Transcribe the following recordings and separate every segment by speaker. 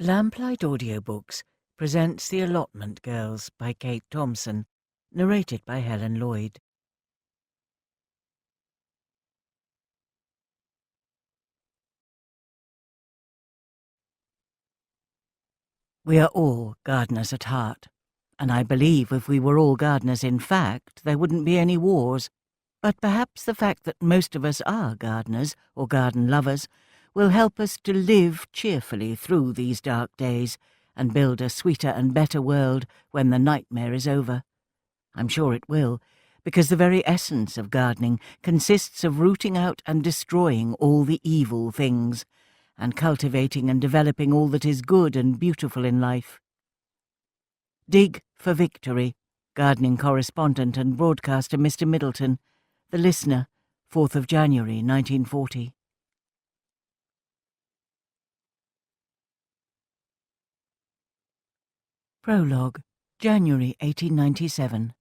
Speaker 1: Lamplight Audiobooks presents The Allotment Girls by Kate Thompson, narrated by Helen Lloyd. We are all gardeners at heart, and I believe if we were all gardeners in fact, there wouldn't be any wars. But perhaps the fact that most of us are gardeners or garden lovers will help us to live cheerfully through these dark days and build a sweeter and better world when the nightmare is over. I'm sure it will, because the very essence of gardening consists of rooting out and destroying all the evil things, and cultivating and developing all that is good and beautiful in life. Dig for Victory, gardening correspondent and broadcaster Mr. Middleton, The Listener, 4th of January 1940. Prologue, January 1897.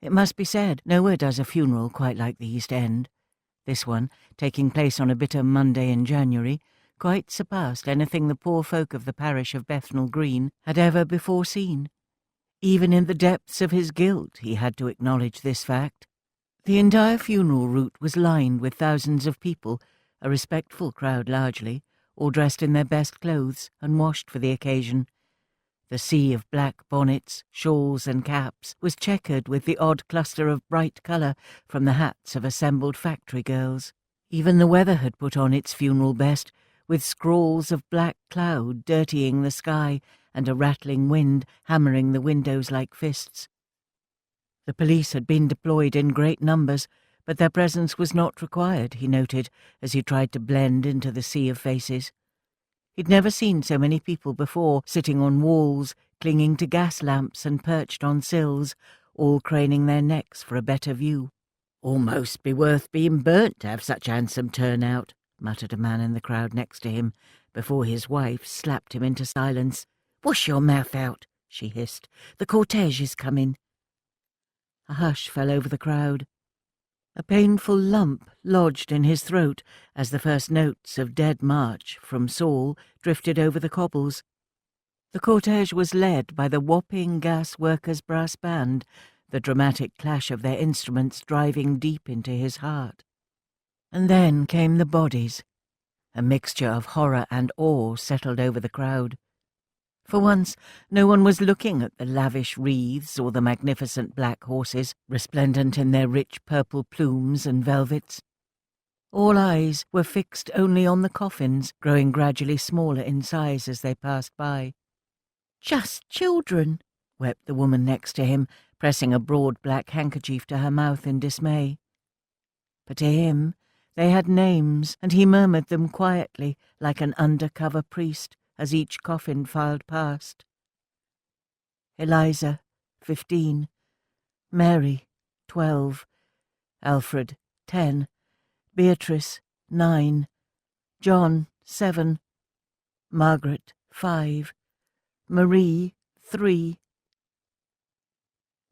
Speaker 1: It must be said, nowhere does a funeral quite like the East End. This one, taking place on a bitter Monday in January, quite surpassed anything the poor folk of the parish of Bethnal Green had ever before seen. Even in the depths of his guilt he had to acknowledge this fact. The entire funeral route was lined with thousands of people, a respectful crowd largely, all dressed in their best clothes and washed for the occasion. The sea of black bonnets, shawls and caps was checkered with the odd cluster of bright colour from the hats of assembled factory girls. Even the weather had put on its funeral best, with scrawls of black cloud dirtying the sky and a rattling wind hammering the windows like fists. The police had been deployed in great numbers, but their presence was not required, he noted, as he tried to blend into the sea of faces. He'd never seen so many people before, sitting on walls, clinging to gas lamps and perched on sills, all craning their necks for a better view. "Almost be worth being burnt to have such handsome turnout," muttered a man in the crowd next to him, before his wife slapped him into silence. "Wash your mouth out," she hissed. "The cortege is coming." A hush fell over the crowd. A painful lump lodged in his throat as the first notes of Dead March from Saul drifted over the cobbles. The cortege was led by the Wapping Gas Workers' Brass Band, the dramatic clash of their instruments driving deep into his heart. And then came the bodies. A mixture of horror and awe settled over the crowd. For once, no one was looking at the lavish wreaths or the magnificent black horses, resplendent in their rich purple plumes and velvets. All eyes were fixed only on the coffins, growing gradually smaller in size as they passed by. "Just children," wept the woman next to him, pressing a broad black handkerchief to her mouth in dismay. But to him they had names, and he murmured them quietly, like an undercover priest, as each coffin filed past. Eliza, 15. Mary, 12. Alfred, 10. Beatrice, 9. John, 7. Margaret, 5. Marie, 3.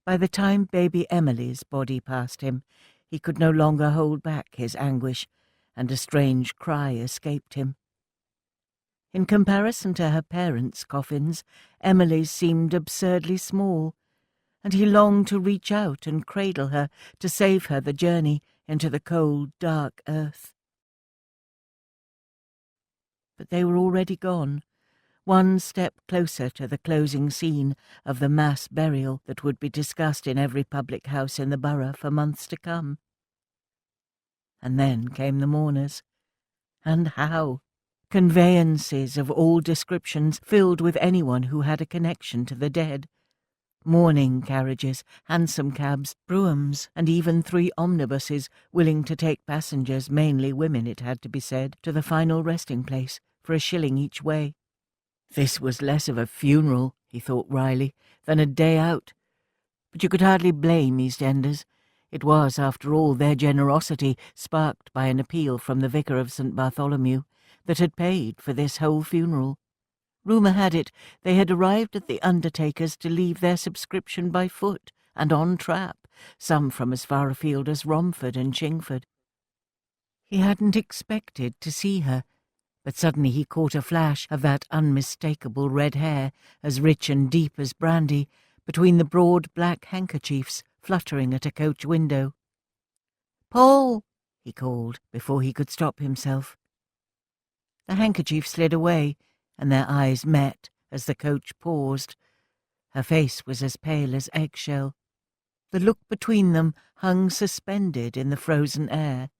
Speaker 1: By the time baby Emily's body passed him, he could no longer hold back his anguish, and a strange cry escaped him. In comparison to her parents' coffins, Emily's seemed absurdly small, and he longed to reach out and cradle her to save her the journey into the cold, dark earth. But they were already gone, one step closer to the closing scene of the mass burial that would be discussed in every public house in the borough for months to come. And then came the mourners. And how? Conveyances of all descriptions filled with anyone who had a connection to the dead. Mourning carriages, hansom cabs, broughams, and even 3 omnibuses willing to take passengers, mainly women it had to be said, to the final resting place for a shilling each way. This was less of a funeral, he thought wryly, than a day out. But you could hardly blame EastEnders. It was, after all, their generosity, sparked by an appeal from the vicar of St. Bartholomew, that had paid for this whole funeral. Rumour had it they had arrived at the undertaker's to leave their subscription by foot and on trap, some from as far afield as Romford and Chingford. He hadn't expected to see her, But suddenly he caught a flash of that unmistakable red hair, as rich and deep as brandy, between the broad black handkerchiefs fluttering at a coach window. "Paul!" he called before he could stop himself. The handkerchief slid away, and their eyes met as the coach paused. Her face was as pale as eggshell. The look between them hung suspended in the frozen air.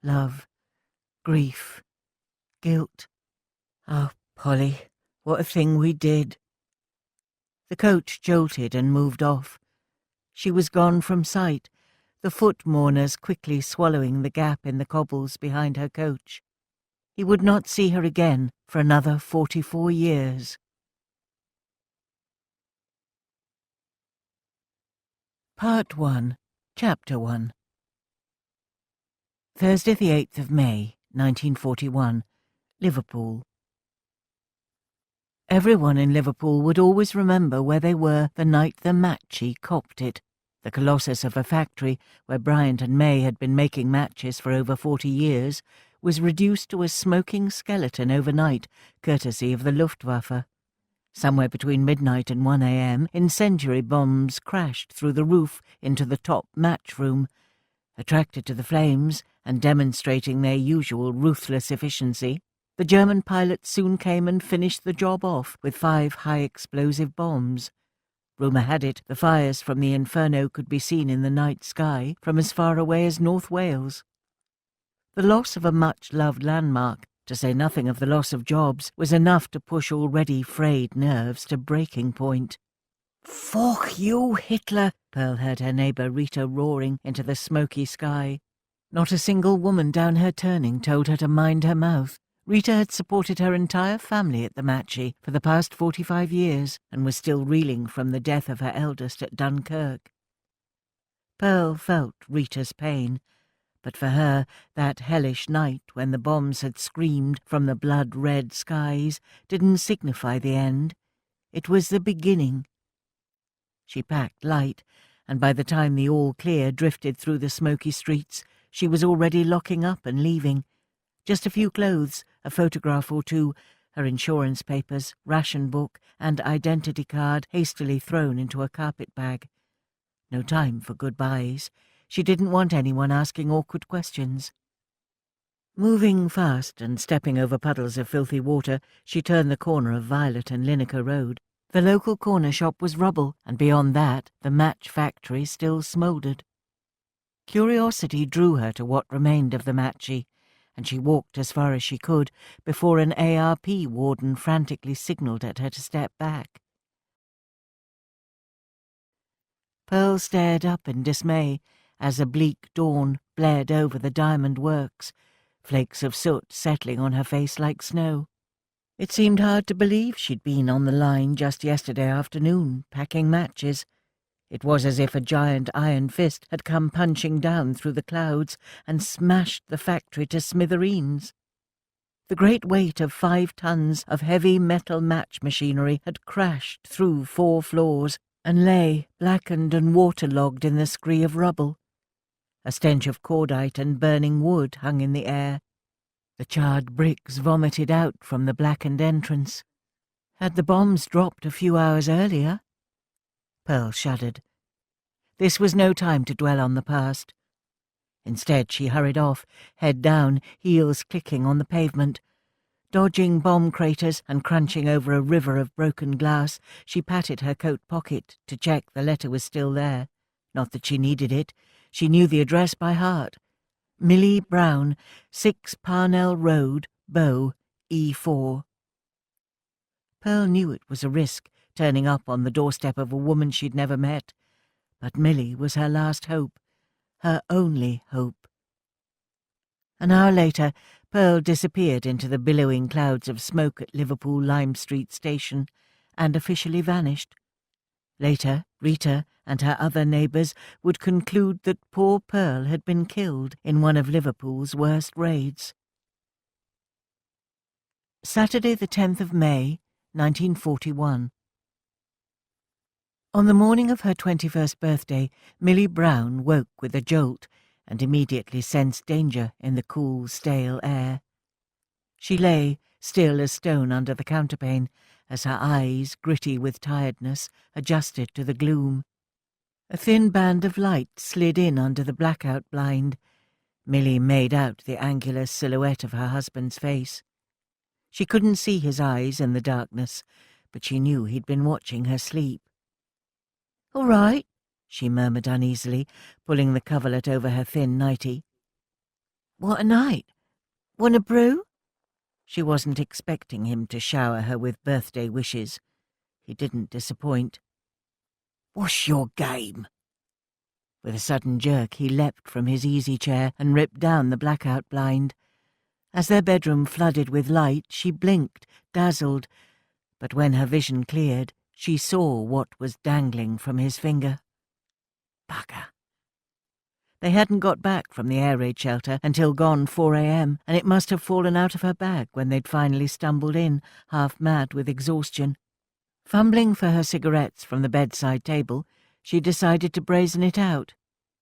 Speaker 1: Love, grief, guilt. Oh, Polly, what a thing we did. The coach jolted and moved off. She was gone from sight, the foot mourners quickly swallowing the gap in the cobbles behind her coach. He would not see her again for another 44 years. Part 1, Chapter 1. Thursday the 8th of May, 1941, Liverpool. Everyone in Liverpool would always remember where they were the night the Matchie copped it. The colossus of a factory, where Bryant and May had been making matches for over 40 years, was reduced to a smoking skeleton overnight, courtesy of the Luftwaffe. Somewhere between midnight and 1 a.m., incendiary bombs crashed through the roof into the top match room. Attracted to the flames, and demonstrating their usual ruthless efficiency, the German pilots soon came and finished the job off with 5 high-explosive bombs. Rumour had it the fires from the inferno could be seen in the night sky from as far away as North Wales. The loss of a much-loved landmark, to say nothing of the loss of jobs, was enough to push already frayed nerves to breaking point. "Fuck you, Hitler!" Pearl heard her neighbour Rita roaring into the smoky sky. Not a single woman down her turning told her to mind her mouth. Rita had supported her entire family at the Matchie for the past 45 years and was still reeling from the death of her eldest at Dunkirk. Pearl felt Rita's pain, but for her that hellish night when the bombs had screamed from the blood-red skies didn't signify the end. It was the beginning. She packed light, and by the time the all-clear drifted through the smoky streets, she was already locking up and leaving. Just a few clothes, a photograph or two, her insurance papers, ration book, and identity card hastily thrown into a carpet bag. No time for goodbyes. She didn't want anyone asking awkward questions. Moving fast and stepping over puddles of filthy water, she turned the corner of Violet and Linacre Road. The local corner shop was rubble, and beyond that the match factory still smouldered. Curiosity drew her to what remained of the Matchie, and she walked as far as she could before an ARP warden frantically signalled at her to step back. Pearl stared up in dismay as a bleak dawn bled over the diamond works, flakes of soot settling on her face like snow. It seemed hard to believe she'd been on the line just yesterday afternoon, packing matches. It was as if a giant iron fist had come punching down through the clouds and smashed the factory to smithereens. The great weight of 5 tons of heavy metal match machinery had crashed through 4 floors and lay blackened and waterlogged in the scree of rubble. A stench of cordite and burning wood hung in the air. The charred bricks vomited out from the blackened entrance. Had the bombs dropped a few hours earlier? Pearl shuddered. This was no time to dwell on the past. Instead, she hurried off, head down, heels clicking on the pavement. Dodging bomb craters and crunching over a river of broken glass, she patted her coat pocket to check the letter was still there. Not that she needed it. She knew the address by heart. Millie Brown, 6 Parnell Road, Bow, E4. Pearl knew it was a risk, turning up on the doorstep of a woman she'd never met. But Millie was her last hope, her only hope. An hour later, Pearl disappeared into the billowing clouds of smoke at Liverpool Lime Street Station and officially vanished. Later, Rita and her other neighbours would conclude that poor Pearl had been killed in one of Liverpool's worst raids. Saturday the 10th of May, 1941. On the morning of her 21st birthday, Millie Brown woke with a jolt and immediately sensed danger in the cool, stale air. She lay, still as stone under the counterpane, as her eyes, gritty with tiredness, adjusted to the gloom. A thin band of light slid in under the blackout blind. Milly made out the angular silhouette of her husband's face. She couldn't see his eyes in the darkness, but she knew he'd been watching her sleep. "All right," she murmured uneasily, pulling the coverlet over her thin nightie. "What a night! Want a brew?" She wasn't expecting him to shower her with birthday wishes. He didn't disappoint. "What's your game?" With a sudden jerk, he leapt from his easy chair and ripped down the blackout blind. As their bedroom flooded with light, she blinked, dazzled, but when her vision cleared, she saw what was dangling from his finger. Bugger. They hadn't got back from the air raid shelter until gone 4 a.m, and it must have fallen out of her bag when they'd finally stumbled in, half mad with exhaustion. Fumbling for her cigarettes from the bedside table, she decided to brazen it out.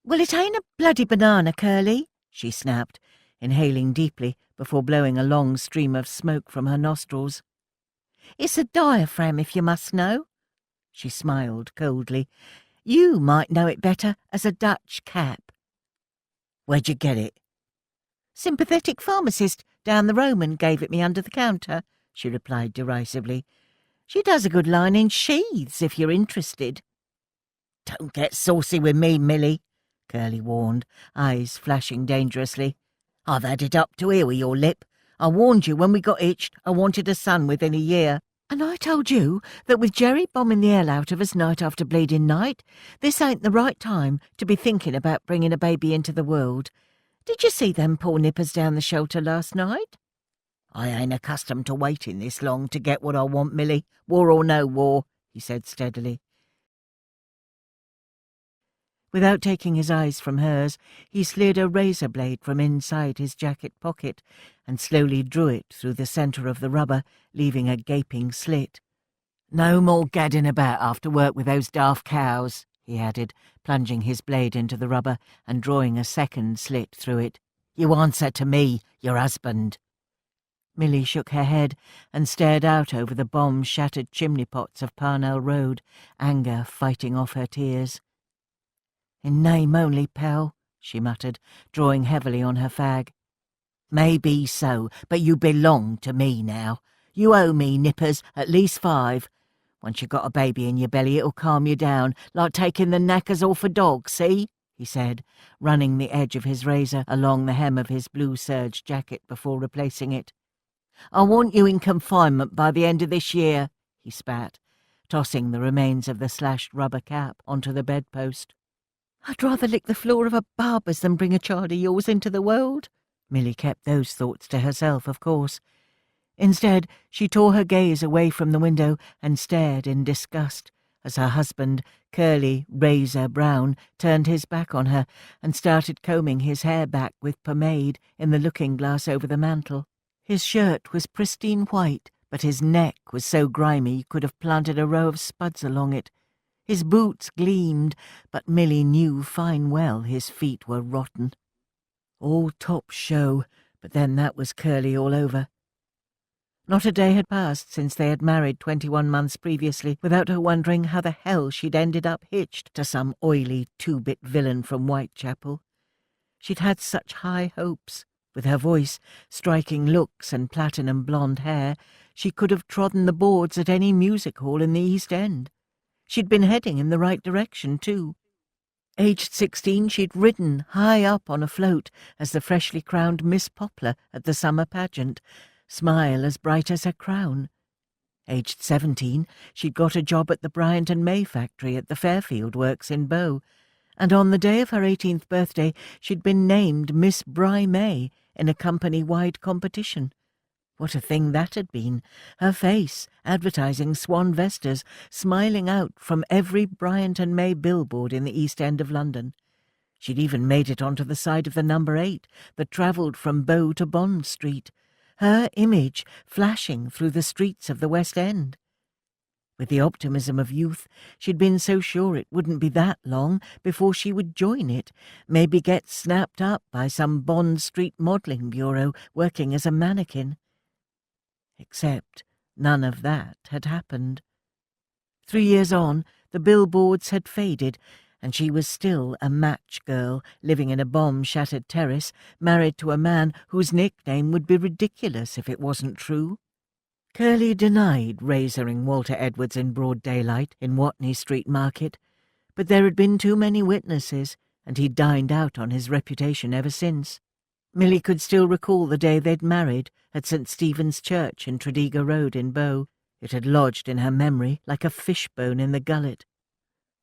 Speaker 1: "Well, it ain't a bloody banana, Curly," she snapped, inhaling deeply before blowing a long stream of smoke from her nostrils. "It's a diaphragm, if you must know." She smiled coldly. "You might know it better as a Dutch cap." "Where'd you get it?" "Sympathetic pharmacist down the Roman gave it me under the counter," she replied derisively. "She does a good line in sheaths, if you're interested." "Don't get saucy with me, Milly," Curly warned, eyes flashing dangerously. "I've had it up to here with your lip. I warned you when we got hitched I wanted a son within a year. And I told you that with Jerry bombing the hell out of us night after bleeding night, this ain't the right time to be thinking about bringing a baby into the world. Did you see them poor nippers down the shelter last night?" "I ain't accustomed to waiting this long to get what I want, Milly, war or no war," he said steadily. Without taking his eyes from hers, he slid a razor blade from inside his jacket pocket and slowly drew it through the centre of the rubber, leaving a gaping slit. "No more gadding about after work with those daft cows," he added, plunging his blade into the rubber and drawing a second slit through it. "You answer to me, your husband." Milly shook her head and stared out over the bomb-shattered chimney-pots of Parnell Road, anger fighting off her tears. "In name only, pal," she muttered, drawing heavily on her fag. "Maybe so, but you belong to me now. You owe me, nippers, at least 5. Once you got a baby in your belly, it'll calm you down, like taking the knackers off a dog, see?" he said, running the edge of his razor along the hem of his blue serge jacket before replacing it. "I want you in confinement by the end of this year," he spat, tossing the remains of the slashed rubber cap onto the bedpost. "I'd rather lick the floor of a barber's than bring a child of yours into the world." Milly kept those thoughts to herself, of course. Instead, she tore her gaze away from the window and stared in disgust as her husband, curly, razor brown, turned his back on her and started combing his hair back with pomade in the looking-glass over the mantel. His shirt was pristine white, but his neck was so grimy you could have planted a row of spuds along it. His boots gleamed, but Milly knew fine well his feet were rotten. All top show, but then that was Curly all over. Not a day had passed since they had married 21 months previously without her wondering how the hell she'd ended up hitched to some oily two-bit villain from Whitechapel. She'd had such high hopes. With her voice, striking looks and platinum blonde hair, she could have trodden the boards at any music hall in the East End. She'd been heading in the right direction, too. Aged 16, she'd ridden high up on a float as the freshly crowned Miss Poplar at the summer pageant, smile as bright as her crown. Aged 17, she'd got a job at the Bryant and May factory at the Fairfield Works in Bow, and on the day of her 18th birthday she'd been named Miss Bry May in a company-wide competition. What a thing that had been, her face advertising Swan Vestas, smiling out from every Bryant and May billboard in the East End of London. She'd even made it onto the side of the number 8 that travelled from Bow to Bond Street, her image flashing through the streets of the West End. With the optimism of youth, she'd been so sure it wouldn't be that long before she would join it, maybe get snapped up by some Bond Street modelling bureau working as a mannequin. Except none of that had happened. 3 years on, the billboards had faded, and she was still a match girl living in a bomb-shattered terrace, married to a man whose nickname would be ridiculous if it wasn't true. Curly denied razoring Walter Edwards in broad daylight in Watney Street Market, but there had been too many witnesses, and he'd dined out on his reputation ever since. Milly could still recall the day they'd married at St. Stephen's Church in Tredegar Road in Bow. It had lodged in her memory like a fishbone in the gullet.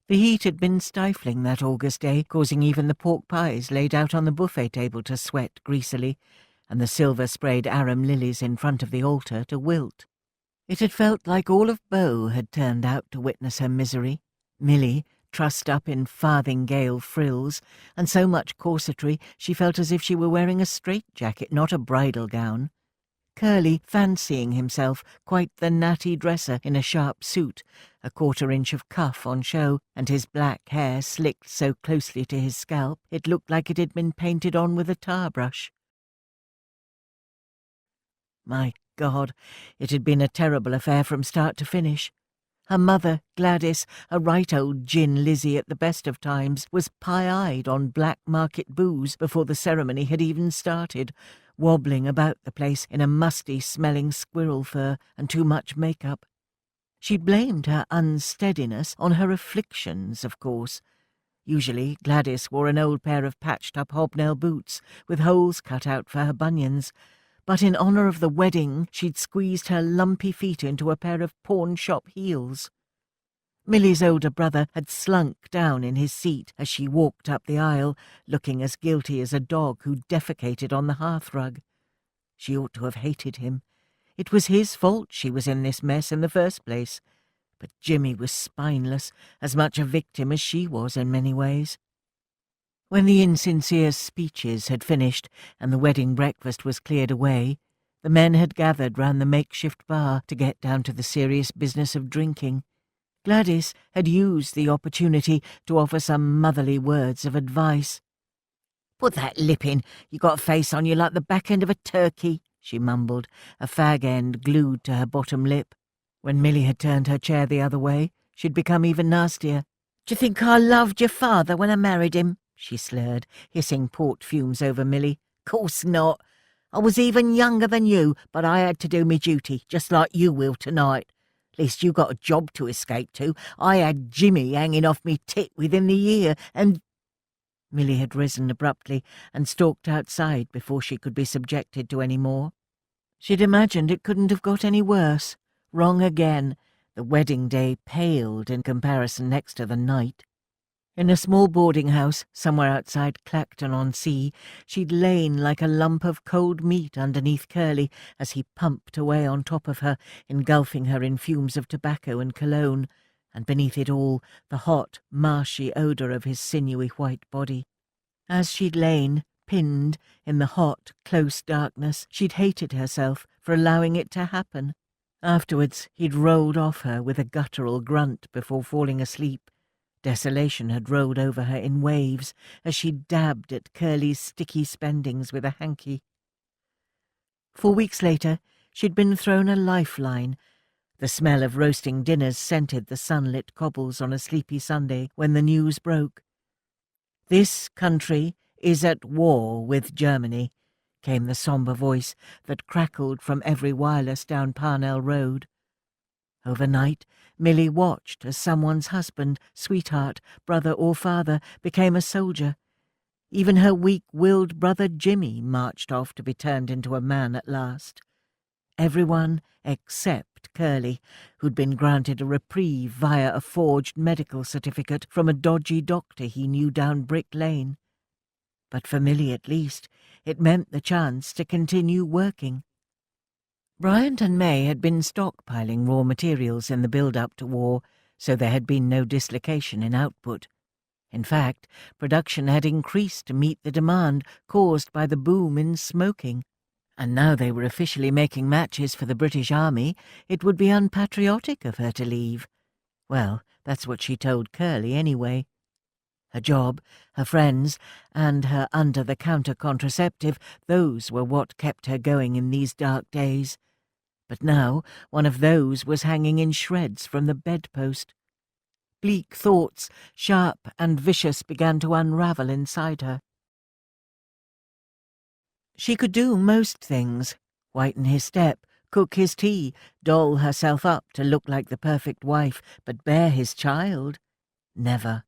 Speaker 1: The heat had been stifling that August day, causing even the pork pies laid out on the buffet table to sweat greasily, and the silver-sprayed arum lilies in front of the altar to wilt. It had felt like all of Bow had turned out to witness her misery. Milly, trussed up in farthingale frills, and so much corsetry she felt as if she were wearing a straitjacket, not a bridal gown. Curly fancying himself quite the natty dresser in a sharp suit, a quarter-inch of cuff on show, and his black hair slicked so closely to his scalp it looked like it had been painted on with a tar-brush. My God, it had been a terrible affair from start to finish. Her mother, Gladys, a right old gin Lizzie at the best of times, was pie-eyed on black market booze before the ceremony had even started, wobbling about the place in a musty-smelling squirrel fur and too much make-up. She blamed her unsteadiness on her afflictions, of course. Usually Gladys wore an old pair of patched-up hobnail boots with holes cut out for her bunions, but in honour of the wedding she'd squeezed her lumpy feet into a pair of pawn-shop heels. Milly's older brother had slunk down in his seat as she walked up the aisle, looking as guilty as a dog who defecated on the hearthrug. She ought to have hated him. It was his fault she was in this mess in the first place. But Jimmy was spineless, as much a victim as she was in many ways. When the insincere speeches had finished and the wedding breakfast was cleared away, the men had gathered round the makeshift bar to get down to the serious business of drinking. Gladys had used the opportunity to offer some motherly words of advice. "Put that lip in. You got a face on you like the back end of a turkey," she mumbled, a fag end glued to her bottom lip. When Milly had turned her chair the other way, she'd become even nastier. "D'you think I loved your father when I married him?" she slurred, hissing port fumes over Milly. "Course not. I was even younger than you, but I had to do me duty, just like you will tonight. Least you got a job to escape to. I had Jimmy hanging off me tit within the year, and—" Milly had risen abruptly and stalked outside before she could be subjected to any more. She'd imagined it couldn't have got any worse. Wrong again. The wedding day paled in comparison next to the night. In a small boarding-house, somewhere outside Clacton-on-Sea, she'd lain like a lump of cold meat underneath Curly as he pumped away on top of her, engulfing her in fumes of tobacco and cologne, and beneath it all, the hot, marshy odour of his sinewy white body. As she'd lain, pinned, in the hot, close darkness, she'd hated herself for allowing it to happen. Afterwards, he'd rolled off her with a guttural grunt before falling asleep. Desolation had rolled over her in waves as she dabbed at Curly's sticky spendings with a hanky. 4 weeks later, she'd been thrown a lifeline. The smell of roasting dinners scented the sunlit cobbles on a sleepy Sunday when the news broke. "This country is at war with Germany," came the sombre voice that crackled from every wireless down Parnell Road. Overnight, Milly watched as someone's husband, sweetheart, brother or father became a soldier. Even her weak-willed brother Jimmy marched off to be turned into a man at last. Everyone except Curly, who'd been granted a reprieve via a forged medical certificate from a dodgy doctor he knew down Brick Lane. But for Milly at least, it meant the chance to continue working. Bryant and May had been stockpiling raw materials in the build-up to war, so there had been no dislocation in output. In fact, production had increased to meet the demand caused by the boom in smoking. And now they were officially making matches for the British Army, it would be unpatriotic of her to leave. Well, that's what she told Curly anyway. Her job, her friends, and her under-the-counter contraceptive, those were what kept her going in these dark days. But now one of those was hanging in shreds from the bedpost. Bleak thoughts, sharp and vicious, began to unravel inside her. She could do most things: whiten his step, cook his tea, doll herself up to look like the perfect wife, but bear his child? Never.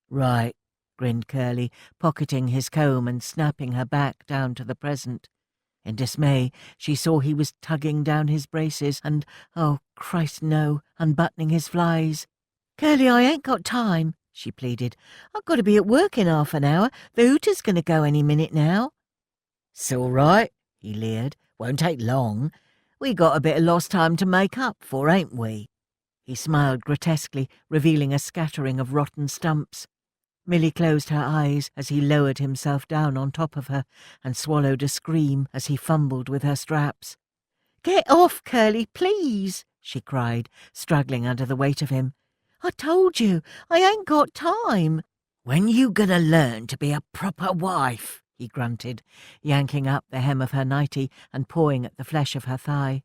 Speaker 1: "Right," grinned Curly, pocketing his comb and snapping her back down to the present. In dismay, she saw he was tugging down his braces and, oh, Christ no, unbuttoning his flies. "Curly, I ain't got time," she pleaded. "I've got to be at work in half an hour. The hooter's going to go any minute now." "'S all right," he leered. "Won't take long. We got a bit of lost time to make up for, ain't we?" He smiled grotesquely, revealing a scattering of rotten stumps. Milly closed her eyes as he lowered himself down on top of her and swallowed a scream as he fumbled with her straps. "Get off, Curly, please," she cried, struggling under the weight of him. "I told you, I ain't got time." "When you gonna learn to be a proper wife?" he grunted, yanking up the hem of her nightie and pawing at the flesh of her thigh.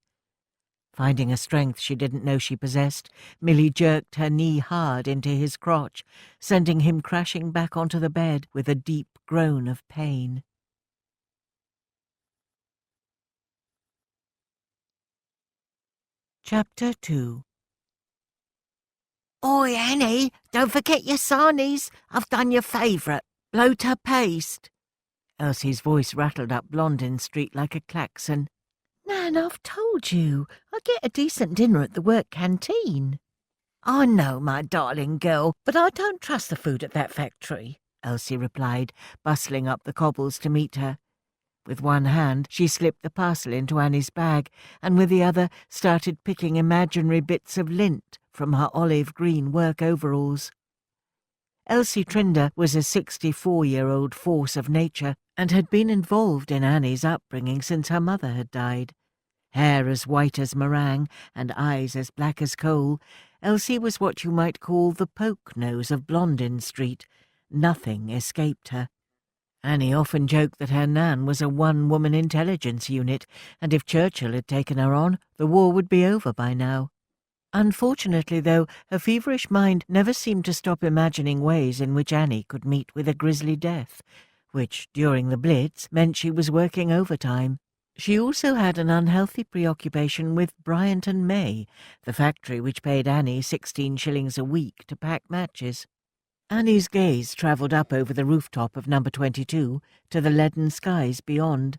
Speaker 1: Finding a strength she didn't know she possessed, Milly jerked her knee hard into his crotch, sending him crashing back onto the bed with a deep groan of pain. Chapter 2. "Oi, Annie, don't forget your sarnies. I've done your favourite, bloater paste." Elsie's voice rattled up Blondin Street like a klaxon. "Nan, I've told you, I get a decent dinner at the work canteen." "I know, my darling girl, but I don't trust the food at that factory," Elsie replied, bustling up the cobbles to meet her. With one hand she slipped the parcel into Annie's bag, and with the other started picking imaginary bits of lint from her olive-green work overalls. Elsie Trinder was a 64-year-old force of nature and had been involved in Annie's upbringing since her mother had died. Hair as white as meringue and eyes as black as coal, Elsie was what you might call the poke-nose of Blondin Street. Nothing escaped her. Annie often joked that her Nan was a one-woman intelligence unit, and if Churchill had taken her on, the war would be over by now. Unfortunately, though, her feverish mind never seemed to stop imagining ways in which Annie could meet with a grisly death, which, during the Blitz, meant she was working overtime. She also had an unhealthy preoccupation with Bryant and May, the factory which paid Annie 16 shillings a week to pack matches. Annie's gaze travelled up over the rooftop of number 22 to the leaden skies beyond.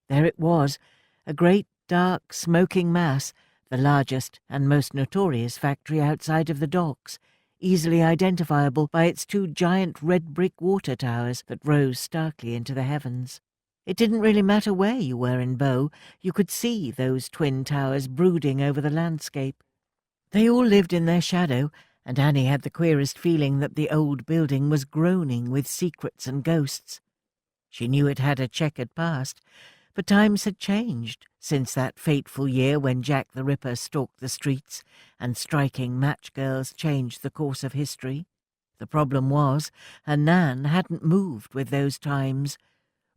Speaker 1: There it was, a great, dark, smoking mass, the largest and most notorious factory outside of the docks, easily identifiable by its 2 giant red brick water towers that rose starkly into the heavens. It didn't really matter where you were in Bow, you could see those twin towers brooding over the landscape. They all lived in their shadow, and Annie had the queerest feeling that the old building was groaning with secrets and ghosts. She knew it had a checkered past, but times had changed since that fateful year when Jack the Ripper stalked the streets and striking match girls changed the course of history. The problem was, her Nan hadn't moved with those times.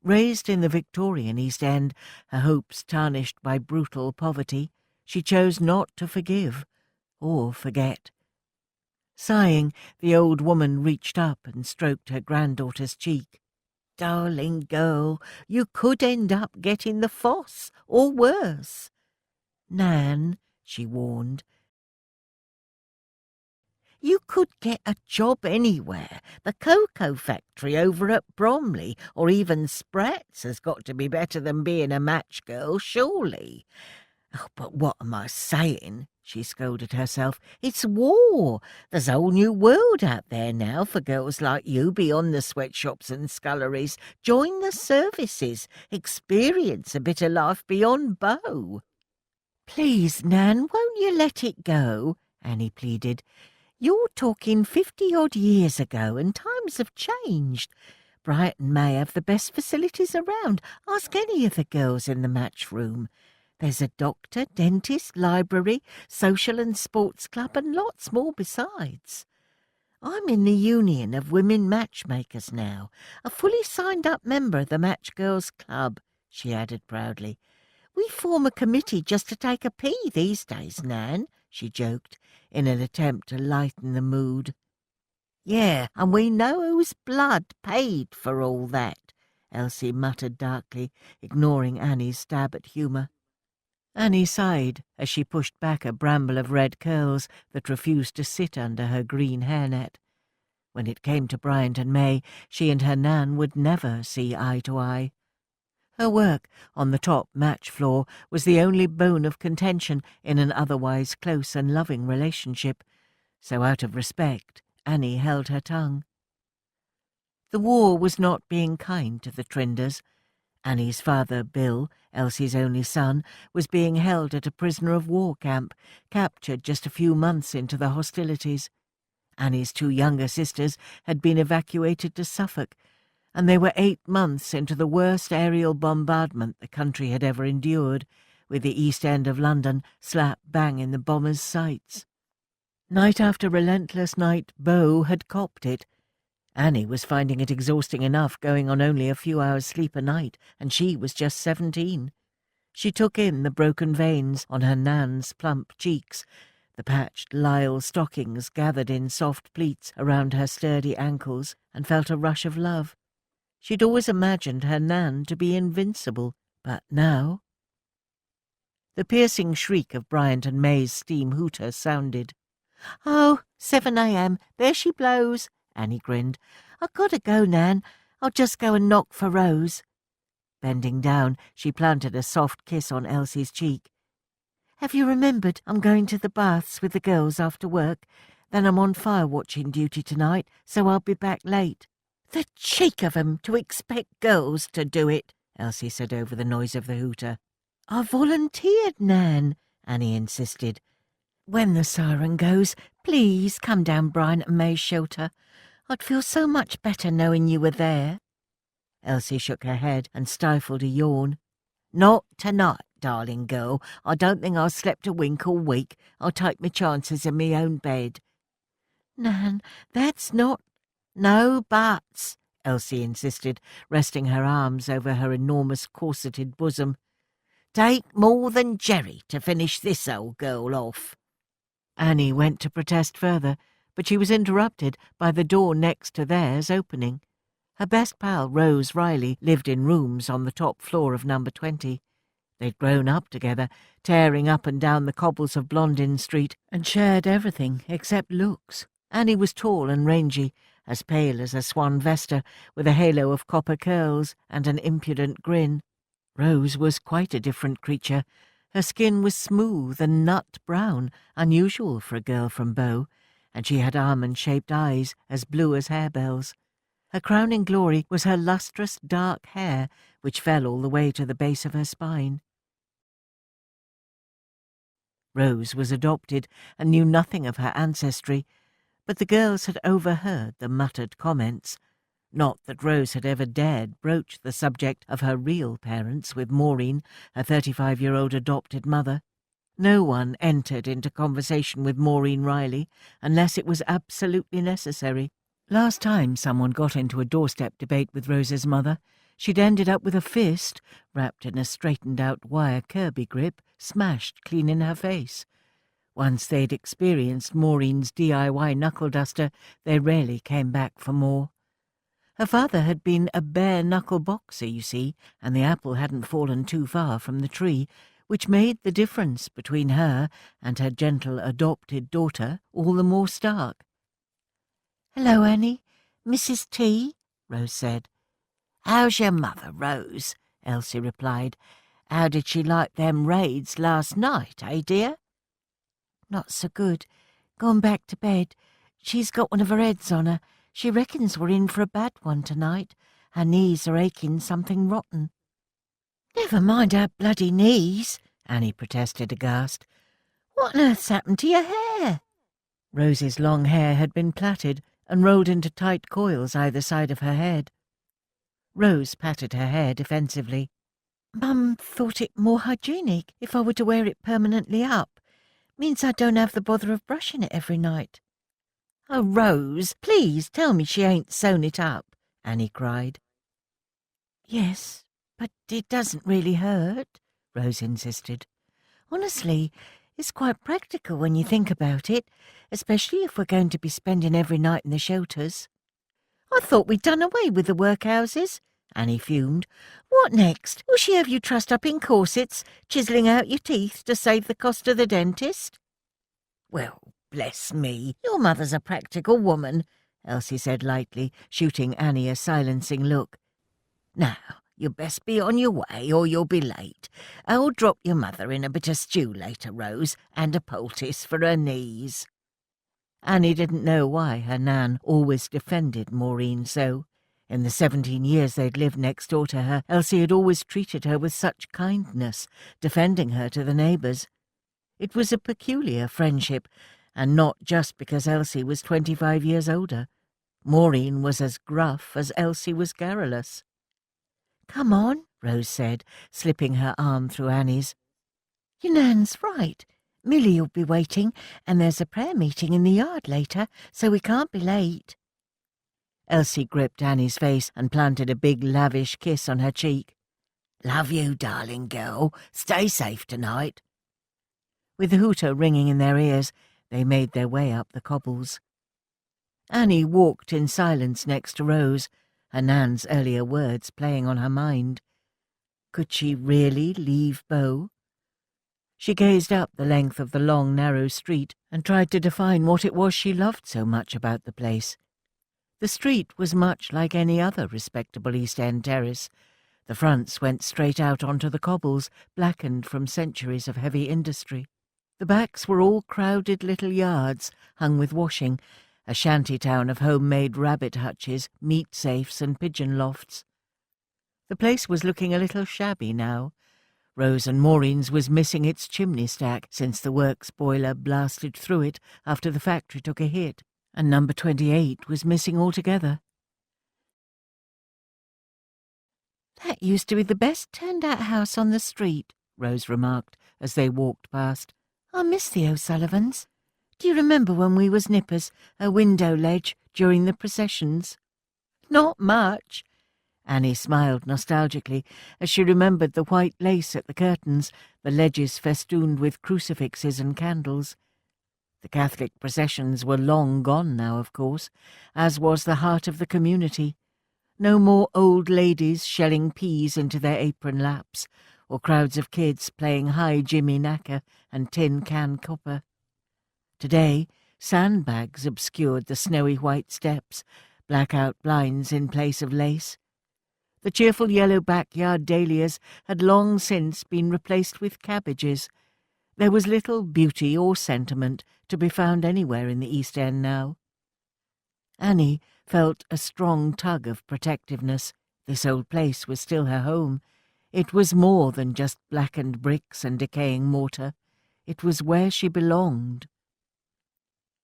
Speaker 1: Raised in the Victorian East End, her hopes tarnished by brutal poverty, she chose not to forgive or forget. Sighing, the old woman reached up and stroked her granddaughter's cheek. "Darling girl, you could end up getting the foss, or worse." "Nan," she warned, "you could get a job anywhere. The cocoa factory over at Bromley, or even Spratt's, has got to be better than being a match girl, surely." "Oh, but what am I saying?" she scolded herself. "It's war. There's a whole new world out there now for girls like you beyond the sweatshops and sculleries. Join the services. Experience a bit of life beyond Bow." "Please, Nan, won't you let it go?" Annie pleaded. "You're talking 50-odd years ago, and times have changed. Brighton may have the best facilities around. Ask any of the girls in the match room. There's a doctor, dentist, library, social and sports club, and lots more besides. I'm in the Union of Women Matchmakers now, a fully signed-up member of the Match Girls Club," she added proudly.
Speaker 2: We form a committee just to take a pee these days, Nan, she joked, in an attempt to lighten the mood. Yeah, and we know whose blood paid for all that, Elsie muttered darkly, ignoring Annie's stab at humour. Annie sighed as she pushed back a bramble of red curls that refused to sit under her green hairnet. When it came to Bryant and May, she and her Nan would never see eye to eye. Her work on the top match floor was the only bone of contention in an otherwise close and loving relationship, so out of respect, Annie held her tongue. The war was not being kind to the Trinders. Annie's father, Bill, Elsie's only son, was being held at a prisoner-of-war camp, captured just a few months into the hostilities. Annie's two younger sisters had been evacuated to Suffolk, and they were 8 months into the worst aerial bombardment the country had ever endured, with the East End of London slap bang in the bombers' sights. Night after relentless night, Beau had copped it. Annie was finding it exhausting enough going on only a few hours' sleep a night, and she was just 17. She took in the broken veins on her Nan's plump cheeks, the patched lisle stockings gathered in soft pleats around her sturdy ankles, and felt a rush of love. She'd always imagined her Nan to be invincible, but now... The piercing shriek of Bryant and May's steam hooter sounded. "Oh, 7 a.m. There she blows," Annie grinned. "I've got to go, Nan. I'll just go and knock for Rose." Bending down, she planted a soft kiss on Elsie's cheek. "Have you remembered I'm going to the baths with the girls after work? Then I'm on fire-watching duty tonight, so I'll be back late." "The cheek of 'em to expect girls to do it," Elsie said over the noise of the hooter. "I volunteered, Nan," Annie insisted. "When the siren goes, please come down Bryant and May's shelter. I'd feel so much better knowing you were there." Elsie shook her head and stifled a yawn. "Not tonight, darling girl. I don't think I've slept a wink all week. I'll take my chances in my own bed." "Nan, that's not—" "No buts," Elsie insisted, resting her arms over her enormous corseted bosom. "Take more than Jerry to finish this old girl off." Annie went to protest further, but she was interrupted by the door next to theirs opening. Her best pal, Rose Riley, lived in rooms on the top floor of number 20. They'd grown up together, tearing up and down the cobbles of Blondin Street, and shared everything except looks. Annie was tall and rangy, as pale as a swan vesta, with a halo of copper curls and an impudent grin. Rose was quite a different creature. Her skin was smooth and nut brown, unusual for a girl from Beau, and she had almond-shaped eyes as blue as harebells. Her crowning glory was her lustrous dark hair, which fell all the way to the base of her spine. Rose was adopted and knew nothing of her ancestry, but the girls had overheard the muttered comments. Not that Rose had ever dared broach the subject of her real parents with Maureen, her 35-year-old adopted mother. No one entered into conversation with Maureen Riley unless it was absolutely necessary. Last time someone got into a doorstep debate with Rose's mother, she'd ended up with a fist, wrapped in a straightened-out wire Kirby grip, smashed clean in her face. Once they'd experienced Maureen's DIY knuckle duster, they rarely came back for more. Her father had been a bare-knuckle boxer, you see, and the apple hadn't fallen too far from the tree, which made the difference between her and her gentle adopted daughter all the more stark. "Hello, Annie. Mrs. T," Rose said. "How's your mother, Rose?" Elsie replied. "How did she like them raids last night, dear?" "Not so good. Gone back to bed. She's got one of her heads on her. She reckons we're in for a bad one tonight. Her knees are aching something rotten." "Never mind her bloody knees," Annie protested aghast. "What on earth's happened to your hair?" Rose's long hair had been plaited and rolled into tight coils either side of her head. Rose patted her hair defensively. "Mum thought it more hygienic if I were to wear it permanently up. Means I don't have the bother of brushing it every night." "Oh, Rose, please tell me she ain't sewn it up," Annie cried. "Yes, but it doesn't really hurt," Rose insisted. Honestly, it's quite practical when you think about it, especially if we're going to be spending every night in the shelters. I thought we'd done away with the workhouses, Annie fumed. What next? Will she have you trussed up in corsets, chiselling out your teeth to save the cost of the dentist? Well, bless me, your mother's a practical woman, Elsie said lightly, shooting Annie a silencing look. Now, you'd best be on your way or you'll be late. I'll drop your mother in a bit of stew later, Rose, and a poultice for her knees. Annie didn't know why her Nan always defended Maureen so. In the 17 years they'd lived next door to her, Elsie had always treated her with such kindness, defending her to the neighbours. It was a peculiar friendship, and not just because Elsie was 25 years older. Maureen was as gruff as Elsie was garrulous. "Come on," Rose said, slipping her arm through Annie's. "Your Nan's right. Milly'll be waiting, and there's a prayer meeting in the yard later, so we can't be late." Elsie gripped Annie's face and planted a big lavish kiss on her cheek. "Love you, darling girl. Stay safe tonight." With the hooter ringing in their ears, they made their way up the cobbles. Annie walked in silence next to Rose, her Nan's earlier words playing on her mind. Could she really leave Beau? She gazed up the length of the long, narrow street and tried to define what it was she loved so much about the place. The street was much like any other respectable East End terrace. The fronts went straight out onto the cobbles, blackened from centuries of heavy industry. The backs were all crowded little yards, hung with washing, a shanty town of homemade rabbit hutches, meat safes and pigeon lofts. The place was looking a little shabby now. Rose and Maureen's was missing its chimney stack since the works boiler blasted through it after the factory took a hit, and number 28 was missing altogether. "That used to be the best turned-out house on the street," Rose remarked as they walked past. "I miss the O'Sullivans. Do you remember when we was nippers, a window ledge, during the processions?" "Not much." Annie smiled nostalgically as she remembered the white lace at the curtains, the ledges festooned with crucifixes and candles. The Catholic processions were long gone now, of course, as was the heart of the community. No more old ladies shelling peas into their apron laps, or crowds of kids playing high Jimmy Knacker and tin can copper. Today, sandbags obscured the snowy white steps, blackout blinds in place of lace. The cheerful yellow backyard dahlias had long since been replaced with cabbages. There was little beauty or sentiment to be found anywhere in the East End now. Annie felt a strong tug of protectiveness. This old place was still her home. It was more than just blackened bricks and decaying mortar. It was where she belonged.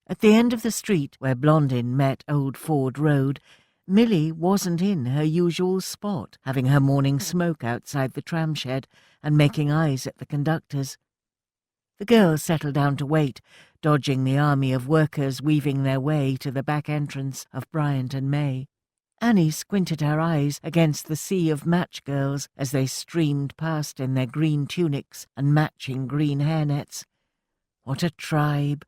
Speaker 2: At the end of the street where Blondin met Old Ford Road, Milly wasn't in her usual spot, having her morning smoke outside the tram shed and making eyes at the conductors. The girls settled down to wait, dodging the army of workers weaving their way to the back entrance of Bryant and May. Annie squinted her eyes against the sea of match girls as they streamed past in their green tunics and matching green hairnets. What a tribe!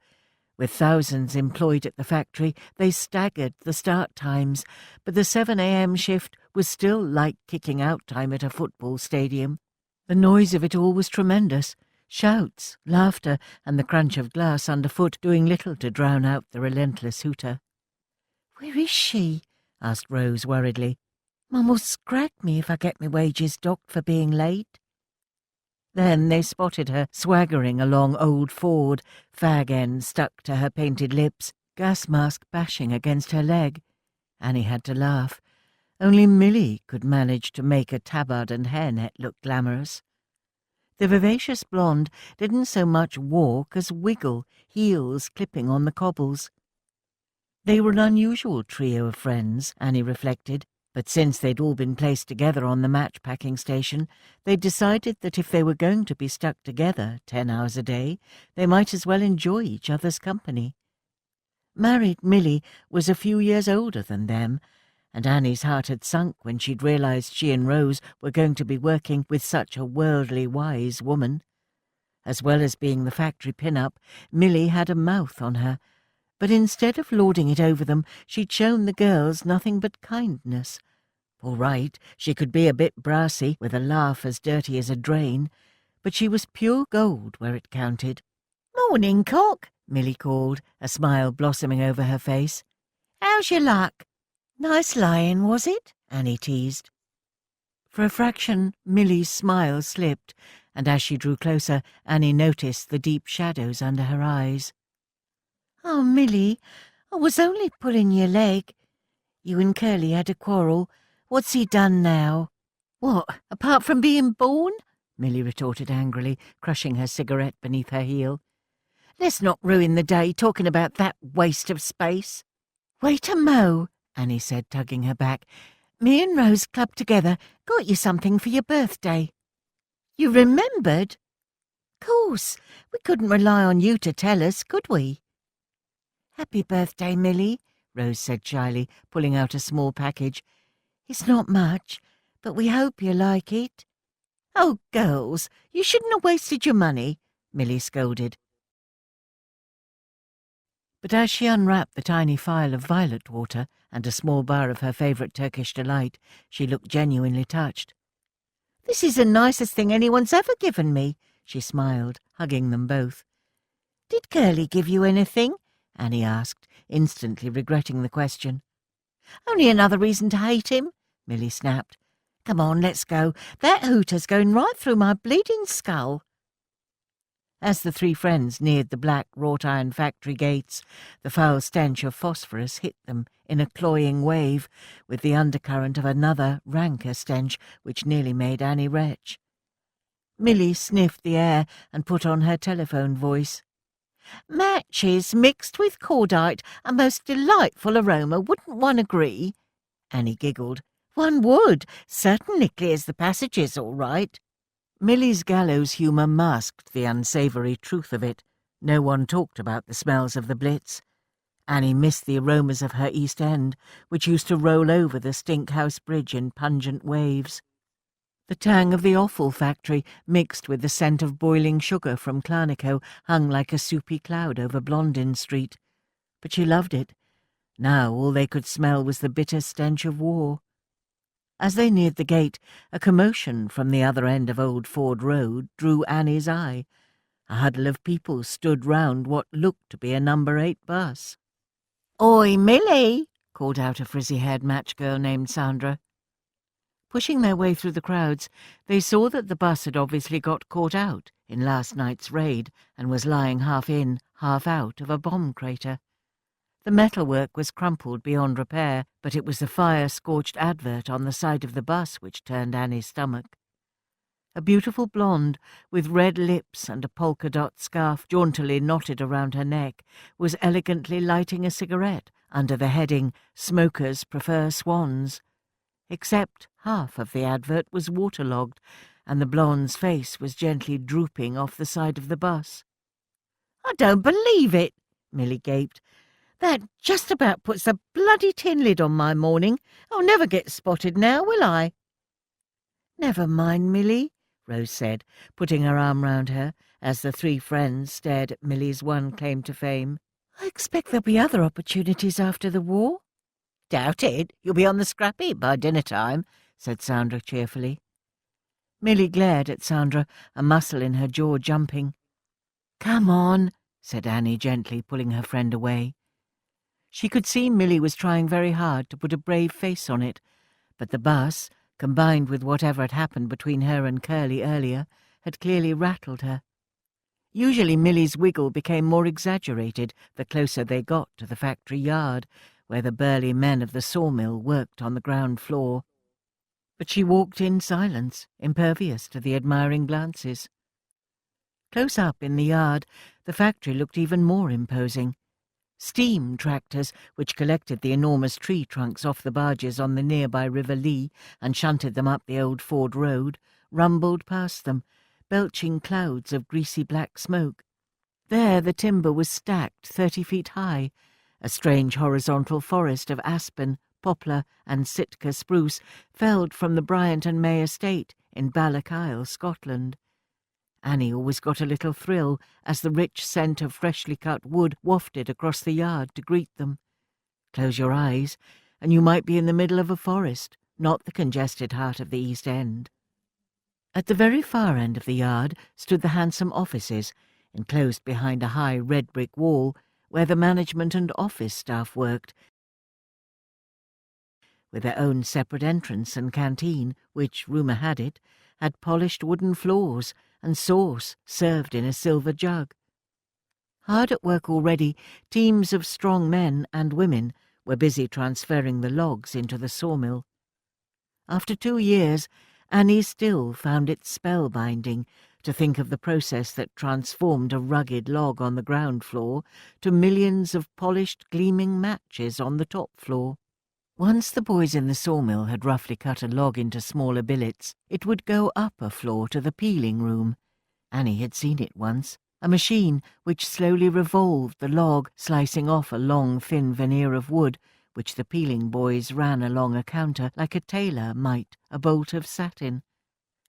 Speaker 2: With thousands employed at the factory, they staggered the start times, but the 7 a.m. shift was still like kicking out time at a football stadium. The noise of it all was tremendous. Shouts, laughter, and the crunch of glass underfoot doing little to drown out the relentless hooter. "Where is she?" asked Rose worriedly. "Mum will scrag me if I get my wages docked for being late." Then they spotted her swaggering along Old Ford, fag end stuck to her painted lips, gas mask bashing against her leg. Annie had to laugh. Only Milly could manage to make a tabard and hairnet look glamorous. The vivacious blonde didn't so much walk as wiggle, heels clipping on the cobbles. They were an unusual trio of friends, Annie reflected, but since they'd all been placed together on the match-packing station, they'd decided that if they were going to be stuck together 10 hours a day, they might as well enjoy each other's company. Married Milly was a few years older than them, and Annie's heart had sunk when she'd realised she and Rose were going to be working with such a worldly wise woman. As well as being the factory pin-up, Milly had a mouth on her, but instead of lording it over them, she'd shown the girls nothing but kindness. All right, she could be a bit brassy, with a laugh as dirty as a drain, but she was pure gold where it counted. "Morning, Cock," Milly called, a smile blossoming over her face. "How's your luck?" "Nice lying, was it?" Annie teased. For a fraction, Milly's smile slipped, and as she drew closer, Annie noticed the deep shadows under her eyes. "Oh, Milly, I was only pulling your leg. You and Curly had a quarrel. What's he done now?" "What, apart from being born?" Milly retorted angrily, crushing her cigarette beneath her heel. "Let's not ruin the day talking about that waste of space." "Wait a mo," Annie said, tugging her back. "Me and Rose clubbed together, got you something for your birthday." "You remembered?" "Course, we couldn't rely on you to tell us, could we?" "Happy birthday, Milly," Rose said shyly, pulling out a small package. "It's not much, but we hope you like it." "Oh, girls, you shouldn't have wasted your money," Milly scolded. But as she unwrapped the tiny phial of violet water and a small bar of her favourite Turkish delight, she looked genuinely touched. "This is the nicest thing anyone's ever given me," she smiled, hugging them both. "Did Curly give you anything?" Annie asked, instantly regretting the question. "Only another reason to hate him," Milly snapped. "Come on, let's go. That hooter's going right through my bleeding skull." As the three friends neared the black wrought-iron factory gates, the foul stench of phosphorus hit them in a cloying wave, with the undercurrent of another, ranker stench which nearly made Annie retch. Milly sniffed the air and put on her telephone voice. "Matches mixed with cordite, a most delightful aroma, wouldn't one agree?" Annie giggled. "One would. Certainly clears the passages all right." Milly's gallows humour masked the unsavoury truth of it. No one talked about the smells of the Blitz. Annie missed the aromas of her East End, which used to roll over the Stinkhouse Bridge in pungent waves. The tang of the offal factory, mixed with the scent of boiling sugar from Clarnico, hung like a soupy cloud over Blondin Street. But she loved it. Now all they could smell was the bitter stench of war. As they neared the gate, a commotion from the other end of Old Ford Road drew Annie's eye. A huddle of people stood round what looked to be a number 8 bus. "Oi, Milly!" called out a frizzy-haired match girl named Sandra. Pushing their way through the crowds, they saw that the bus had obviously got caught out in last night's raid and was lying half in, half out of a bomb crater. The metalwork was crumpled beyond repair, but it was the fire-scorched advert on the side of the bus which turned Annie's stomach. A beautiful blonde, with red lips and a polka-dot scarf jauntily knotted around her neck, was elegantly lighting a cigarette under the heading, "Smokers Prefer Swans." Except half of the advert was waterlogged, and the blonde's face was gently drooping off the side of the bus. "I don't believe it," Milly gaped. "That just about puts the bloody tin lid on my morning. I'll never get spotted now, will I?" "Never mind, Milly," Rose said, putting her arm round her, as the three friends stared at Milly's one claim to fame. "I expect there'll be other opportunities after the war." "Doubt it. You'll be on the scrap heap by dinner-time," said Sandra cheerfully. Milly glared at Sandra, a muscle in her jaw jumping. "Come on," said Annie gently, pulling her friend away. She could see Milly was trying very hard to put a brave face on it, but the bus, combined with whatever had happened between her and Curly earlier, had clearly rattled her. Usually Milly's wiggle became more exaggerated the closer they got to the factory yard, where the burly men of the sawmill worked on the ground floor. But she walked in silence, impervious to the admiring glances. Close up in the yard, the factory looked even more imposing. Steam tractors, which collected the enormous tree trunks off the barges on the nearby River Lee and shunted them up the Old Ford Road, rumbled past them, belching clouds of greasy black smoke. There the timber was stacked 30 feet high, a strange horizontal forest of aspen,
Speaker 1: poplar and Sitka spruce felled from the Bryant and May estate in Balloch, Scotland. Annie always got a little thrill as the rich scent of freshly cut wood wafted across the yard to greet them. Close your eyes, and you might be in the middle of a forest, not the congested heart of the East End. At the very far end of the yard stood the handsome offices, enclosed behind a high red brick wall, where the management and office staff worked, with their own separate entrance and canteen, which, rumour had it, had polished wooden floors and sauce served in a silver jug. Hard at work already, teams of strong men and women were busy transferring the logs into the sawmill. After 2 years, Annie still found it spellbinding to think of the process that transformed a rugged log on the ground floor to millions of polished, gleaming matches on the top floor. Once the boys in the sawmill had roughly cut a log into smaller billets, it would go up a floor to the peeling room. Annie had seen it once, a machine which slowly revolved the log, slicing off a long, thin veneer of wood, which the peeling boys ran along a counter like a tailor might a bolt of satin.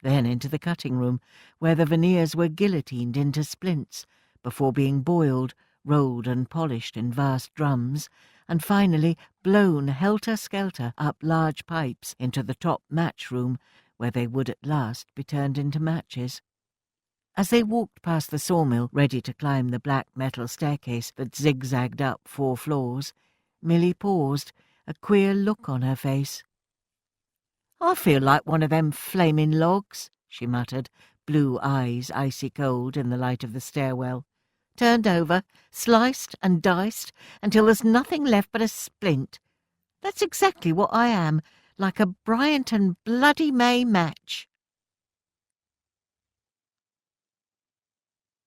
Speaker 1: Then into the cutting room, where the veneers were guillotined into splints, before being boiled, rolled and polished in vast drums, and finally blown helter-skelter up large pipes into the top match room, where they would at last be turned into matches. As they walked past the sawmill, ready to climb the black metal staircase that zigzagged up 4 floors, Milly paused, a queer look on her face. "I feel like one of them flaming logs," she muttered, blue eyes icy cold in the light of the stairwell. "Turned over, sliced and diced, until there's nothing left but a splint. That's exactly what I am, like a Bryant and bloody May match."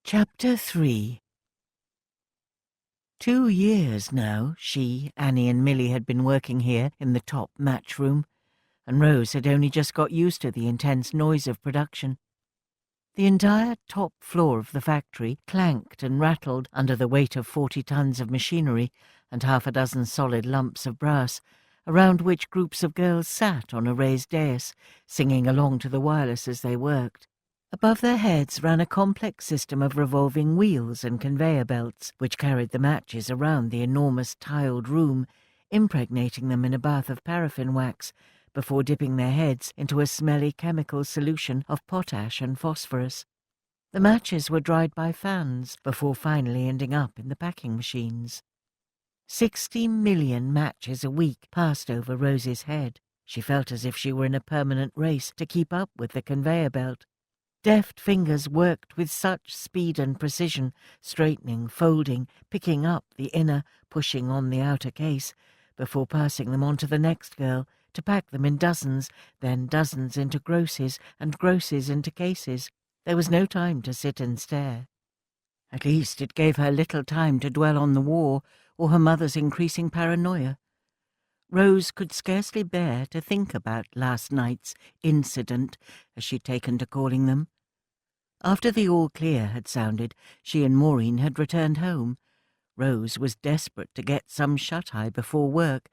Speaker 1: Chapter 3. 2 years now she, Annie and Milly had been working here in the top match room, and Rose had only just got used to the intense noise of production. The entire top floor of the factory clanked and rattled under the weight of 40 tons of machinery and half a dozen solid lumps of brass, around which groups of girls sat on a raised dais, singing along to the wireless as they worked. Above their heads ran a complex system of revolving wheels and conveyor belts, which carried the matches around the enormous tiled room, impregnating them in a bath of paraffin wax, before dipping their heads into a smelly chemical solution of potash and phosphorus. The matches were dried by fans, before finally ending up in the packing machines. 60 million matches a week passed over Rose's head. She felt as if she were in a permanent race to keep up with the conveyor belt. Deft fingers worked with such speed and precision, straightening, folding, picking up the inner, pushing on the outer case, before passing them on to the next girl, to pack them in dozens, then dozens into grosses, and grosses into cases. There was no time to sit and stare. At least it gave her little time to dwell on the war, or her mother's increasing paranoia. Rose could scarcely bear to think about last night's incident, as she'd taken to calling them. After the all-clear had sounded, she and Maureen had returned home. Rose was desperate to get some shut-eye before work,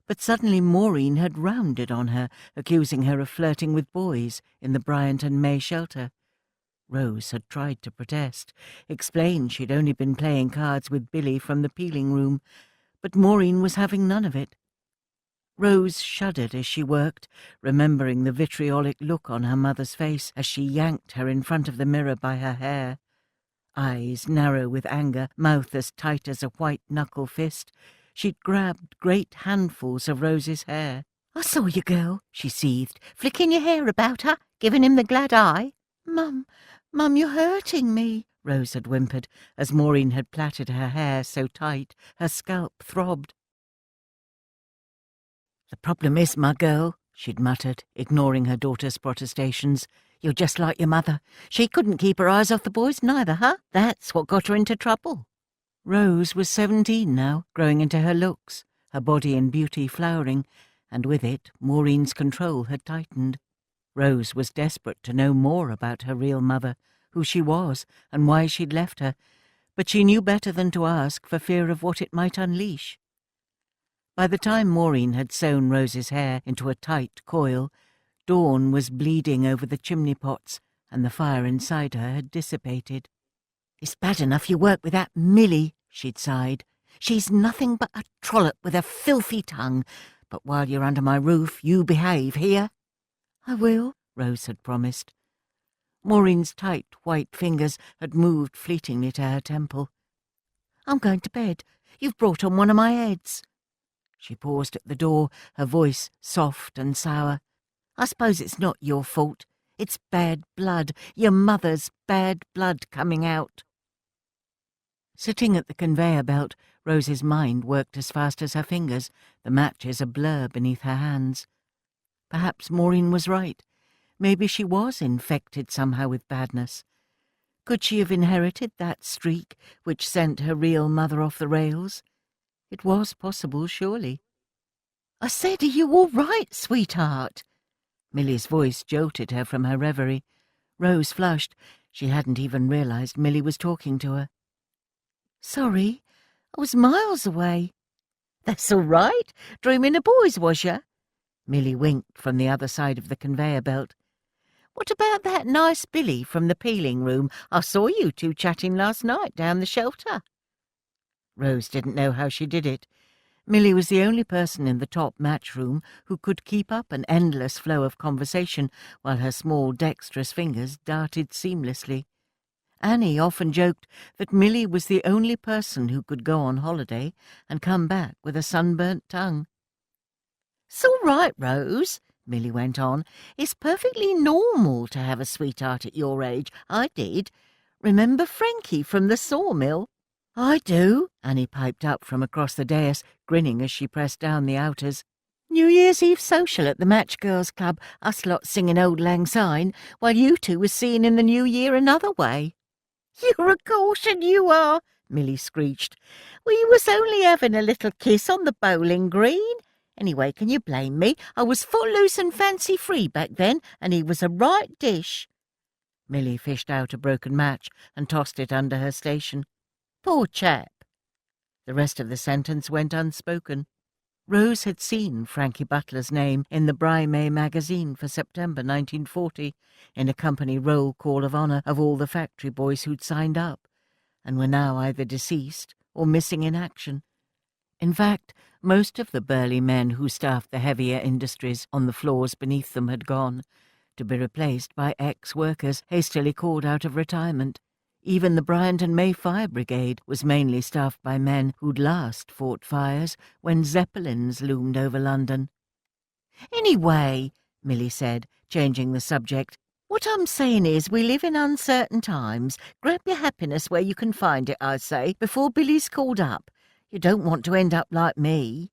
Speaker 1: but suddenly Maureen had rounded on her, accusing her of flirting with boys in the Bryant and May shelter. Rose had tried to protest, explained she'd only been playing cards with Billy from the peeling room, but Maureen was having none of it. Rose shuddered as she worked, remembering the vitriolic look on her mother's face as she yanked her in front of the mirror by her hair. Eyes narrow with anger, mouth as tight as a white knuckle fist, she'd grabbed great handfuls of Rose's hair. "I saw you, girl," she seethed, "flicking your hair about, huh? Giving him the glad eye." Mum, you're hurting me," Rose had whimpered, as Maureen had plaited her hair so tight her scalp throbbed. "The problem is, my girl," she'd muttered, ignoring her daughter's protestations, "you're just like your mother. She couldn't keep her eyes off the boys neither, huh? That's what got her into trouble." Rose was 17 now, growing into her looks, her body and beauty flowering, and with it Maureen's control had tightened. Rose was desperate to know more about her real mother, who she was, and why she'd left her, but she knew better than to ask for fear of what it might unleash. By the time Maureen had sewn Rose's hair into a tight coil, dawn was bleeding over the chimney pots, and the fire inside her had dissipated. "It's bad enough you work with that Millie," she'd sighed. "She's nothing but a trollop with a filthy tongue. But while you're under my roof, you behave, hear?" "I will," Rose had promised. Maureen's tight white fingers had moved fleetingly to her temple. "I'm going to bed. You've brought on one of my heads." She paused at the door, her voice soft and sour. "I suppose it's not your fault. It's bad blood, your mother's bad blood coming out." Sitting at the conveyor belt, Rose's mind worked as fast as her fingers, the matches a blur beneath her hands. Perhaps Maureen was right. Maybe she was infected somehow with badness. Could she have inherited that streak which sent her real mother off the rails? It was possible, surely. "I said, are you all right, sweetheart?" Millie's voice jolted her from her reverie. Rose flushed. She hadn't even realized Millie was talking to her. "Sorry, I was miles away." "That's all right. Dreaming of boys, was ya?" Millie winked from the other side of the conveyor belt. "What about that nice Billy from the peeling room? I saw you two chatting last night down the shelter." Rose didn't know how she did it. Millie was the only person in the top match room who could keep up an endless flow of conversation while her small dexterous fingers darted seamlessly. Annie often joked that Millie was the only person who could go on holiday and come back with a sunburnt tongue. "It's all right, Rose," Millie went on. "It's perfectly normal to have a sweetheart at your age. I did. Remember Frankie from the sawmill?" "I do," Annie piped up from across the dais, grinning as she pressed down the outers. "New Year's Eve social at the Match Girls Club, us lot singing Old Lang Syne, while you two was seeing in the new year another way." "You're a caution, you are," Millie screeched. "We was only having a little kiss on the bowling green. Anyway, can you blame me? I was footloose and fancy-free back then, and he was a right dish." Millie fished out a broken match and tossed it under her station. "Poor chap." The rest of the sentence went unspoken. Rose had seen Frankie Butler's name in the Bry-May magazine for September 1940, in a company roll call of honour of all the factory boys who'd signed up, and were now either deceased or missing in action. In fact, most of the burly men who staffed the heavier industries on the floors beneath them had gone, to be replaced by ex-workers hastily called out of retirement. Even the Bryant and May Fire Brigade was mainly staffed by men who'd last fought fires when Zeppelins loomed over London. "Anyway," Millie said, changing the subject, "what I'm saying is we live in uncertain times. Grab your happiness where you can find it, I say, before Billy's called up. You don't want to end up like me."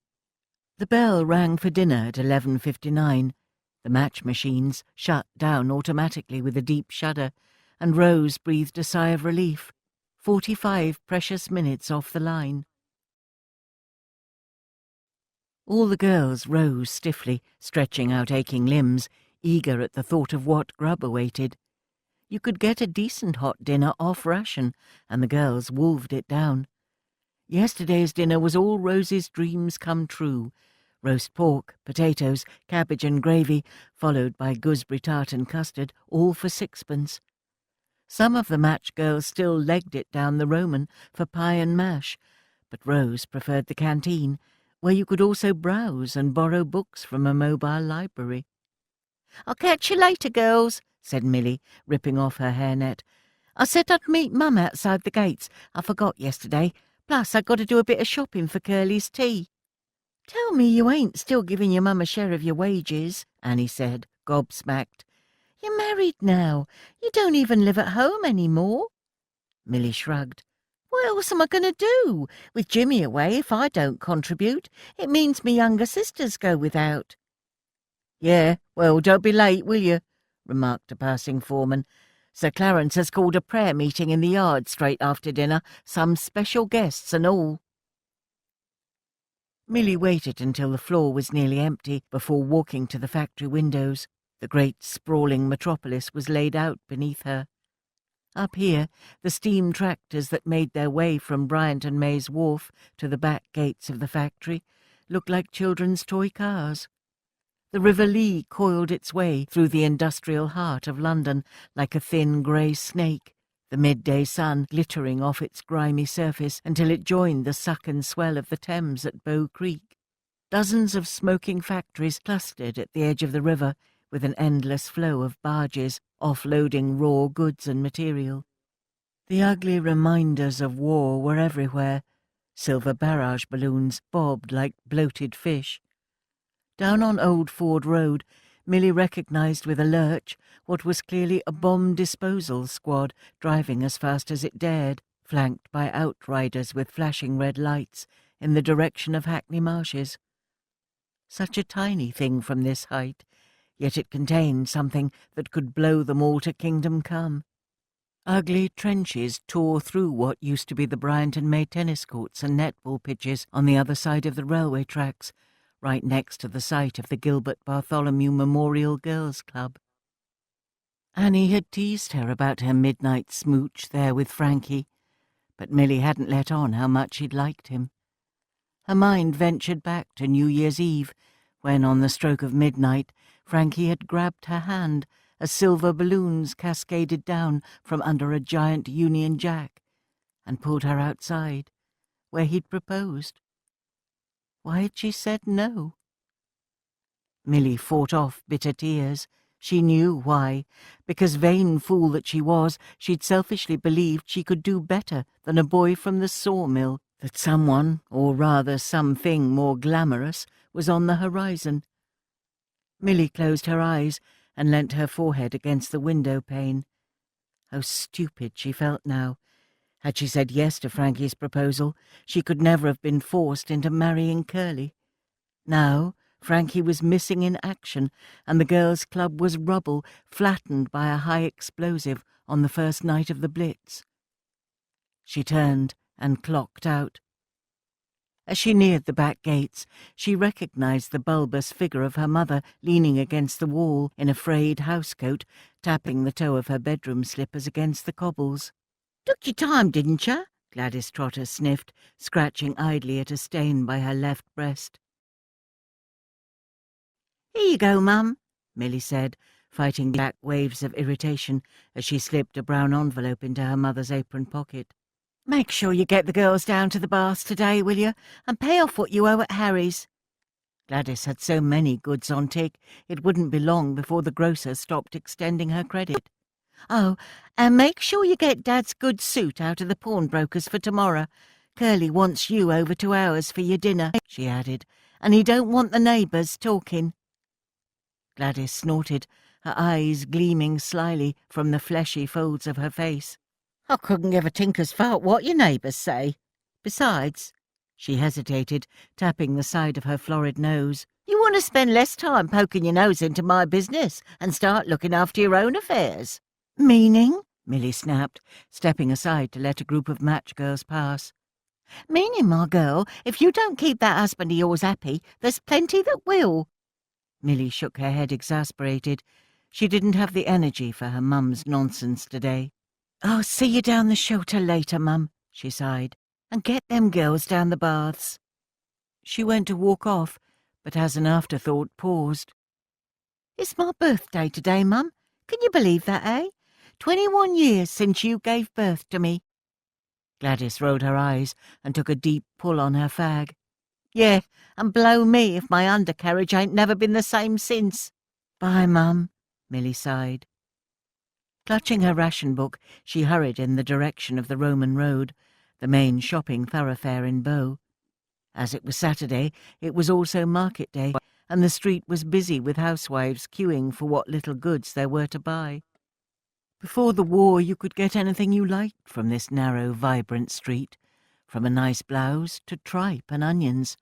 Speaker 1: The bell rang for dinner at 11:59. The match machines shut down automatically with a deep shudder, and Rose breathed a sigh of relief. 45 precious minutes off the line. All the girls rose stiffly, stretching out aching limbs, eager at the thought of what grub awaited. You could get a decent hot dinner off ration, and the girls wolved it down. Yesterday's dinner was all Rose's dreams come true. Roast pork, potatoes, cabbage and gravy, followed by gooseberry tart and custard, all for 6pence. Some of the match girls still legged it down the Roman for pie and mash, but Rose preferred the canteen, where you could also browse and borrow books from a mobile library. "I'll catch you later, girls," said Millie, ripping off her hairnet. "I said I'd meet Mum outside the gates. I forgot yesterday. Plus, I got to do a bit of shopping for Curly's tea." "Tell me you ain't still giving your mum a share of your wages," Annie said, gobsmacked. "You're married now. You don't even live at home any more." Millie shrugged. "What else am I going to do? With Jimmy away, if I don't contribute, it means me younger sisters go without." "Yeah, well, don't be late, will you?" remarked a passing foreman. "Sir Clarence has called a prayer meeting in the yard straight after dinner, some special guests and all." Millie waited until the floor was nearly empty before walking to the factory windows. The great sprawling metropolis was laid out beneath her. Up here, the steam tractors that made their way from Bryant and May's wharf to the back gates of the factory looked like children's toy cars. The River Lee coiled its way through the industrial heart of London like a thin grey snake, the midday sun glittering off its grimy surface until it joined the suck and swell of the Thames at Bow Creek. Dozens of smoking factories clustered at the edge of the river, with an endless flow of barges offloading raw goods and material. The ugly reminders of war were everywhere. Silver barrage balloons bobbed like bloated fish. Down on Old Ford Road, Milly recognised with a lurch what was clearly a bomb disposal squad driving as fast as it dared, flanked by outriders with flashing red lights in the direction of Hackney Marshes. Such a tiny thing from this height, yet it contained something that could blow them all to kingdom come. Ugly trenches tore through what used to be the Bryant and May tennis courts and netball pitches on the other side of the railway tracks, right next to the site of the Gilbert Bartholomew Memorial Girls' Club. Annie had teased her about her midnight smooch there with Frankie, but Milly hadn't let on how much she'd liked him. Her mind ventured back to New Year's Eve, when on the stroke of midnight Frankie had grabbed her hand as silver balloons cascaded down from under a giant Union Jack, and pulled her outside, where he'd proposed. Why had she said no? Milly fought off bitter tears. She knew why. Because, vain fool that she was, she'd selfishly believed she could do better than a boy from the sawmill, that someone, or rather something more glamorous, was on the horizon. Milly closed her eyes and leant her forehead against the window pane. How stupid she felt now. Had she said yes to Frankie's proposal, she could never have been forced into marrying Curly. Now Frankie was missing in action, and the girls' club was rubble, flattened by a high explosive on the first night of the Blitz. She turned and clocked out. As she neared the back gates, she recognized the bulbous figure of her mother leaning against the wall in a frayed housecoat, tapping the toe of her bedroom slippers against the cobbles. "Took your time, didn't you?" Gladys Trotter sniffed, scratching idly at a stain by her left breast. "Here you go, Mum," Milly said, fighting back waves of irritation as she slipped a brown envelope into her mother's apron pocket. "Make sure you get the girls down to the baths today, will you, and pay off what you owe at Harry's." Gladys had so many goods on tick, it wouldn't be long before the grocer stopped extending her credit. "Oh, and make sure you get Dad's good suit out of the pawnbroker's for tomorrow. Curly wants you over to ours for your dinner," she added, "and he don't want the neighbours talking." Gladys snorted, her eyes gleaming slyly from the fleshy folds of her face. "I couldn't give a tinker's fart what your neighbours say. Besides," she hesitated, tapping the side of her florid nose, "you want to spend less time poking your nose into my business and start looking after your own affairs." "Meaning?" Milly snapped, stepping aside to let a group of match girls pass. "Meaning, my girl, if you don't keep that husband of yours happy, there's plenty that will." Milly shook her head, exasperated. She didn't have the energy for her mum's nonsense today. "I'll see you down the shelter later, Mum," she sighed, "and get them girls down the baths." She went to walk off, but as an afterthought paused. "It's my birthday today, Mum. Can you believe that, eh? 21 years since you gave birth to me." Gladys rolled her eyes and took a deep pull on her fag. "Yeah, and blow me if my undercarriage ain't never been the same since." "Bye, Mum," Milly sighed. Clutching her ration book, she hurried in the direction of the Roman Road, the main shopping thoroughfare in Bow. As it was Saturday, it was also market day, and the street was busy with housewives queuing for what little goods there were to buy. Before the war, you could get anything you liked from this narrow, vibrant street, from a nice blouse to tripe and onions.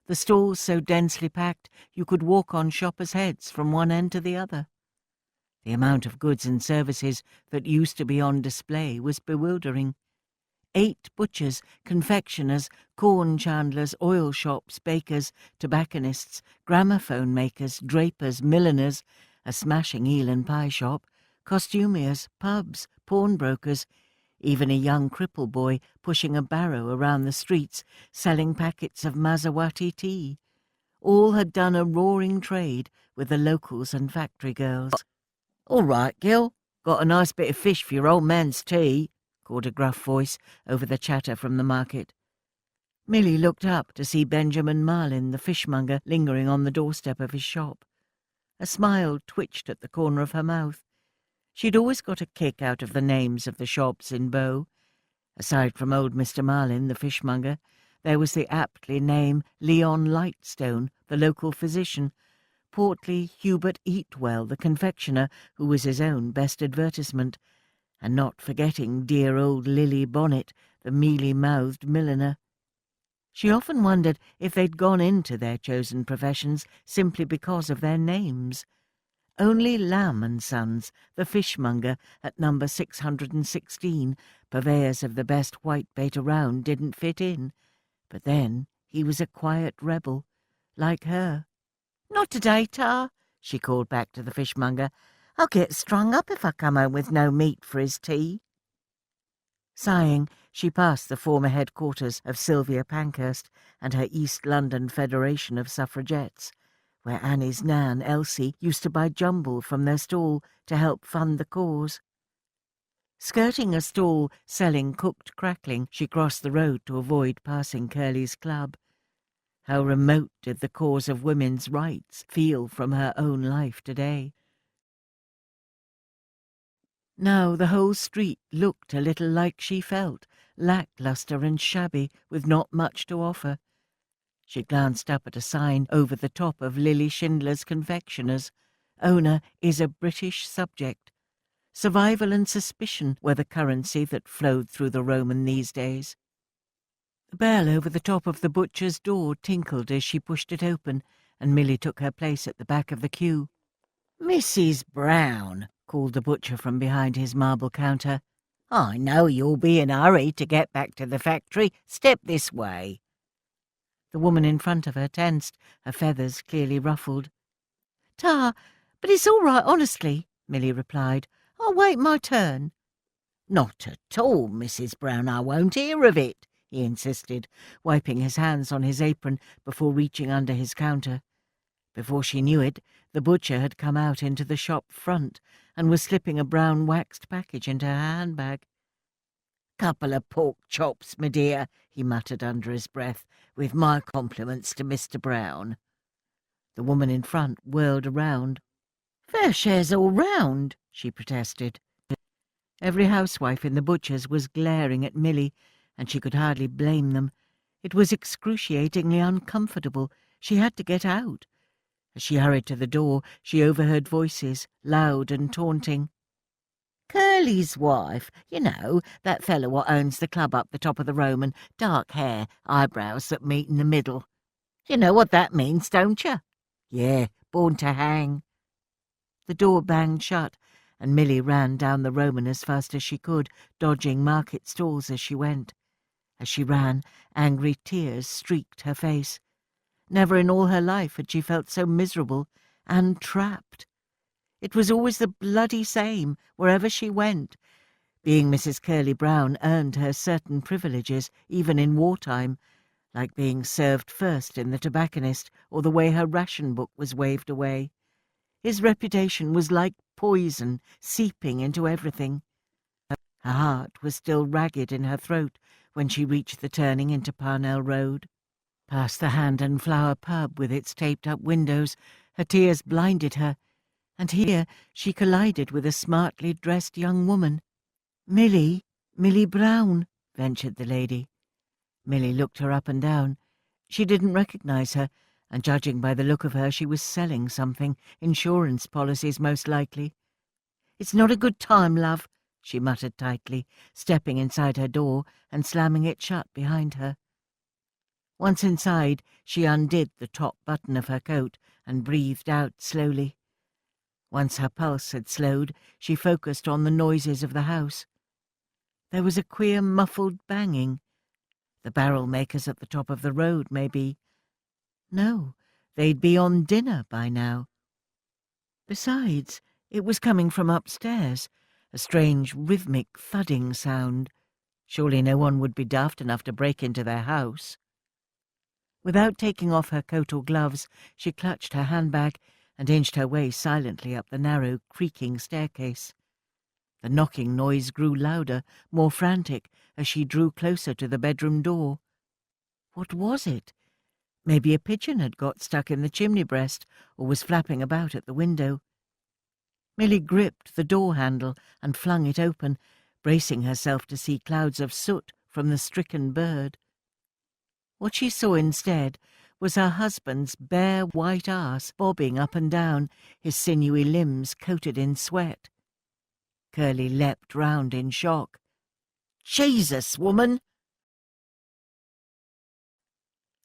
Speaker 1: The stalls so densely packed you could walk on shoppers' heads from one end to the other. The amount of goods and services that used to be on display was bewildering. 8 butchers, confectioners, corn chandlers, oil shops, bakers, tobacconists, gramophone makers, drapers, milliners, a smashing eel and pie shop, costumiers, pubs, pawnbrokers, even a young cripple boy pushing a barrow around the streets, selling packets of Maserati tea. All had done a roaring trade with the locals and factory girls. "All right, Gil. Got a nice bit of fish for your old man's tea," called a gruff voice over the chatter from the market. Milly looked up to see Benjamin Marlin, the fishmonger, lingering on the doorstep of his shop. A smile twitched at the corner of her mouth. She'd always got a kick out of the names of the shops in Bow. Aside from old Mr. Marlin, the fishmonger, there was the aptly named Leon Lightstone, the local physician, portly Hubert Eatwell, the confectioner, who was his own best advertisement, and not forgetting dear old Lily Bonnet, the mealy-mouthed milliner. She often wondered if they'd gone into their chosen professions simply because of their names. Only Lamb and Sons, the fishmonger at number 616, purveyors of the best white bait around, didn't fit in. But then he was a quiet rebel, like her. "Not today, Tar," she called back to the fishmonger. "I'll get strung up if I come home with no meat for his tea." Sighing, she passed the former headquarters of Sylvia Pankhurst and her East London Federation of Suffragettes, where Annie's nan, Elsie, used to buy jumble from their stall to help fund the cause. Skirting a stall selling cooked crackling, she crossed the road to avoid passing Curly's club. How remote did the cause of women's rights feel from her own life today? Now the whole street looked a little like she felt, lacklustre and shabby, with not much to offer. She glanced up at a sign over the top of Lily Schindler's Confectioners. Owner is a British subject. Survival and suspicion were the currency that flowed through the Roman these days. The bell over the top of the butcher's door tinkled as she pushed it open, and Milly took her place at the back of the queue. "Mrs. Brown," called the butcher from behind his marble counter. "I know you'll be in a hurry to get back to the factory. Step this way." The woman in front of her tensed, her feathers clearly ruffled. "Tar, but it's all right, honestly," Milly replied. "I'll wait my turn." "Not at all, Mrs. Brown. I won't hear of it," he insisted, wiping his hands on his apron before reaching under his counter. Before she knew it, the butcher had come out into the shop front and was slipping a brown waxed package into her handbag. "Couple of pork chops, my dear," he muttered under his breath, "with my compliments to Mr. Brown." The woman in front whirled around. "Fair shares all round," she protested. Every housewife in the butcher's was glaring at Milly, and she could hardly blame them. It was excruciatingly uncomfortable. She had to get out. As she hurried to the door, she overheard voices, loud and taunting. "Curly's wife, you know, that fellow what owns the club up the top of the Roman, dark hair, eyebrows that meet in the middle. You know what that means, don't you? Yeah, born to hang." The door banged shut, and Milly ran down the Roman as fast as she could, dodging market stalls as she went. As she ran, angry tears streaked her face. Never in all her life had she felt so miserable and trapped. It was always the bloody same wherever she went. Being Mrs. Curly Brown earned her certain privileges, even in wartime, like being served first in the tobacconist or the way her ration book was waved away. His reputation was like poison, seeping into everything. Her heart was still ragged in her throat when she reached the turning into Parnell Road. Past the Hand and Flower pub with its taped-up windows, her tears blinded her, and here she collided with a smartly dressed young woman. Milly Brown," ventured the lady. Milly looked her up and down. She didn't recognize her, and judging by the look of her, she was selling something, insurance policies most likely. "It's not a good time, love," she muttered tightly, stepping inside her door and slamming it shut behind her. Once inside, she undid the top button of her coat and breathed out slowly. Once her pulse had slowed, she focused on the noises of the house. There was a queer muffled banging. The barrel makers at the top of the road, maybe. No, they'd be on dinner by now. Besides, it was coming from upstairs, a strange rhythmic thudding sound. Surely no one would be daft enough to break into their house. Without taking off her coat or gloves, she clutched her handbag and inched her way silently up the narrow, creaking staircase. The knocking noise grew louder, more frantic, as she drew closer to the bedroom door. What was it? Maybe a pigeon had got stuck in the chimney breast or was flapping about at the window. Milly gripped the door handle and flung it open, bracing herself to see clouds of soot from the stricken bird. What she saw instead was her husband's bare white arse bobbing up and down, his sinewy limbs coated in sweat. Curly leapt round in shock. "Jesus, woman!"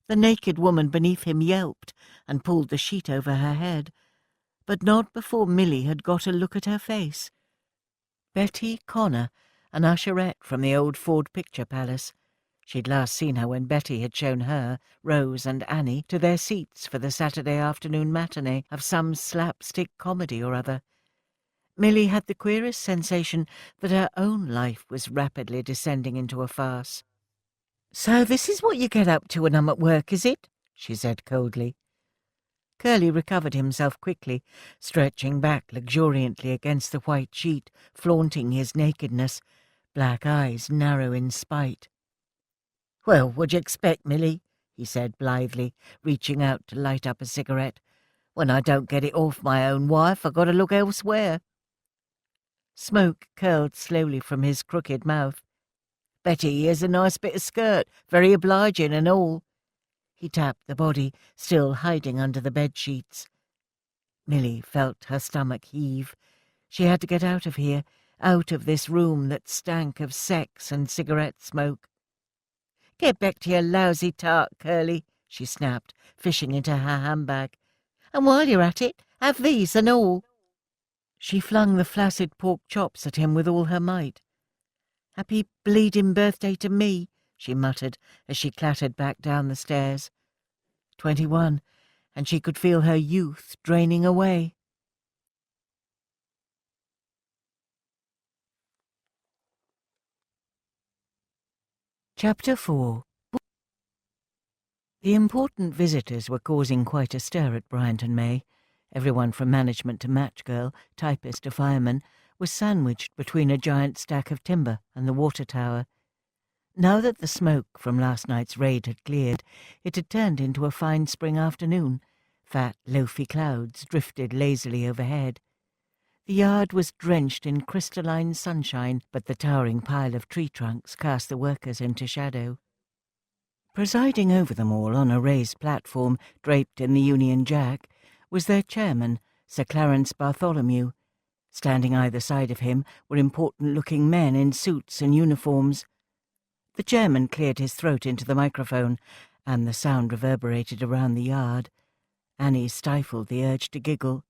Speaker 1: The naked woman beneath him yelped and pulled the sheet over her head, but not before Milly had got a look at her face. Betty Connor, an usherette from the old Ford Picture Palace. She'd last seen her when Betty had shown her, Rose and Annie to their seats for the Saturday afternoon matinee of some slapstick comedy or other. Milly had the queerest sensation that her own life was rapidly descending into a farce. "So this is what you get up to when I'm at work, is it?" she said coldly. Curly recovered himself quickly, stretching back luxuriantly against the white sheet, flaunting his nakedness, black eyes narrow in spite. "Well, what'd you expect, Milly?" he said blithely, reaching out to light up a cigarette. "When I don't get it off my own wife, I got to look elsewhere." Smoke curled slowly from his crooked mouth. "Betty, here's a nice bit of skirt, very obliging and all." He tapped the body, still hiding under the bed-sheets. Milly felt her stomach heave. She had to get out of here, out of this room that stank of sex and cigarette smoke. "Get back to your lousy tart, Curly," she snapped, fishing into her handbag. "And while you're at it, have these and all." She flung the flaccid pork chops at him with all her might. "Happy bleeding birthday to me," she muttered as she clattered back down the stairs. 21, and she could feel her youth draining away. Chapter 4. The important visitors were causing quite a stir at Bryant and May. Everyone from management to match girl, typist to fireman, was sandwiched between a giant stack of timber and the water tower. Now that the smoke from last night's raid had cleared, it had turned into a fine spring afternoon. Fat, loafy clouds drifted lazily overhead. The yard was drenched in crystalline sunshine, but the towering pile of tree trunks cast the workers into shadow. Presiding over them all on a raised platform draped in the Union Jack was their chairman, Sir Clarence Bartholomew. Standing either side of him were important-looking men in suits and uniforms. The chairman cleared his throat into the microphone, and the sound reverberated around the yard. Annie stifled the urge to giggle.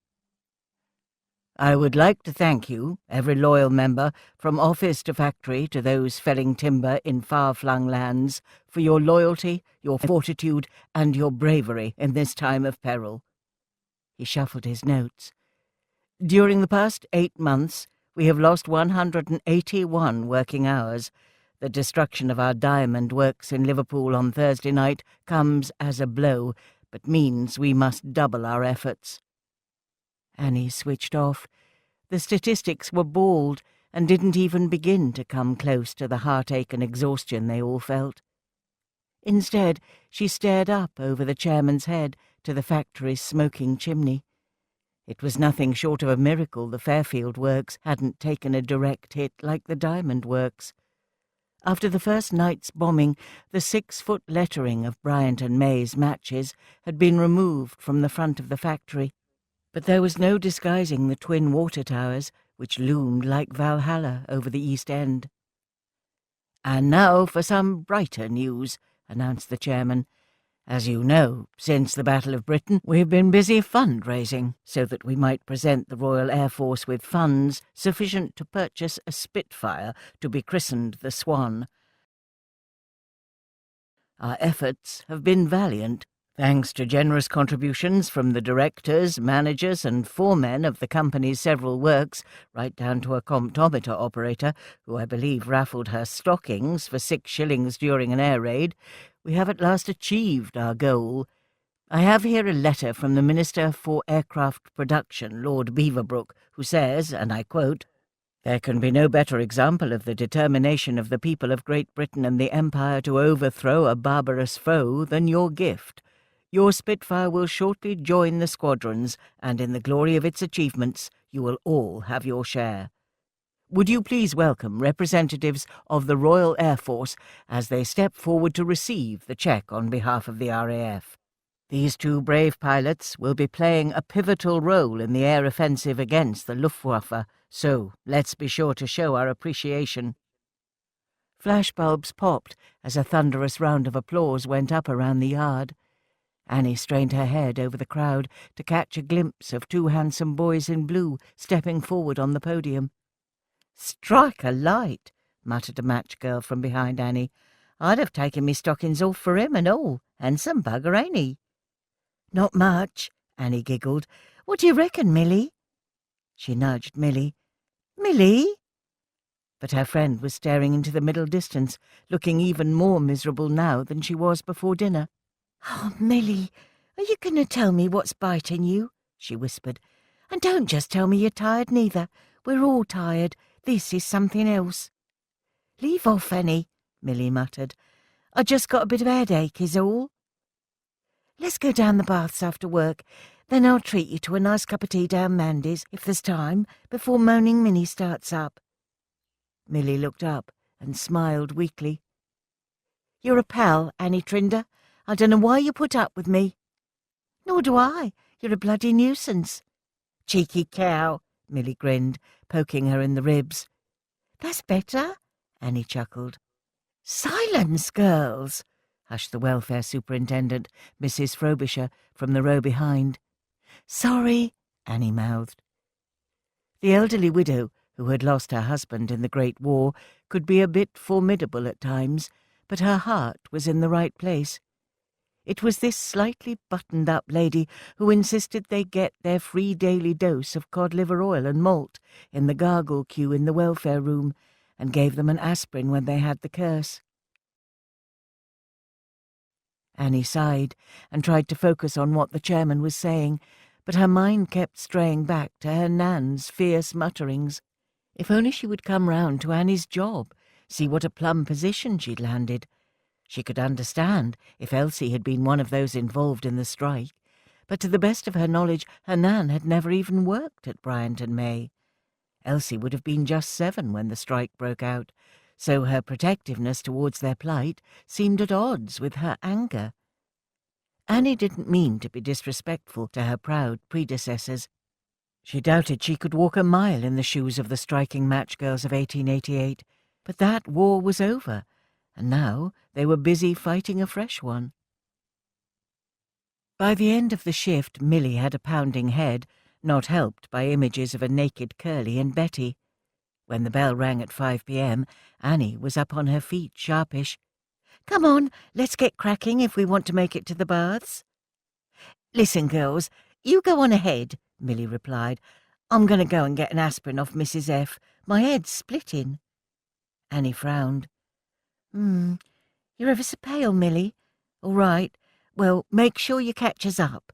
Speaker 1: "I would like to thank you, every loyal member, from office to factory to those felling timber in far-flung lands, for your loyalty, your fortitude, and your bravery in this time of peril." He shuffled his notes. "During the past 8 months, we have lost 181 working hours. The destruction of our diamond works in Liverpool on Thursday night comes as a blow, but means we must double our efforts." Annie switched off. The statistics were bald and didn't even begin to come close to the heartache and exhaustion they all felt. Instead, she stared up over the chairman's head to the factory's smoking chimney. It was nothing short of a miracle the Fairfield works hadn't taken a direct hit like the diamond works. After the first night's bombing, the 6-foot lettering of Bryant and May's matches had been removed from the front of the factory, but there was no disguising the twin water towers, which loomed like Valhalla over the East End. "And now for some brighter news," announced the chairman. "As you know, since the Battle of Britain, we've been busy fundraising so that we might present the Royal Air Force with funds sufficient to purchase a Spitfire to be christened the Swan. Our efforts have been valiant, thanks to generous contributions from the directors, managers and foremen of the company's several works, right down to a comptometer operator, who I believe raffled her stockings for 6 shillings during an air raid. we have at last achieved our goal. I have here a letter from the Minister for Aircraft Production, Lord Beaverbrook, who says, and I quote, "There can be no better example of the determination of the people of Great Britain and the Empire to overthrow a barbarous foe than your gift. Your Spitfire will shortly join the squadrons, and in the glory of its achievements you will all have your share. Would you please welcome representatives of the Royal Air Force as they step forward to receive the cheque on behalf of the RAF? These two brave pilots will be playing a pivotal role in the air offensive against the Luftwaffe, so let's be sure to show our appreciation." Flashbulbs popped as a thunderous round of applause went up around the yard. Annie strained her head over the crowd to catch a glimpse of two handsome boys in blue stepping forward on the podium. "Strike a light," muttered a match girl from behind Annie. "I'd have taken me stockings off for him and all. Handsome bugger, ain't he?" "Not much," Annie giggled. "What do you reckon, Millie?" She nudged Millie. "Millie?" But her friend was staring into the middle distance, looking even more miserable now than she was before dinner. "Oh, Millie, are you going to tell me what's biting you?" she whispered. "And don't just tell me you're tired neither. We're all tired. This is something else." "Leave off, Annie," Millie muttered. "I just got a bit of a headache is all." "Let's go down the baths after work. Then I'll treat you to a nice cup of tea down Mandy's, if there's time, before Moaning Minnie starts up." Millie looked up and smiled weakly. "You're a pal, Annie Trinder. I don't know why you put up with me." "Nor do I. You're a bloody nuisance." "Cheeky cow," Millie grinned, poking her in the ribs. "That's better," Annie chuckled. "Silence, girls," hushed the welfare superintendent, Mrs. Frobisher, from the row behind. "Sorry," Annie mouthed. The elderly widow, who had lost her husband in the Great War, could be a bit formidable at times, but her heart was in the right place. It was this slightly buttoned-up lady who insisted they get their free daily dose of cod-liver oil and malt in the gargle queue in the welfare room, and gave them an aspirin when they had the curse. Annie sighed and tried to focus on what the chairman was saying, but her mind kept straying back to her Nan's fierce mutterings. If only she would come round to Annie's job, see what a plum position she'd landed. She could understand if Elsie had been one of those involved in the strike, but to the best of her knowledge her Nan had never even worked at Bryant and May. Elsie would have been just 7 when the strike broke out, so her protectiveness towards their plight seemed at odds with her anger. Annie didn't mean to be disrespectful to her proud predecessors. She doubted she could walk a mile in the shoes of the striking match girls of 1888, but that war was over, and now they were busy fighting a fresh one. By the end of the shift, Millie had a pounding head, not helped by images of a naked Curly and Betty. When the bell rang at 5 p.m, Annie was up on her feet, sharpish. "Come on, let's get cracking if we want to make it to the baths." "Listen, girls, you go on ahead," Millie replied. "I'm going to go and get an aspirin off Mrs. F. My head's splitting." Annie frowned. You're ever so pale, Millie. All right, well, make sure you catch us up."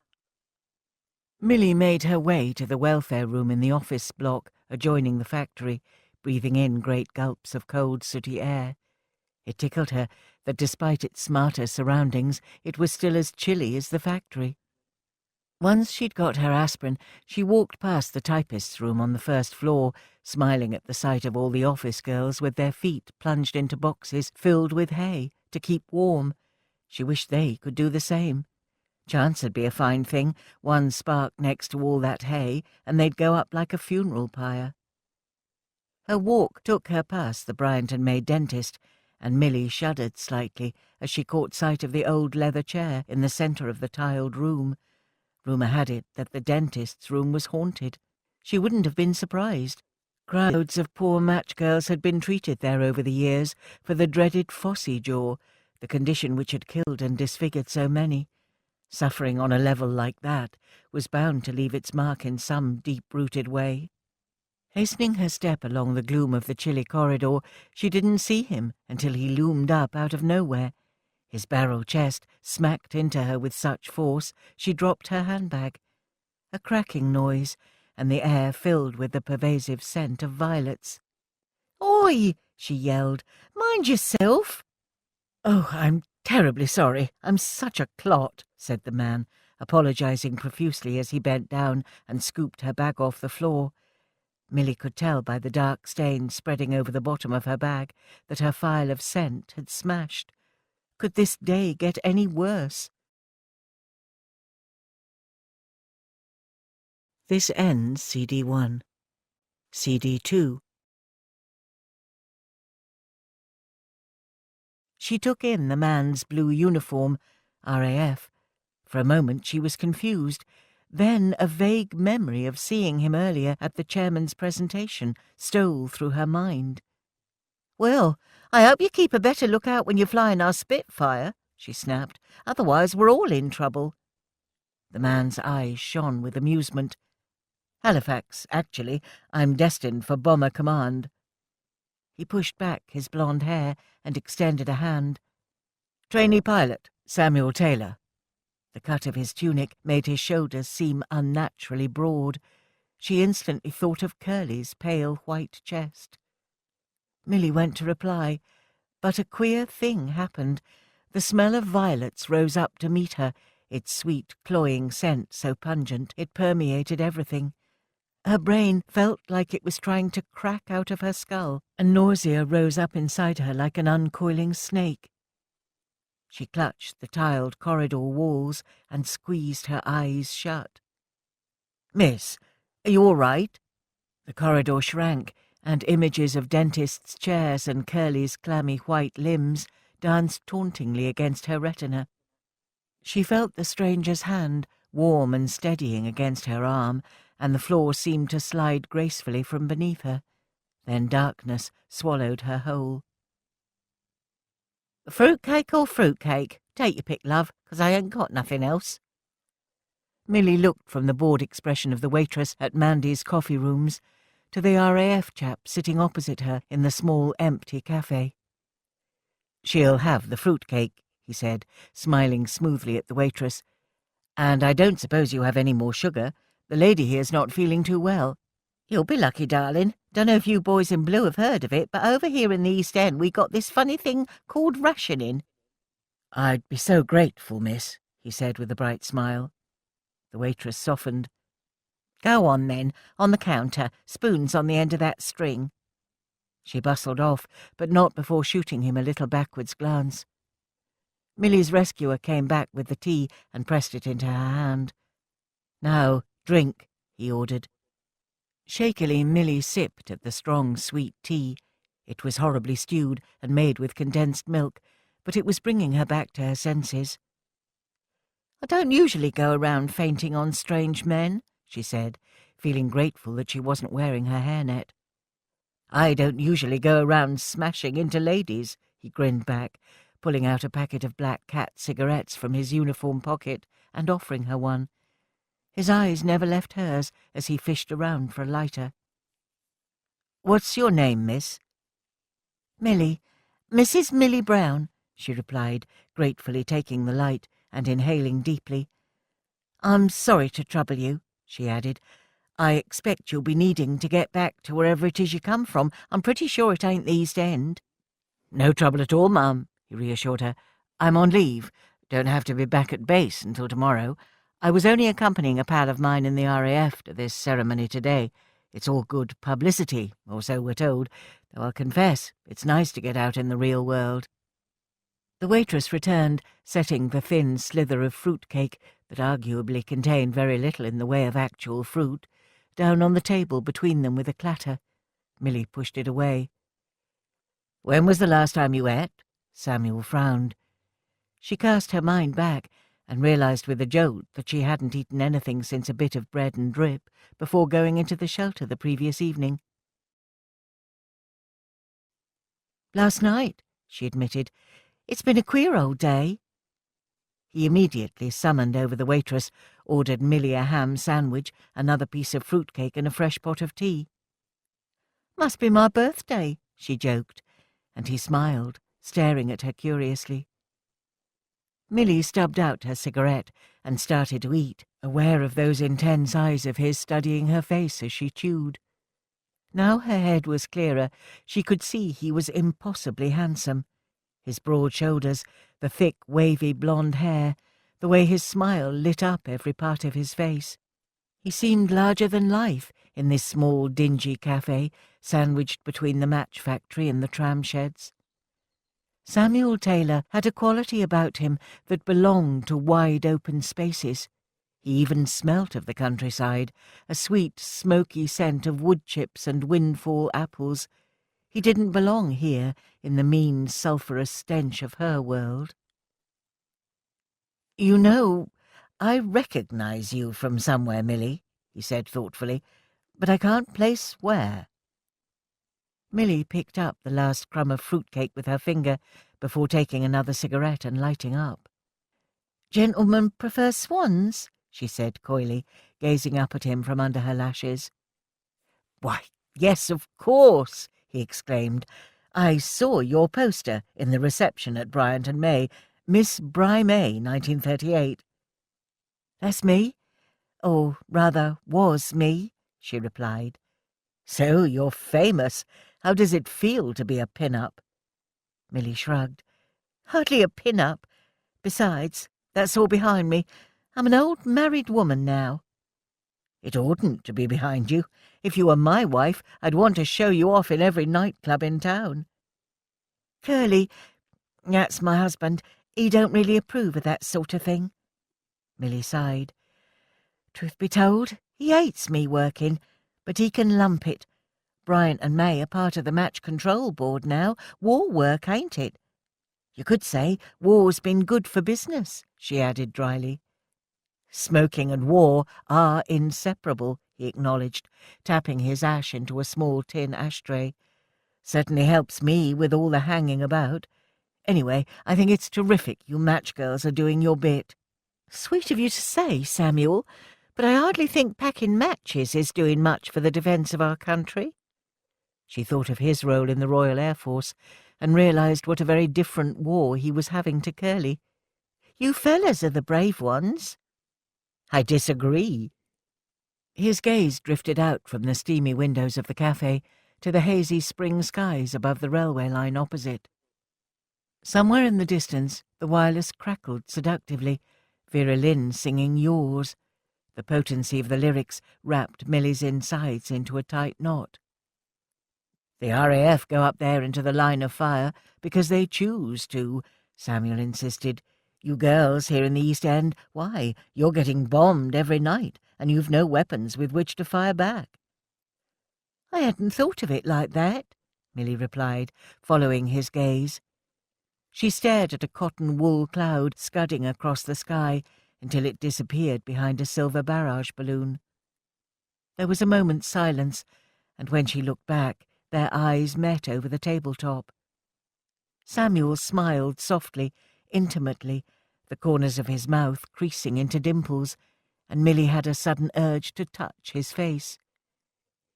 Speaker 1: Millie made her way to the welfare room in the office block adjoining the factory, breathing in great gulps of cold, sooty air. It tickled her that despite its smarter surroundings, it was still as chilly as the factory. Once she'd got her aspirin, she walked past the typist's room on the first floor, smiling at the sight of all the office girls with their feet plunged into boxes filled with hay to keep warm. She wished they could do the same. Chance would be a fine thing, one spark next to all that hay, and they'd go up like a funeral pyre. Her walk took her past the Bryant and May dentist, and Millie shuddered slightly as she caught sight of the old leather chair in the centre of the tiled room. Rumour had it that the dentist's room was haunted. She wouldn't have been surprised. Crowds of poor match girls had been treated there over the years for the dreaded phossy jaw, the condition which had killed and disfigured so many. Suffering on a level like that was bound to leave its mark in some deep-rooted way. Hastening her step along the gloom of the chilly corridor, she didn't see him until he loomed up out of nowhere. His barrel chest smacked into her with such force she dropped her handbag. A cracking noise, and the air filled with the pervasive scent of violets.
Speaker 2: "Oi!" she yelled. "Mind yourself!"
Speaker 1: "Oh, I'm terribly sorry. I'm such a clot," said the man, apologising profusely as he bent down and scooped her bag off the floor. Milly could tell by the dark stain spreading over the bottom of her bag that her phial of scent had smashed. Could this day get any worse? This ends CD1. CD2. She took in the man's blue uniform, RAF. For a moment she was confused. Then a vague memory of seeing him earlier at the chairman's presentation stole through her mind.
Speaker 2: "Well, I hope you keep a better lookout when you're flying our Spitfire," she snapped. "Otherwise we're all in trouble."
Speaker 1: The man's eyes shone with amusement. "Halifax, actually. I'm destined for Bomber Command." He pushed back his blonde hair and extended a hand. "Trainee pilot, Samuel Taylor." The cut of his tunic made his shoulders seem unnaturally broad. She instantly thought of Curly's pale white chest. Milly went to reply, but a queer thing happened. The smell of violets rose up to meet her, its sweet, cloying scent so pungent it permeated everything. Her brain felt like it was trying to crack out of her skull, and nausea rose up inside her like an uncoiling snake. She clutched the tiled corridor walls and squeezed her eyes shut.
Speaker 2: "Miss, are you all right?"
Speaker 1: The corridor shrank, and images of dentists' chairs and Curly's clammy white limbs danced tauntingly against her retina. She felt the stranger's hand, warm and steadying against her arm, and the floor seemed to slide gracefully from beneath her. Then darkness swallowed her whole.
Speaker 2: "Fruitcake or fruitcake? Take your pick, love, 'cause I ain't got nothing else."
Speaker 1: Milly looked from the bored expression of the waitress at Mandy's coffee rooms to the RAF chap sitting opposite her in the small empty cafe. "She'll have the fruitcake," he said, smiling smoothly at the waitress. "And I don't suppose you have any more sugar. The lady here's not feeling too well."
Speaker 2: "You'll be lucky, darling. Don't know if you boys in blue have heard of it, but over here in the East End we got this funny thing called rationing."
Speaker 1: "I'd be so grateful, miss," he said with a bright smile. The waitress softened.
Speaker 2: "Go on, then, on the counter, spoons on the end of that string."
Speaker 1: She bustled off, but not before shooting him a little backwards glance. Milly's rescuer came back with the tea and pressed it into her hand. "Now, drink," he ordered. Shakily, Milly sipped at the strong, sweet tea. It was horribly stewed and made with condensed milk, but it was bringing her back to her senses.
Speaker 2: "I don't usually go around fainting on strange men," she said, feeling grateful that she wasn't wearing her hairnet.
Speaker 1: "I don't usually go around smashing into ladies," he grinned back, pulling out a packet of Black Cat cigarettes from his uniform pocket and offering her one. His eyes never left hers as he fished around for a lighter. "What's your name, miss?"
Speaker 2: "Milly. Mrs. Milly Brown," she replied,
Speaker 1: gratefully taking the light and inhaling deeply.
Speaker 2: "I'm sorry to trouble you," she added.
Speaker 1: "I expect you'll be needing to get back to wherever it is you come from. I'm pretty sure it ain't the East End." "No trouble at all, ma'am," he reassured her. "I'm on leave. Don't have to be back at base until tomorrow. I was only accompanying a pal of mine in the RAF to this ceremony today. It's all good publicity, or so we're told, though I'll confess it's nice to get out in the real world." The waitress returned, setting the thin slither of fruitcake, that arguably contained very little in the way of actual fruit, down on the table between them with a clatter. Milly pushed it away. "When was the last time you ate?" Samuel frowned. She cast her mind back and realized with a jolt that she hadn't eaten anything since a bit of bread and drip before going into the shelter the previous evening.
Speaker 2: "Last night," she admitted. "It's been a queer old day."
Speaker 1: He immediately summoned over the waitress, ordered Milly a ham sandwich, another piece of fruitcake and a fresh pot of tea.
Speaker 2: "Must be my birthday," she joked,
Speaker 1: and he smiled, staring at her curiously. Milly stubbed out her cigarette and started to eat, aware of those intense eyes of his studying her face as she chewed. Now her head was clearer, she could see he was impossibly handsome. His broad shoulders, the thick, wavy blonde hair, the way his smile lit up every part of his face. He seemed larger than life in this small, dingy cafe, sandwiched between the match factory and the tram sheds. Samuel Taylor had a quality about him that belonged to wide open spaces. He even smelt of the countryside, a sweet, smoky scent of wood chips and windfall apples. He didn't belong here in the mean, sulphurous stench of her world. "You know, I recognize you from somewhere, Milly," he said thoughtfully, "but I can't place where." Milly picked up the last crumb of fruitcake with her finger before taking another cigarette and lighting up. "Gentlemen prefer swans?" she said coyly, gazing up at him from under her lashes. "Why, yes, of course," he exclaimed. "I saw your poster in the reception at Bryant and May, Miss Bry May, 1938. "That's me, or rather was me," she replied. "So you're famous. How does it feel to be a pin-up?" Milly shrugged. "Hardly a pin-up. Besides, that's all behind me. I'm an old married woman now." "It oughtn't to be behind you. If you were my wife, I'd want to show you off in every nightclub in town." "Curly, that's my husband. He don't really approve of that sort of thing." Milly sighed. "Truth be told, he hates me working, but he can lump it. Bryant and May are part of the Match Control Board now. War work, ain't it? You could say war's been good for business," she added dryly. "Smoking and war are inseparable," he acknowledged, tapping his ash into a small tin ashtray. "Certainly helps me with all the hanging about. Anyway, I think it's terrific you match girls are doing your bit." "Sweet of you to say, Samuel, but I hardly think packing matches is doing much for the defence of our country." She thought of his role in the Royal Air Force and realised what a very different war he was having to Curly. "You fellas are the brave ones." "I disagree." His gaze drifted out from the steamy windows of the cafe to the hazy spring skies above the railway line opposite. Somewhere in the distance the wireless crackled seductively, Vera Lynn singing Yours. The potency of the lyrics wrapped Milly's insides into a tight knot. "The RAF go up there into the line of fire because they choose to," Samuel insisted. "You girls here in the East End, why, you're getting bombed every night, and you've no weapons with which to fire back." "I hadn't thought of it like that," Milly replied, following his gaze. She stared at a cotton-wool cloud scudding across the sky until it disappeared behind a silver barrage balloon. There was a moment's silence, and when she looked back, their eyes met over the tabletop. Samuel smiled softly, intimately, the corners of his mouth creasing into dimples, and Milly had a sudden urge to touch his face.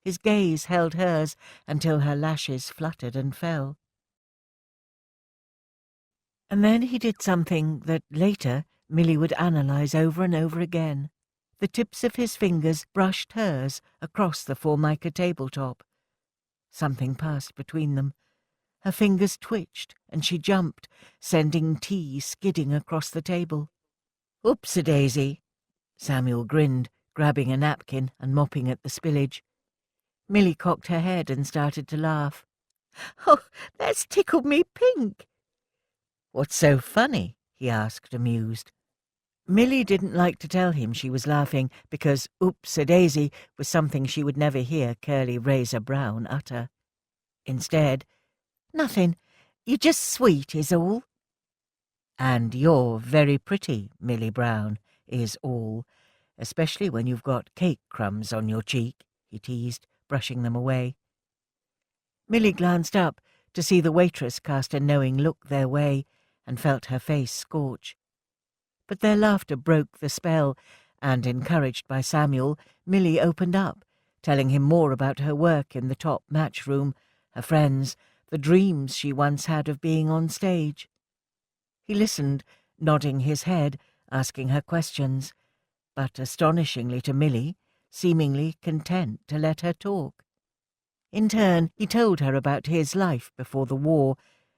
Speaker 1: His gaze held hers until her lashes fluttered and fell. And then he did something that later Milly would analyse over and over again. The tips of his fingers brushed hers across the Formica tabletop. Something passed between them. Her fingers twitched, and she jumped, sending tea skidding across the table. "Oops-a-daisy!" Samuel grinned, grabbing a napkin and mopping at the spillage. Milly cocked her head and started to laugh. "Oh, that's tickled me pink!" "What's so funny?" he asked, amused. Milly didn't like to tell him she was laughing because "oops-a-daisy" was something she would never hear Curly Razor Brown utter. Instead, "Nothing. You're just sweet, is all." "And you're very pretty, Milly Brown, is all, especially when you've got cake crumbs on your cheek," he teased, brushing them away. Milly glanced up to see the waitress cast a knowing look their way and felt her face scorch. But their laughter broke the spell, and, encouraged by Samuel, Milly opened up, telling him more about her work in the top match room, her friends, the dreams she once had of being on stage. He listened,
Speaker 2: nodding his head, asking her questions, but astonishingly to Milly, seemingly content to let her talk. In turn, he told her about his life before the war,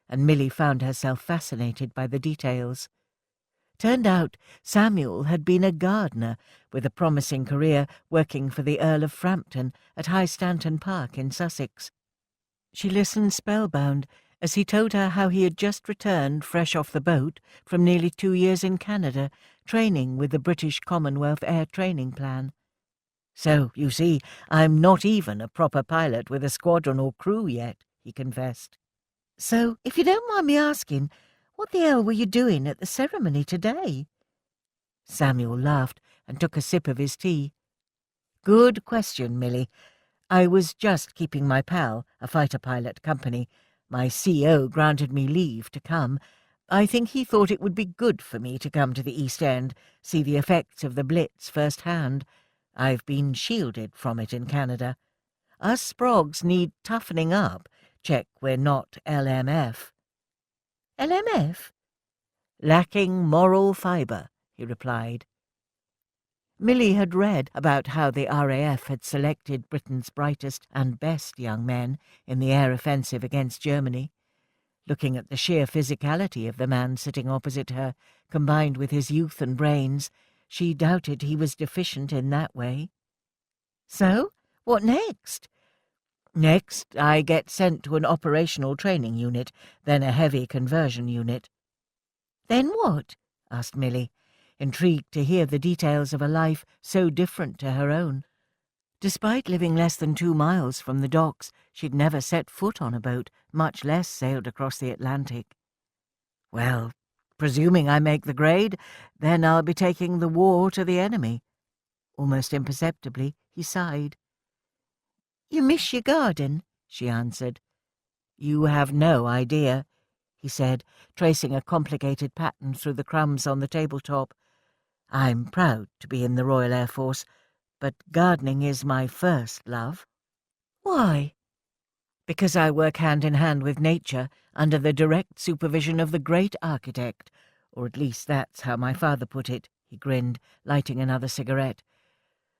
Speaker 2: and Milly found herself fascinated by the details. Turned out Samuel had been a gardener with a promising career working for the Earl of Frampton at High Stanton Park in Sussex. She listened spellbound as he told her how he had just returned fresh off the boat from nearly 2 years in Canada, training with the British Commonwealth Air Training Plan. "So, you see, I'm not even a proper pilot with a squadron or crew yet," he confessed. "So, if you don't mind me asking, what the hell were you doing at the ceremony today?" Samuel laughed and took a sip of his tea. "Good question, Milly. I was just keeping my pal, a fighter pilot, company. My CO granted me leave to come. I think he thought it would be good for me to come to the East End, see the effects of the Blitz firsthand. I've been shielded from it in Canada. Us Sprogs need toughening up. Check we're not LMF." "LMF?" "Lacking moral fibre," he replied. Milly had read about how the RAF had selected Britain's brightest and best young men in the air offensive against Germany. Looking at the sheer physicality of the man sitting opposite her, combined with his youth and brains, she doubted he was deficient in that way. "So, what next?" "Next, I get sent to an operational training unit, then a heavy conversion unit." "Then what?" asked Milly, intrigued to hear the details of a life so different to her own. Despite living less than 2 miles from the docks, she'd never set foot on a boat, much less sailed across the Atlantic. "Well, presuming I make the grade, then I'll be taking the war to the enemy." Almost imperceptibly, he sighed. "You miss your garden?" she answered. "You have no idea," he said, tracing a complicated pattern through the crumbs on the tabletop. "I'm proud to be in the Royal Air Force, but gardening is my first love." "Why?" "Because I work hand in hand with nature, under the direct supervision of the great architect, or at least that's how my father put it," he grinned, lighting another cigarette.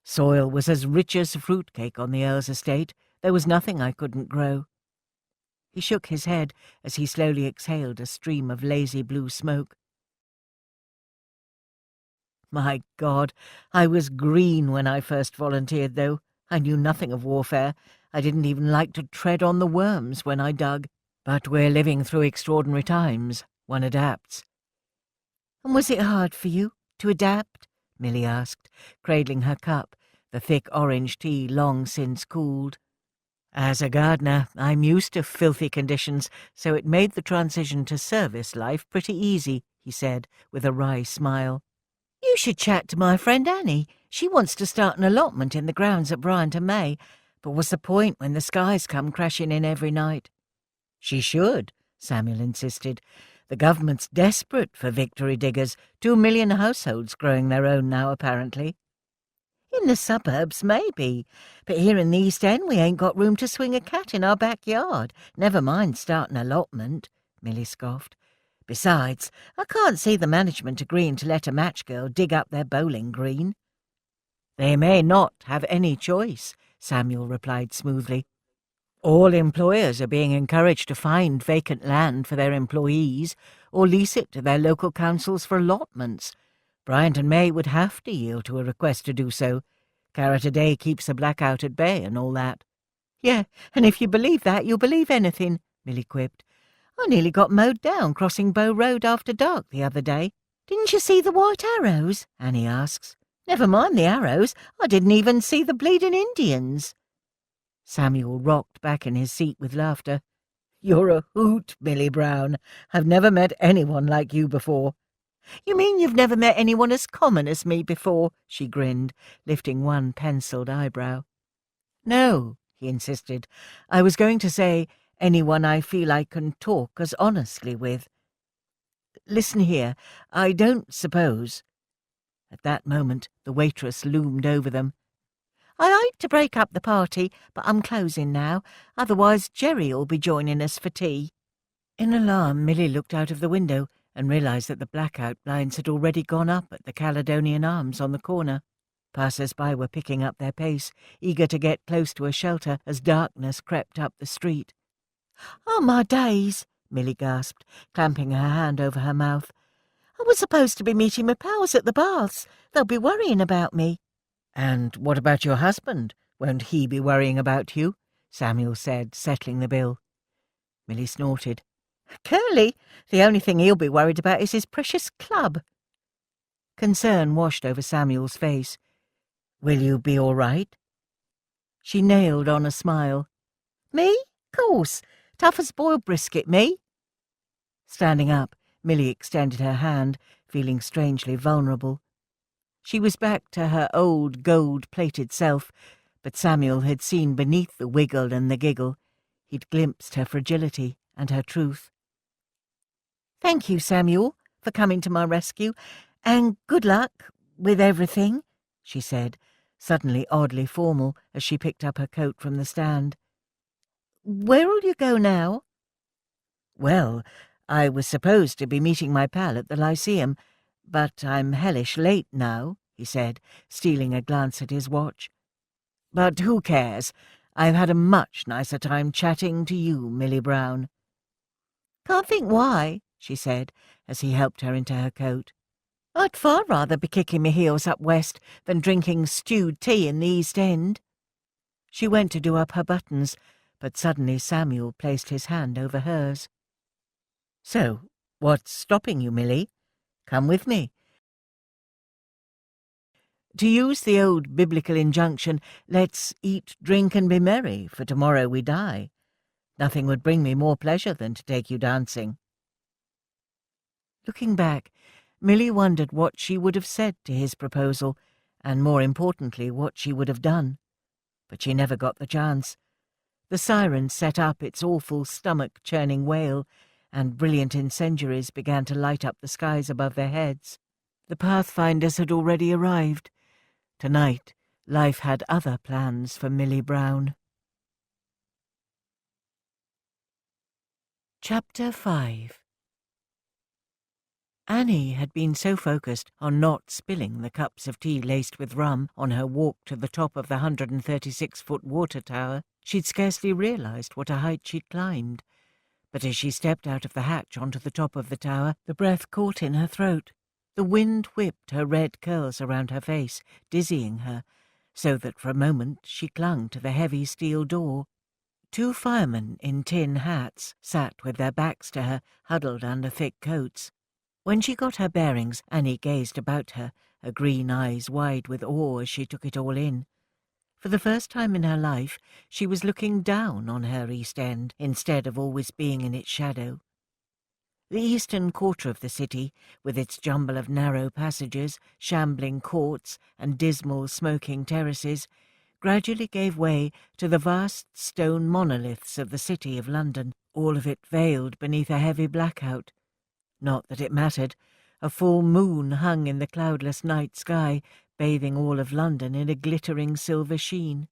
Speaker 2: "Soil was as rich as fruitcake on the Earl's estate. There was nothing I couldn't grow." He shook his head as he slowly exhaled a stream of lazy blue smoke. "My God, I was green when I first volunteered, though. I knew nothing of warfare. I didn't even like to tread on the worms when I dug. But we're living through extraordinary times. One adapts." "And was it hard for you to adapt?" Milly asked, cradling her cup, the thick orange tea long since cooled. "As a gardener, I'm used to filthy conditions, so it made the transition to service life pretty easy," he said, with a wry smile. "You should chat to my friend Annie. She wants to start an allotment in the grounds at Bryant and May, but what's the point when the skies come crashing in every night?" "She should," Samuel insisted. "The government's desperate for victory diggers. 2 million households growing their own now, apparently." "In the suburbs, maybe, but here in the East End we ain't got room to swing a cat in our backyard, never mind starting an allotment," Milly scoffed. "Besides, I can't see the management agreeing to let a match girl dig up their bowling green." "They may not have any choice," Samuel replied smoothly. "All employers are being encouraged to find vacant land for their employees or lease it to their local councils for allotments. Bryant and May would have to yield to a request to do so. Carrot a day keeps a blackout at bay and all that." "Yeah, and if you believe that, you'll believe anything," Milly quipped. "I nearly got mowed down crossing Bow Road after dark the other day." "Didn't you see the white arrows?" Annie asks. "Never mind the arrows, I didn't even see the bleeding Indians." Samuel rocked back in his seat with laughter. "You're a hoot, Milly Brown. I've never met anyone like you before." "You mean you've never met anyone as common as me before?" she grinned, lifting one penciled eyebrow. "No," he insisted. "I was going to say anyone I feel I can talk as honestly with. Listen here, I don't suppose—" At that moment the waitress loomed over them. "I hate to break up the party, but I'm closing now. Otherwise Jerry'll be joining us for tea." In alarm, Milly looked out of the window
Speaker 1: and realised that the blackout blinds had already gone up at the Caledonian Arms on the corner. Passers-by were picking up their pace, eager to get close to a shelter as darkness crept up the street.
Speaker 2: "Oh, my days," Milly gasped, clamping her hand over her mouth. "I was supposed to be meeting my pals at the baths. They'll be worrying about me."
Speaker 1: "And what about your husband? Won't he be worrying about you?" Samuel said, settling the bill. Milly snorted.
Speaker 2: "Curly, the only thing he'll be worried about is his precious club."
Speaker 1: Concern washed over Samuel's face. "Will you be all right?" She nailed on a smile.
Speaker 2: "Me? Course. Tough as boiled brisket, me."
Speaker 1: Standing up, Milly extended her hand, feeling strangely vulnerable. She was back to her old gold-plated self, but Samuel had seen beneath the wiggle and the giggle. He'd glimpsed her fragility and her truth.
Speaker 2: "Thank you, Samuel, for coming to my rescue, and good luck with everything," she said, suddenly oddly formal as she picked up her coat from the stand. "Where'll you go now?"
Speaker 1: "Well, I was supposed to be meeting my pal at the Lyceum, but I'm hellish late now," he said, stealing a glance at his watch. "But who cares? I've had a much nicer time chatting to you, Milly Brown."
Speaker 2: "Can't think why,"
Speaker 1: she said, as he helped her into her coat.
Speaker 2: "I'd far rather be kicking my heels up west than drinking stewed tea in the East End."
Speaker 1: She went to do up her buttons, but suddenly Samuel placed his hand over hers. "So, what's stopping you, Milly? Come with me. To use the old biblical injunction, let's eat, drink, and be merry, for tomorrow we die. Nothing would bring me more pleasure than to take you dancing." Looking back, Milly wondered what she would have said to his proposal, and more importantly, what she would have done. But she never got the chance. The siren set up its awful stomach-churning wail, and brilliant incendiaries began to light up the skies above their heads. The Pathfinders had already arrived. Tonight, life had other plans for Milly Brown. Chapter 5. Annie had been so focused on not spilling the cups of tea laced with rum on her walk to the top of the 136-foot water tower, she'd scarcely realised what a height she'd climbed. But as she stepped out of the hatch onto the top of the tower, the breath caught in her throat. The wind whipped her red curls around her face, dizzying her, so that for a moment she clung to the heavy steel door. 2 firemen in tin hats sat with their backs to her, huddled under thick coats. When she got her bearings, Annie gazed about her, her green eyes wide with awe as she took it all in. For the first time in her life, she was looking down on her East End, instead of always being in its shadow. The eastern quarter of the city, with its jumble of narrow passages, shambling courts, and dismal smoking terraces, gradually gave way to the vast stone monoliths of the City of London, all of it veiled beneath a heavy blackout. Not that it mattered. A full moon hung in the cloudless night sky, bathing all of London in a glittering silver sheen.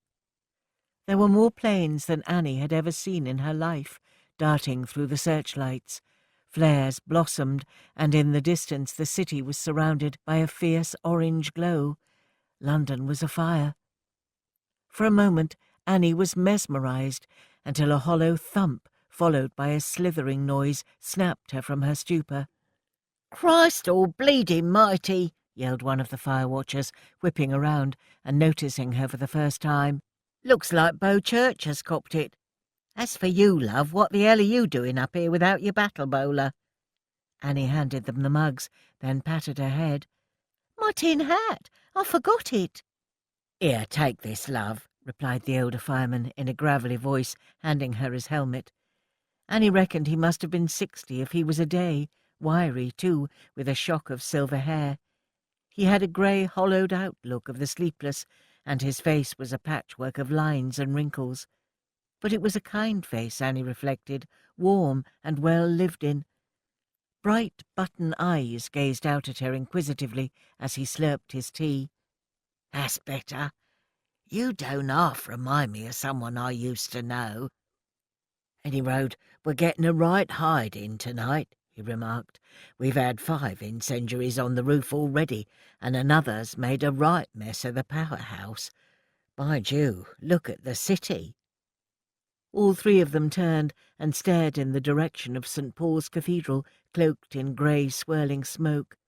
Speaker 1: There were more planes than Annie had ever seen in her life, darting through the searchlights. Flares blossomed, and in the distance the city was surrounded by a fierce orange glow. London was afire. For a moment Annie was mesmerised, until a hollow thump, followed by a slithering noise, snapped her from her stupor.
Speaker 2: "Christ all bleeding mighty!" yelled one of the fire watchers, whipping around and noticing her for the first time. "Looks like Bow Church has copped it. As for you, love, what the hell are you doing up here without your battle bowler?"
Speaker 1: Annie handed them the mugs, then patted her head.
Speaker 2: "My tin hat! I forgot it."
Speaker 1: "Here, take this, love," replied the older fireman in a gravelly voice, handing her his helmet. Annie reckoned he must have been 60 if he was a day, wiry too, with a shock of silver hair. He had a grey, hollowed-out look of the sleepless, and his face was a patchwork of lines and wrinkles. But it was a kind face, Annie reflected, warm and well lived in. Bright button eyes gazed out at her inquisitively as he slurped his tea.
Speaker 2: "That's better. You don't half remind me of someone I used to know."
Speaker 1: Any road, we're getting a right hide in tonight,"
Speaker 2: he remarked. "We've had 5 incendiaries on the roof already, and another's made a right mess of the powerhouse. By Jove, look at the city."
Speaker 1: All 3 of them turned and stared in the direction of St. Paul's Cathedral, cloaked in grey swirling smoke.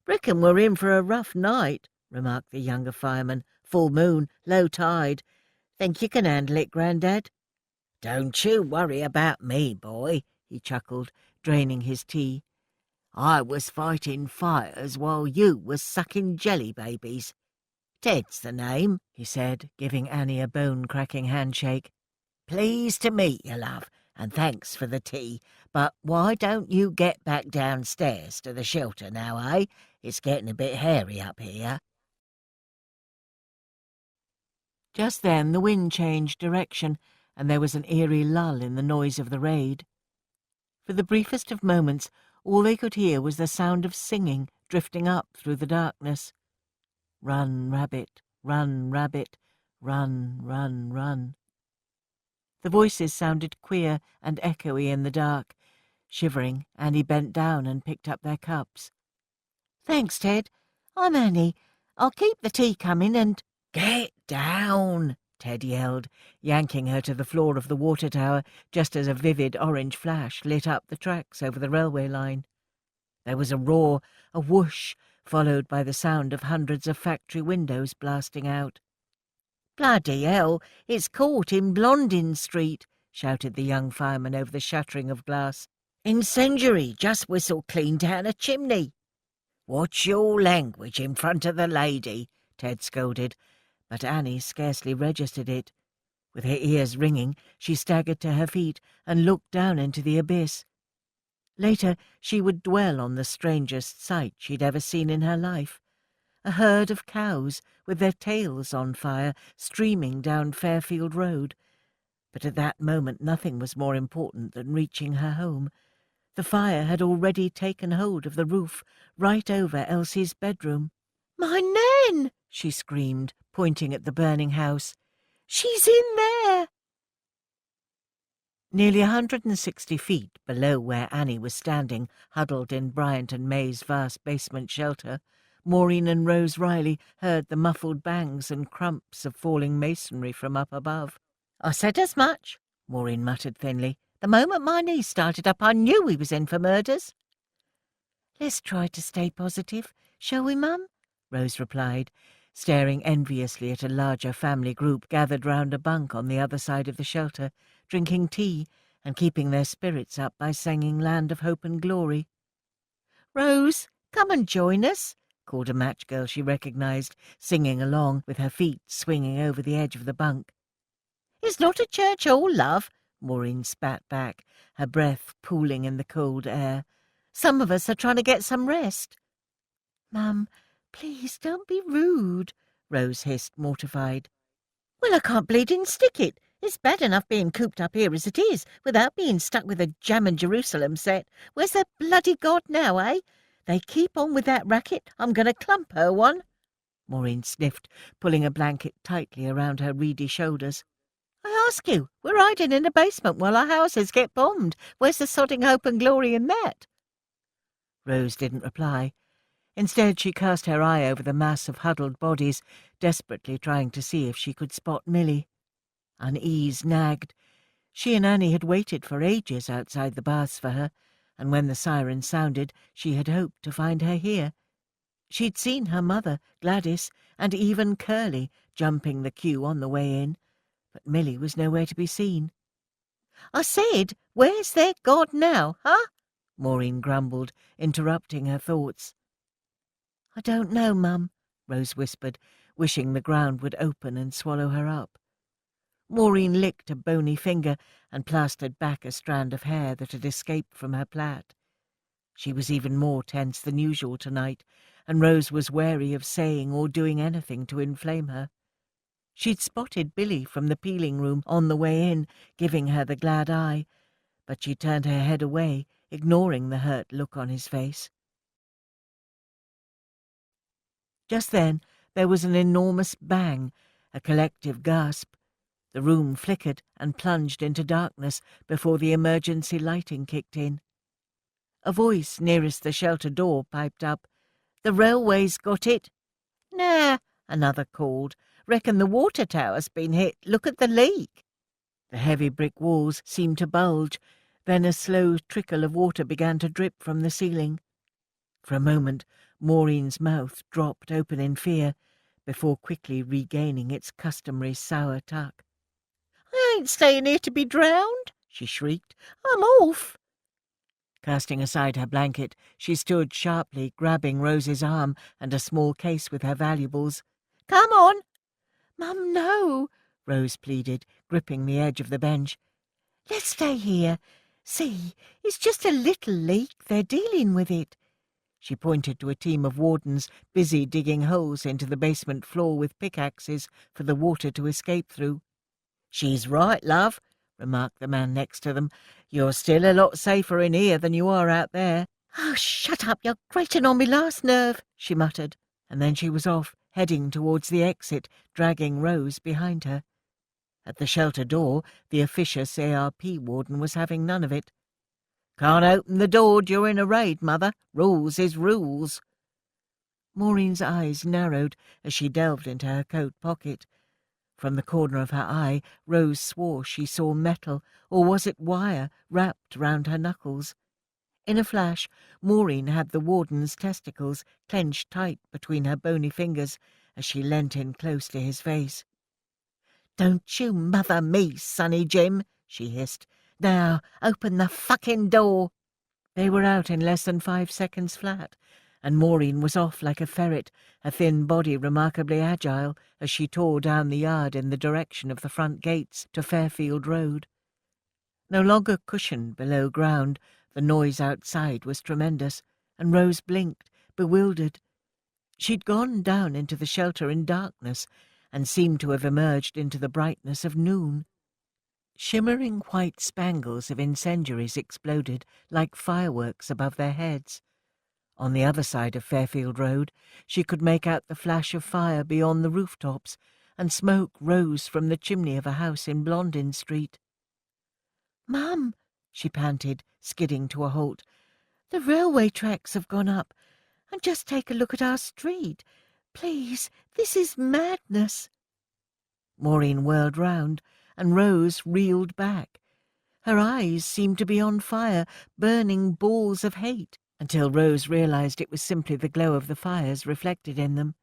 Speaker 2: "Reckon we're in for a rough night," remarked the younger fireman. "Full moon, low tide. Think you can handle it, Grandad?" "Don't you worry about me, boy," he chuckled, draining his tea. "I was fighting fires while you was sucking jelly babies. Ted's the name," he said, giving Annie a bone-cracking handshake. "Pleased to meet you, love, and thanks for the tea. But why don't you get back downstairs to the shelter now, eh? It's getting a bit hairy up here."
Speaker 1: Just then the wind changed direction, and there was an eerie lull in the noise of the raid. For the briefest of moments, all they could hear was the sound of singing drifting up through the darkness. Run, rabbit, run, rabbit, run, run, run. The voices sounded queer and echoey in the dark. Shivering, Annie bent down and picked up their cups.
Speaker 2: "Thanks, Ted. I'm Annie. I'll keep the tea coming and—" "Get down!" Ted yelled, yanking her to the floor of the water tower just as a vivid orange flash lit up the tracks over the railway line. There was a roar, a whoosh, followed by the sound of hundreds of factory windows blasting out. "Bloody hell, it's caught in Blondin Street," shouted the young fireman over the shattering of glass. "Incendiary just whistled clean down a chimney." "Watch your language in front of the lady," Ted scolded, but Annie scarcely registered it. With her ears ringing, she staggered to her feet and looked down into the abyss. Later she would dwell on the strangest sight she'd ever seen in her life. A herd of cows with their tails on fire streaming down Fairfield Road. But at that moment nothing was more important than reaching her home. The fire had already taken hold of the roof right over Elsie's bedroom. "My Nan!" she screamed, pointing at the burning house. "She's in there!" Nearly 160 feet below where Annie was standing, huddled in Bryant and May's vast basement shelter, Maureen and Rose Riley heard the muffled bangs and crumps of falling masonry from up above. "I said as much," Maureen muttered thinly. "The moment my niece started up, I knew he was in for murders." "Let's try to stay positive, shall we, Mum?" Rose replied, staring enviously at a larger family group gathered round a bunk on the other side of the shelter, drinking tea and keeping their spirits up by singing Land of Hope and Glory. "Rose, come and join us," called a match girl she recognised, singing along with her feet swinging over the edge of the bunk. "It's not a church hall, love," Maureen spat back, her breath pooling in the cold air. "Some of us are trying to get some rest." "Mum, please don't be rude," Rose hissed, mortified. "Well, I can't bleeding stick it. It's bad enough being cooped up here as it is, without being stuck with a Jam and Jerusalem set. Where's the bloody God now, eh? They keep on with that racket, I'm going to clump her one." Maureen sniffed, pulling a blanket tightly around her reedy shoulders. "I ask you, we're hiding in a basement while our houses get bombed. Where's the sodding hope and glory in that?" Rose didn't reply. Instead, she cast her eye over the mass of huddled bodies, desperately trying to see if she could spot Millie. Unease nagged. She and Annie had waited for ages outside the baths for her, and when the siren sounded, she had hoped to find her here. She'd seen her mother, Gladys, and even Curly jumping the queue on the way in, but Millie was nowhere to be seen. "I said, where's their God now, huh?" Maureen grumbled, interrupting her thoughts. "I don't know, Mum," Rose whispered, wishing the ground would open and swallow her up. Maureen licked a bony finger and plastered back a strand of hair that had escaped from her plait. She was even more tense than usual tonight, and Rose was wary of saying or doing anything to inflame her. She'd spotted Billy from the peeling room on the way in, giving her the glad eye, but she turned her head away, ignoring the hurt look on his face. Just then there was an enormous bang, a collective gasp. The room flickered and plunged into darkness before the emergency lighting kicked in. A voice nearest the shelter door piped up, "The railway's got it." "Nah," another called. "Reckon the water tower's been hit. Look at the leak." The heavy brick walls seemed to bulge. Then a slow trickle of water began to drip from the ceiling. For a moment, Maureen's mouth dropped open in fear, before quickly regaining its customary sour tuck. "I ain't staying here to be drowned," she shrieked. "I'm off." Casting aside her blanket, she stood sharply, grabbing Rose's arm and a small case with her valuables. "Come on." "Mum, no," Rose pleaded, gripping the edge of the bench. "Let's stay here. See, it's just a little leak. They're dealing with it." She pointed to a team of wardens busy digging holes into the basement floor with pickaxes for the water to escape through. "She's right, love," remarked the man next to them. "You're still a lot safer in here than you are out there." "Oh, shut up, you're grating on me last nerve," she muttered, and then she was off, heading towards the exit, dragging Rose behind her. At the shelter door, the officious ARP warden was having none of it. "Can't open the door during a raid, Mother. Rules is rules." Maureen's eyes narrowed as she delved into her coat pocket. From the corner of her eye, Rose swore she saw metal, or was it wire, wrapped round her knuckles. In a flash, Maureen had the warden's testicles clenched tight between her bony fingers as she leant in close to his face. "Don't you mother me, Sonny Jim," she hissed. "Now, open the fucking door." They were out in less than 5 seconds flat, and Maureen was off like a ferret, her thin body remarkably agile as she tore down the yard in the direction of the front gates to Fairfield Road. No longer cushioned below ground, the noise outside was tremendous, and Rose blinked, bewildered. She'd gone down into the shelter in darkness and seemed to have emerged into the brightness of noon. Shimmering white spangles of incendiaries exploded like fireworks above their heads. On the other side of Fairfield Road, she could make out the flash of fire beyond the rooftops, and smoke rose from the chimney of a house in Blondin Street. "Mum," she panted, skidding to a halt, "the railway tracks have gone up. And just take a look at our street. Please, this is madness." Maureen whirled round, and Rose reeled back. Her eyes seemed to be on fire, burning balls of hate, until Rose realised it was simply the glow of the fires reflected in them.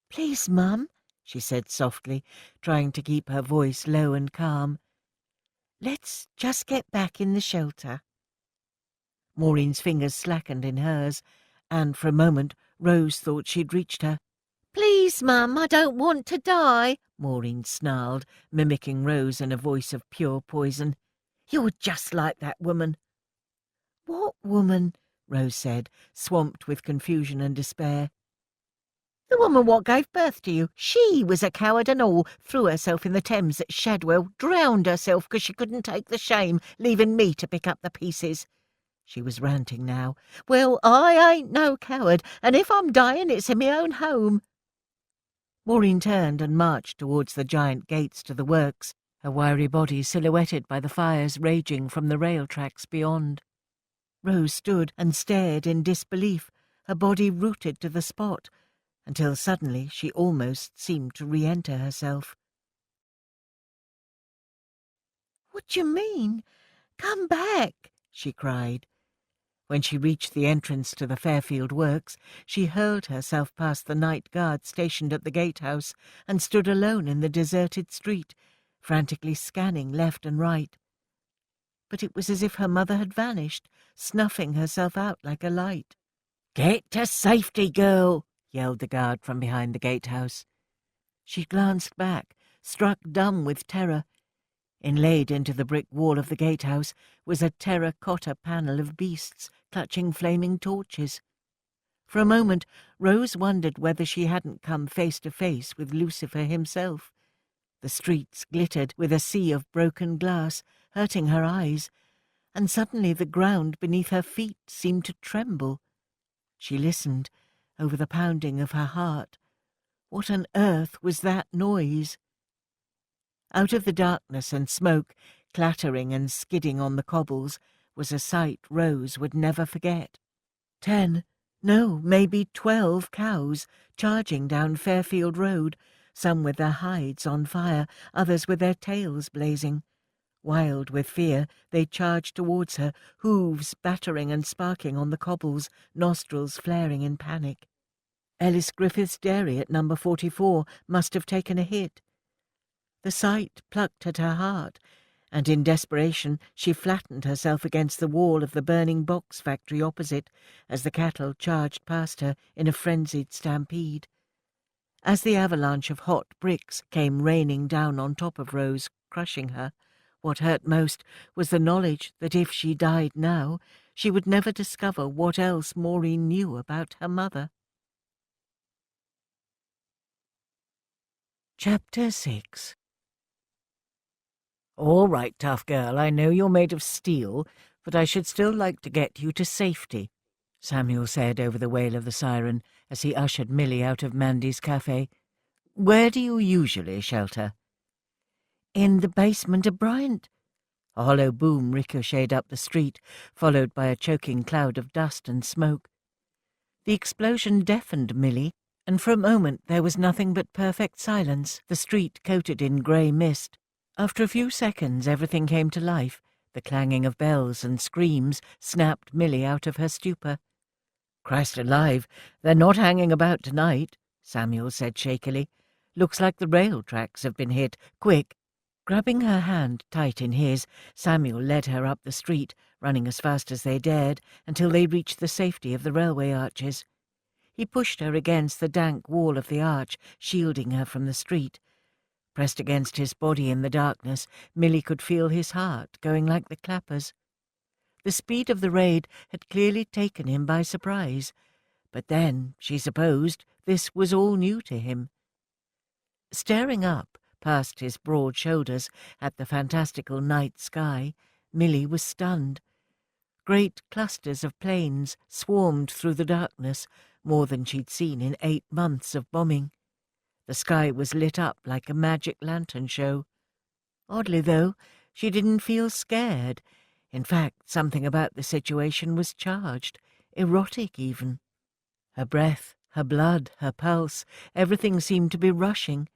Speaker 2: "Please, Mum," she said softly, trying to keep her voice low and calm. "Let's just get back in the shelter." Maureen's fingers slackened in hers, and for a moment Rose thought she'd reached her. "Please, Mum, I don't want to die," Maureen snarled, mimicking Rose in a voice of pure poison. "You're just like that woman." "What woman?" Rose said, swamped with confusion and despair. "The woman what gave birth to you. She was a coward and all, threw herself in the Thames at Shadwell, drowned herself 'cause she couldn't take the shame, leaving me to pick up the pieces." She was ranting now. "Well, I ain't no coward, and if I'm dying, it's in my own home." Maureen turned and marched towards the giant gates to the works, her wiry body silhouetted by the fires raging from the rail tracks beyond. Rose stood and stared in disbelief, her body rooted to the spot, until suddenly she almost seemed to re-enter herself. "What do you mean? Come back," she cried. When she reached the entrance to the Fairfield Works, she hurled herself past the night guard stationed at the gatehouse and stood alone in the deserted street, frantically scanning left and right. But it was as if her mother had vanished, snuffing herself out like a light. "Get to safety, girl," yelled the guard from behind the gatehouse. She glanced back, struck dumb with terror. Inlaid into the brick wall of the gatehouse was a terracotta panel of beasts clutching flaming torches. For a moment Rose wondered whether she hadn't come face to face with Lucifer himself. The streets glittered with a sea of broken glass, hurting her eyes, and suddenly the ground beneath her feet seemed to tremble. She listened, over the pounding of her heart. What on earth was that noise? Out of the darkness and smoke, clattering and skidding on the cobbles, was a sight Rose would never forget. 10, no, maybe 12 cows charging down Fairfield Road, some with their hides on fire, others with their tails blazing. Wild with fear, they charged towards her, hooves battering and sparking on the cobbles, nostrils flaring in panic. Ellis Griffith's dairy at number 44 must have taken a hit. The sight plucked at her heart, and in desperation she flattened herself against the wall of the burning box factory opposite as the cattle charged past her in a frenzied stampede. As the avalanche of hot bricks came raining down on top of Rose, crushing her, what hurt most was the knowledge that if she died now, she would never discover what else Maureen knew about her mother. Chapter 6. "All right, tough girl, I know you're made of steel, but I should still like to get you to safety," Samuel said over the wail of the siren as he ushered Milly out of Mandy's cafe. "Where do you usually shelter?" "In the basement of Bryant." A hollow boom ricocheted up the street, followed by a choking cloud of dust and smoke. The explosion deafened Milly, and for a moment there was nothing but perfect silence, the street coated in grey mist. After a few seconds everything came to life. The clanging of bells and screams snapped Milly out of her stupor. "Christ alive, they're not hanging about tonight," Samuel said shakily. "Looks like the rail tracks have been hit. Quick!" Grabbing her hand tight in his, Samuel led her up the street, running as fast as they dared, until they reached the safety of the railway arches. He pushed her against the dank wall of the arch, shielding her from the street. Pressed against his body in the darkness, Milly could feel his heart going like the clappers. The speed of the raid had clearly taken him by surprise, but then, she supposed, this was all new to him. Staring up, past his broad shoulders, at the fantastical night sky, Milly was stunned. Great clusters of planes swarmed through the darkness, more than she'd seen in 8 months of bombing. The sky was lit up like a magic lantern show. Oddly, though, she didn't feel scared. In fact, something about the situation was charged, erotic even. Her breath, her blood, her pulse, everything seemed to be rushing,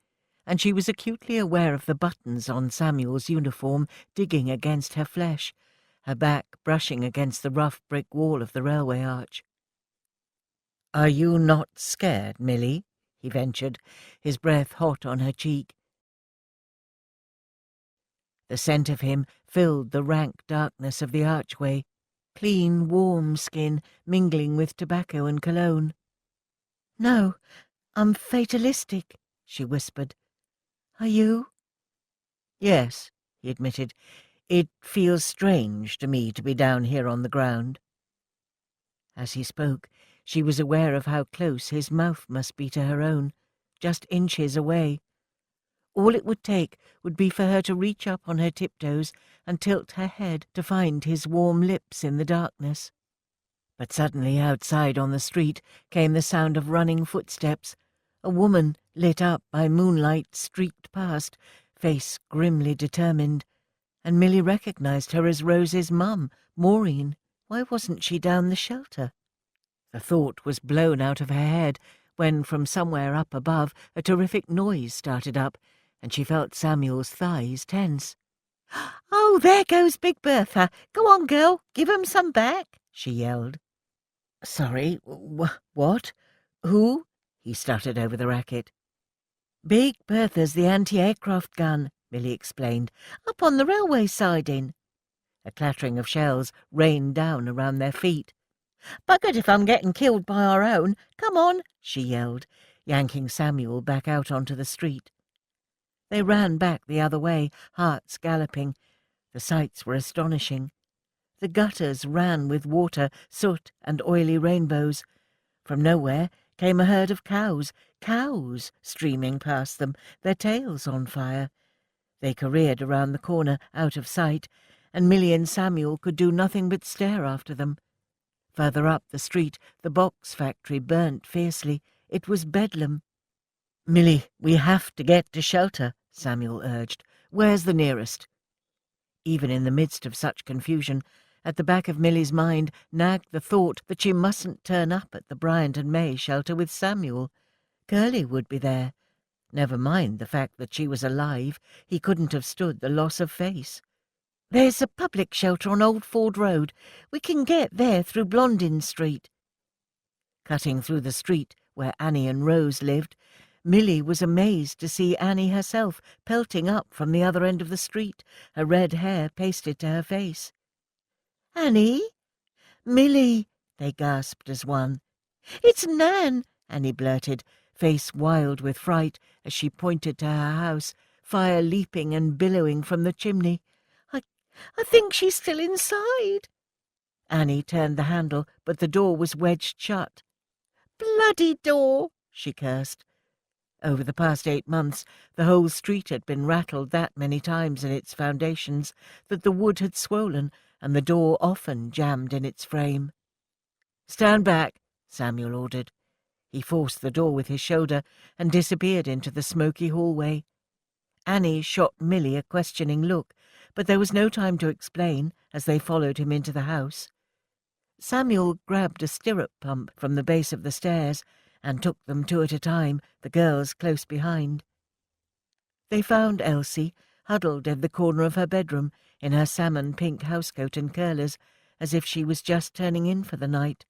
Speaker 2: and she was acutely aware of the buttons on Samuel's uniform digging against her flesh, her back brushing against the rough brick wall of the railway arch. "Are you not scared, Milly?" he ventured, his breath hot on her cheek. The scent of him filled the rank darkness of the archway, clean, warm skin mingling with tobacco and cologne. "No, I'm fatalistic," she whispered. "Are you?" "Yes," he admitted. "It feels strange to me to be down here on the ground." As he spoke, she was aware of how close his mouth must be to her own, just inches away. All it would take would be for her to reach up on her tiptoes and tilt her head to find his warm lips in the darkness. But suddenly outside on the street came the sound of running footsteps. A woman, lit up by moonlight, streaked past, face grimly determined, and Milly recognized her as Rose's mum, Maureen. Why wasn't she down the shelter? The thought was blown out of her head when from somewhere up above a terrific noise started up, and she felt Samuel's thighs tense. "Oh, there goes Big Bertha. Go on, girl, give 'em some back," she yelled. "Sorry, what? Who?" he stuttered over the racket. "Big Bertha's the anti-aircraft gun," Milly explained, "up on the railway siding." A clattering of shells rained down around their feet. "Buggered if I'm getting killed by our own. Come on," she yelled, yanking Samuel back out onto the street. They ran back the other way, hearts galloping. The sights were astonishing. The gutters ran with water, soot, and oily rainbows. From nowhere came a herd of cows streaming past them, their tails on fire. They careered around the corner, out of sight, and Milly and Samuel could do nothing but stare after them. Further up the street, the box factory burnt fiercely. It was bedlam. "Milly, we have to get to shelter," Samuel urged. "Where's the nearest?" Even in the midst of such confusion, At the back of Milly's mind nagged the thought that she mustn't turn up at the Bryant and May shelter with Samuel. Curly would be there. Never mind the fact that she was alive, he couldn't have stood the loss of face. "There's a public shelter on Old Ford Road. We can get there through Blondin Street." Cutting through the street where Annie and Rose lived, Milly was amazed to see Annie herself pelting up from the other end of the street, her red hair pasted to her face. "Annie? Milly," they gasped as one. "It's Nan," Annie blurted, face wild with fright as she pointed to her house, fire leaping and billowing from the chimney. I think she's still inside." Annie turned the handle, but the door was wedged shut. "Bloody door!" she cursed. Over the past 8 months, the whole street had been rattled that many times in its foundations that the wood had swollen and the door often jammed in its frame. "Stand back," Samuel ordered. He forced the door with his shoulder and disappeared into the smoky hallway. Annie shot Milly a questioning look, but there was no time to explain as they followed him into the house. Samuel grabbed a stirrup pump from the base of the stairs and took them 2 at a time, the girls close behind. They found Elsie huddled in the corner of her bedroom in her salmon-pink housecoat and curlers, as if she was just turning in for the night.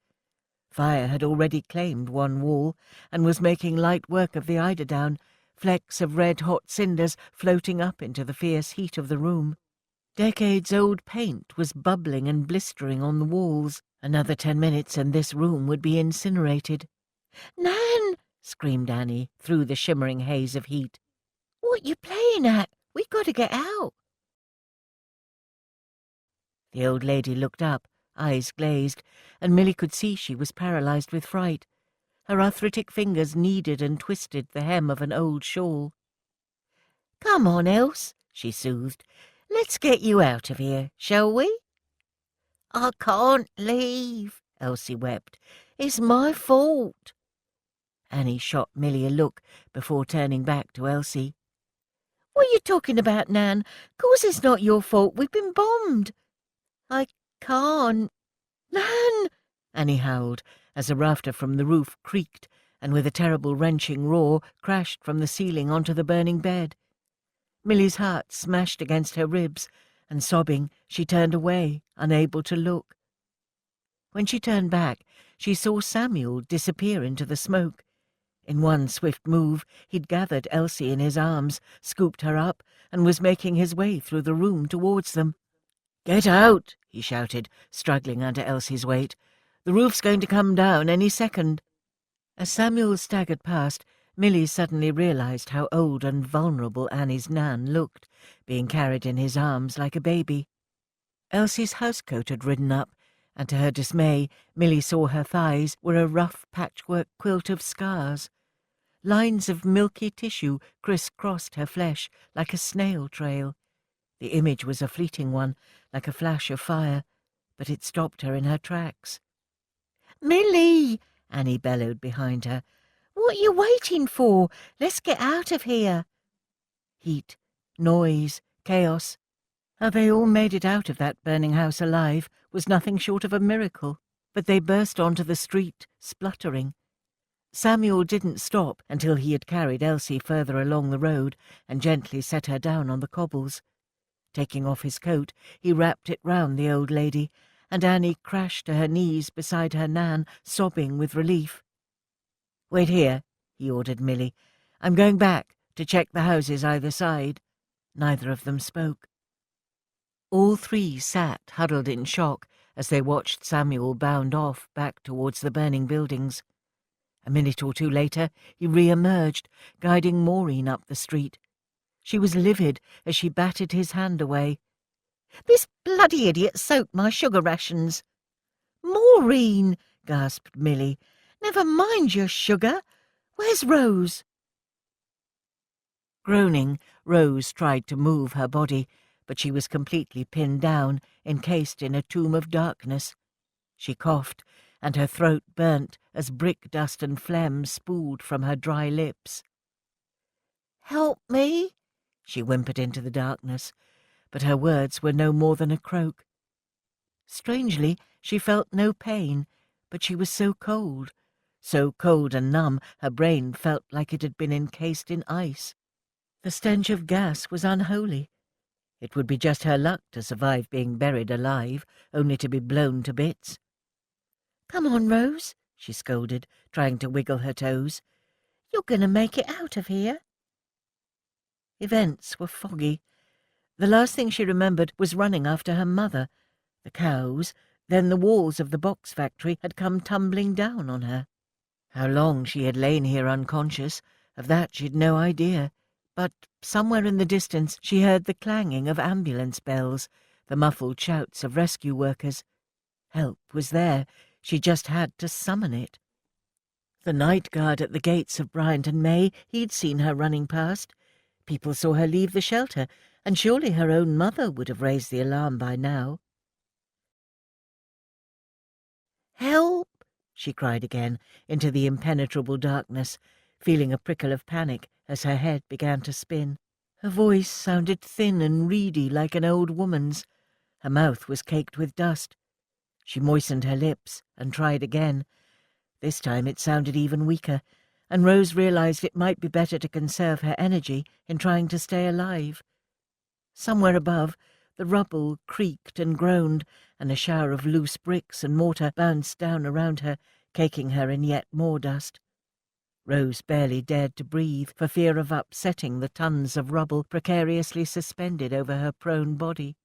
Speaker 2: Fire had already claimed one wall and was making light work of the eiderdown, flecks of red-hot cinders floating up into the fierce heat of the room. Decades-old paint was bubbling and blistering on the walls. Another 10 minutes and this room would be incinerated. "Nan!" screamed Annie through the shimmering haze of heat. "What you playing at? We've got to get out." The old lady looked up, eyes glazed, and Milly could see she was paralyzed with fright. Her arthritic fingers kneaded and twisted the hem of an old shawl. "Come on, Else," she soothed. "Let's get you out of here, shall we?" "I can't leave," Elsie wept. "It's my fault." Annie shot Milly a look before turning back to Elsie. "What are you talking about, Nan? Course it's not your fault. We've been bombed." "I can't." "Nan!" Annie howled as a rafter from the roof creaked and with a terrible wrenching roar crashed from the ceiling onto the burning bed. Milly's heart smashed against her ribs, and sobbing, she turned away, unable to look. When she turned back, she saw Samuel disappear into the smoke. In one swift move, he'd gathered Elsie in his arms, scooped her up, and was making his way through the room towards them. "Get out!" he shouted, struggling under Elsie's weight. "The roof's going to come down any second." As Samuel staggered past, Milly suddenly realized how old and vulnerable Annie's Nan looked, being carried in his arms like a baby. Elsie's housecoat had ridden up, and to her dismay, Milly saw her thighs were a rough patchwork quilt of scars. Lines of milky tissue criss-crossed her flesh like a snail trail. The image was a fleeting one, like a flash of fire, but it stopped her in her tracks. "Milly!" Annie bellowed behind her. "What are you waiting for? Let's get out of here." Heat, noise, chaos. How they all made it out of that burning house alive was nothing short of a miracle, but they burst onto the street, spluttering. Samuel didn't stop until he had carried Elsie further along the road and gently set her down on the cobbles. Taking off his coat, he wrapped it round the old lady, and Annie crashed to her knees beside her Nan, sobbing with relief. "Wait here," he ordered Milly. "I'm going back to check the houses either side." Neither of them spoke. All 3 sat huddled in shock as they watched Samuel bound off back towards the burning buildings. A minute or 2 later, he re-emerged, guiding Maureen up the street. She was livid as she batted his hand away. "This bloody idiot soaked my sugar rations." "Maureen!" gasped Milly. "Never mind your sugar. Where's Rose?" Groaning, Rose tried to move her body, but she was completely pinned down, encased in a tomb of darkness. She coughed, and her throat burnt as brick dust and phlegm spooled from her dry lips. "Help me," she whimpered into the darkness, but her words were no more than a croak. Strangely, she felt no pain, but she was so cold and numb her brain felt like it had been encased in ice. The stench of gas was unholy. It would be just her luck to survive being buried alive, only to be blown to bits. "Come on, Rose," she scolded, trying to wiggle her toes. "You're going to make it out of here." Events were foggy. The last thing she remembered was running after her mother. The cows, then the walls of the box factory had come tumbling down on her. How long she had lain here unconscious, of that she'd no idea. But somewhere in the distance she heard the clanging of ambulance bells, the muffled shouts of rescue workers. Help was there. She just had to summon it. The night guard at the gates of Bryant and May, he'd seen her running past. People saw her leave the shelter, and surely her own mother would have raised the alarm by now. "Help!" she cried again into the impenetrable darkness, feeling a prickle of panic as her head began to spin. Her voice sounded thin and reedy like an old woman's. Her mouth was caked with dust. She moistened her lips and tried again. This time it sounded even weaker, and Rose realized it might be better to conserve her energy in trying to stay alive. Somewhere above, the rubble creaked and groaned, and a shower of loose bricks and mortar bounced down around her, caking her in yet more dust. Rose barely dared to breathe for fear of upsetting the tons of rubble precariously suspended over her prone body.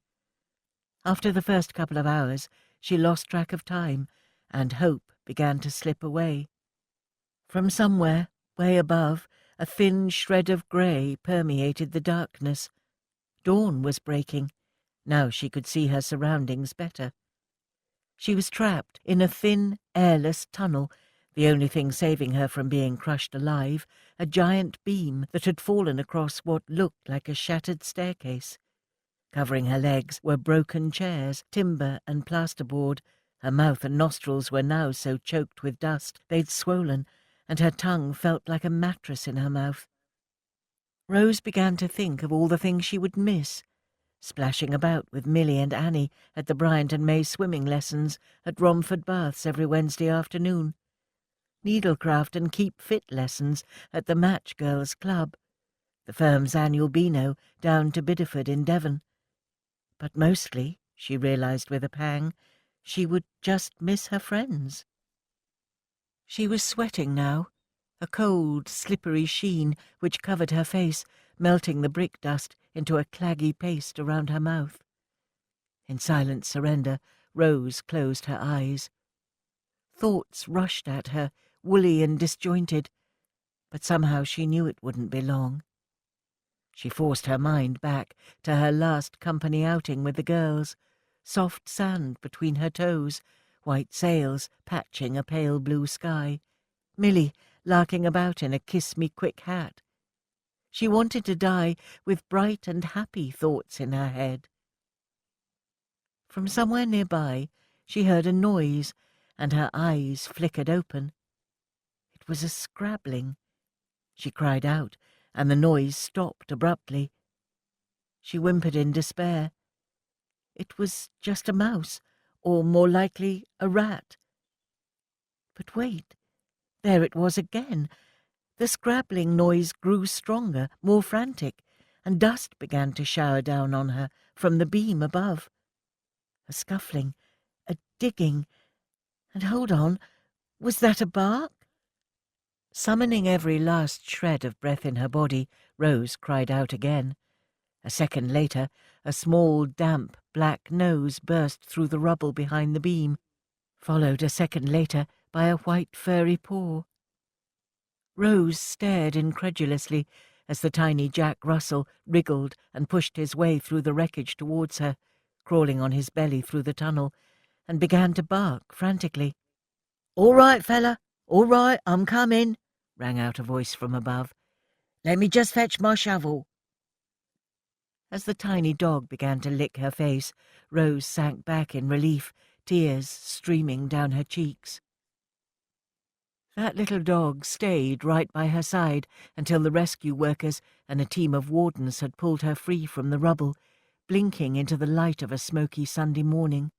Speaker 2: After the first couple of hours, she lost track of time, and hope began to slip away. From somewhere, way above, a thin shred of grey permeated the darkness. Dawn was breaking. Now she could see her surroundings better. She was trapped in a thin, airless tunnel, the only thing saving her from being crushed alive, a giant beam that had fallen across what looked like a shattered staircase. Covering her legs were broken chairs, timber and plasterboard. Her mouth and nostrils were now so choked with dust they'd swollen, and her tongue felt like a mattress in her mouth. Rose began to think of all the things she would miss. Splashing about with Millie and Annie at the Bryant and May swimming lessons, at Romford Baths every Wednesday afternoon. Needlecraft and keep fit lessons at the Match Girls Club. The firm's annual Beano down to Bideford in Devon. But mostly, she realized with a pang, she would just miss her friends. She was sweating now, a cold, slippery sheen which covered her face, melting the brick dust into a claggy paste around her mouth. In silent surrender, Rose closed her eyes. Thoughts rushed at her, woolly and disjointed, but somehow she knew it wouldn't be long. She forced her mind back to her last company outing with the girls, soft sand between her toes, white sails patching a pale blue sky, Millie larking about in a kiss-me-quick hat. She wanted to die with bright and happy thoughts in her head. From somewhere nearby she heard a noise, and her eyes flickered open. It was a scrabbling. She cried out, and the noise stopped abruptly. She whimpered in despair. It was just a mouse, or more likely a rat. But wait, there it was again. The scrabbling noise grew stronger, more frantic, and dust began to shower down on her from the beam above. A scuffling, a digging, and hold on, was that a bark? Summoning every last shred of breath in her body, Rose cried out again. A second later, a small, damp, black nose burst through the rubble behind the beam, followed a second later by a white furry paw. Rose stared incredulously as the tiny Jack Russell wriggled and pushed his way through the wreckage towards her, crawling on his belly through the tunnel, and began to bark frantically. "All right, fella, all right, I'm coming," rang out a voice from above. "Let me just fetch my shovel." As the tiny dog began to lick her face, Rose sank back in relief, tears streaming down her cheeks. That little dog stayed right by her side until the rescue workers and a team of wardens had pulled her free from the rubble, blinking into the light of a smoky Sunday morning.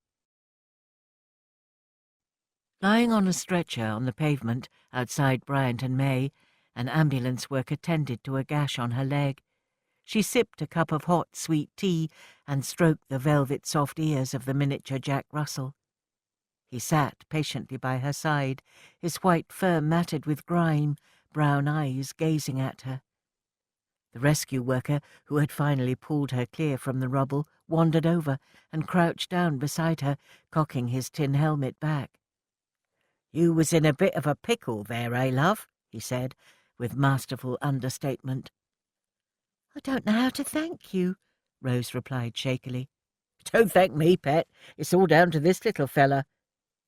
Speaker 1: Lying on a stretcher on the pavement outside Bryant and May, an ambulance worker tended to a gash on her leg. She sipped a cup of hot, sweet tea and stroked the velvet-soft ears of the miniature Jack Russell. He sat patiently by her side, his white fur matted with grime, brown eyes gazing at her. The rescue worker, who had finally pulled her clear from the rubble, wandered over and crouched down beside her, cocking his tin helmet back. "You was in a bit of a pickle there, eh, love?" he said, with masterful understatement.
Speaker 2: "I don't know how to thank you," Rose replied shakily.
Speaker 1: "Don't thank me, pet. It's all down to this little fella."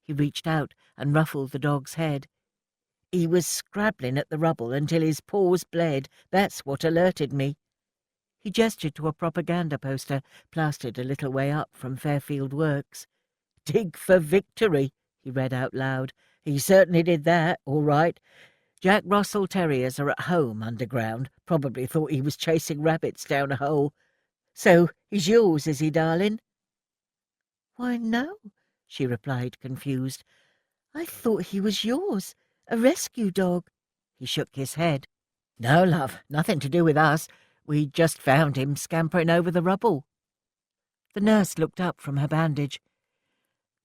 Speaker 1: He reached out and ruffled the dog's head. "He was scrabbling at the rubble until his paws bled. That's what alerted me." He gestured to a propaganda poster plastered a little way up from Fairfield Works. "Dig for victory," he read out loud. "He certainly did that, all right. Jack Russell Terriers are at home underground. Probably thought he was chasing rabbits down a hole. So he's yours, is he, darling?"
Speaker 2: "Why, no," she replied, confused. "I thought he was yours, a rescue dog."
Speaker 1: He shook his head. "No, love, nothing to do with us. We just found him scampering over the rubble." The nurse looked up from her bandage.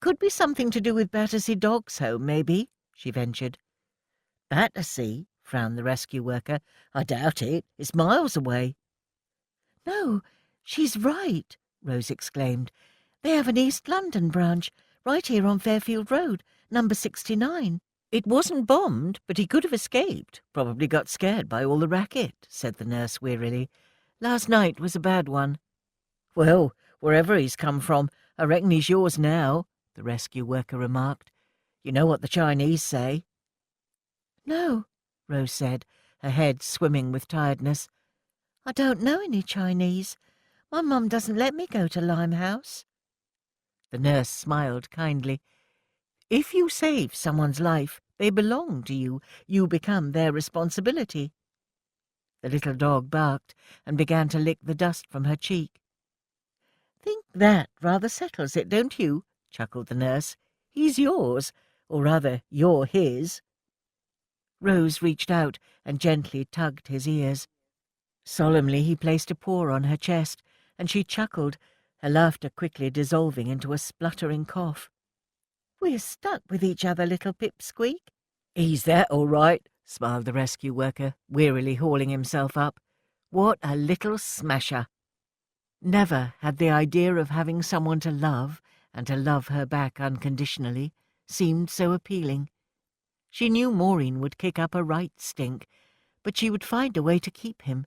Speaker 1: "Could be something to do with Battersea Dogs Home, maybe," she ventured. "Battersea?" frowned the rescue worker. "I doubt it. It's miles away."
Speaker 2: "No, she's right," Rose exclaimed. "They have an East London branch, right here on Fairfield Road, number 69.
Speaker 1: "It wasn't bombed, but he could have escaped. Probably got scared by all the racket," said the nurse wearily. "Last night was a bad one." "Well, wherever he's come from, I reckon he's yours now," the rescue worker remarked. "You know what the Chinese say."
Speaker 2: "No," Rose said, her head swimming with tiredness. "I don't know any Chinese. My mum doesn't let me go to Limehouse."
Speaker 1: The nurse smiled kindly. "If you save someone's life, they belong to you. You become their responsibility." The little dog barked and began to lick the dust from her cheek. "Think that rather settles it, don't you?" chuckled the nurse. "He's yours, or rather, you're his." Rose reached out and gently tugged his ears. Solemnly he placed a paw on her chest, and she chuckled, her laughter quickly dissolving into a spluttering cough.
Speaker 2: "We're stuck with each other, little Pipsqueak."
Speaker 1: "He's that, all right," smiled the rescue worker, wearily hauling himself up. "What a little smasher!" Never had the idea of having someone to love, and to love her back unconditionally, seemed so appealing. She knew Maureen would kick up a right stink, but she would find a way to keep him.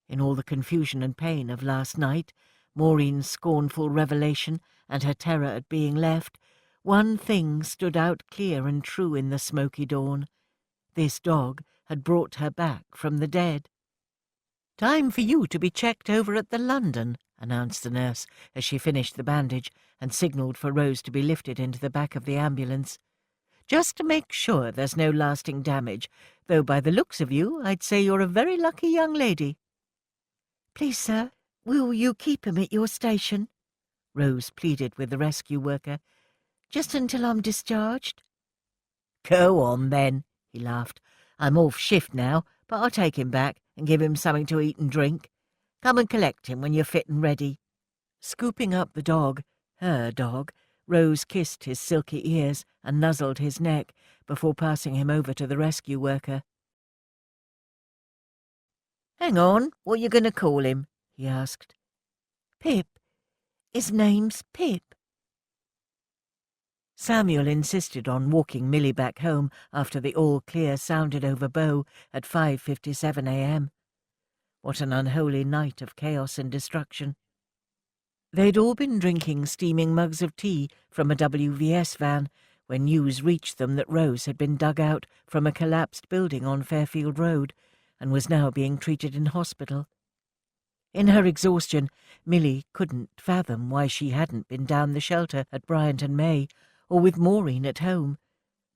Speaker 1: In all the confusion and pain of last night, Maureen's scornful revelation and her terror at being left, one thing stood out clear and true in the smoky dawn. This dog had brought her back from the dead. "Time for you to be checked over at the London," announced the nurse as she finished the bandage and signalled for Rose to be lifted into the back of the ambulance. "Just to make sure there's no lasting damage, though by the looks of you I'd say you're a very lucky young lady."
Speaker 2: "Please, sir, will you keep him at your station?" Rose pleaded with the rescue worker. "Just until I'm discharged."
Speaker 1: "Go on, then," he laughed. "I'm off shift now, but I'll take him back and give him something to eat and drink. Come and collect him when you're fit and ready." Scooping up the dog, her dog, Rose kissed his silky ears and nuzzled his neck before passing him over to the rescue worker. "Hang on, what you going to call him?" he asked.
Speaker 2: "Pip. His name's Pip."
Speaker 1: Samuel insisted on walking Milly back home after the all-clear sounded over Bow at 5:57 a.m. What an unholy night of chaos and destruction. They'd all been drinking steaming mugs of tea from a WVS van when news reached them that Rose had been dug out from a collapsed building on Fairfield Road and was now being treated in hospital. In her exhaustion, Milly couldn't fathom why she hadn't been down the shelter at Bryant and May, or with Maureen at home.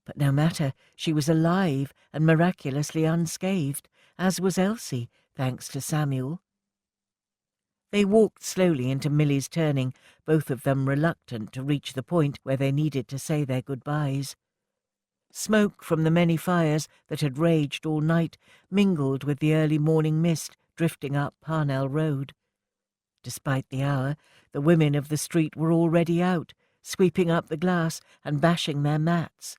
Speaker 1: But no matter, she was alive and miraculously unscathed, as was Elsie, thanks to Samuel. They walked slowly into Milly's turning, both of them reluctant to reach the point where they needed to say their goodbyes. Smoke from the many fires that had raged all night mingled with the early morning mist drifting up Parnell Road. Despite the hour, the women of the street were already out, sweeping up the glass and bashing their mats.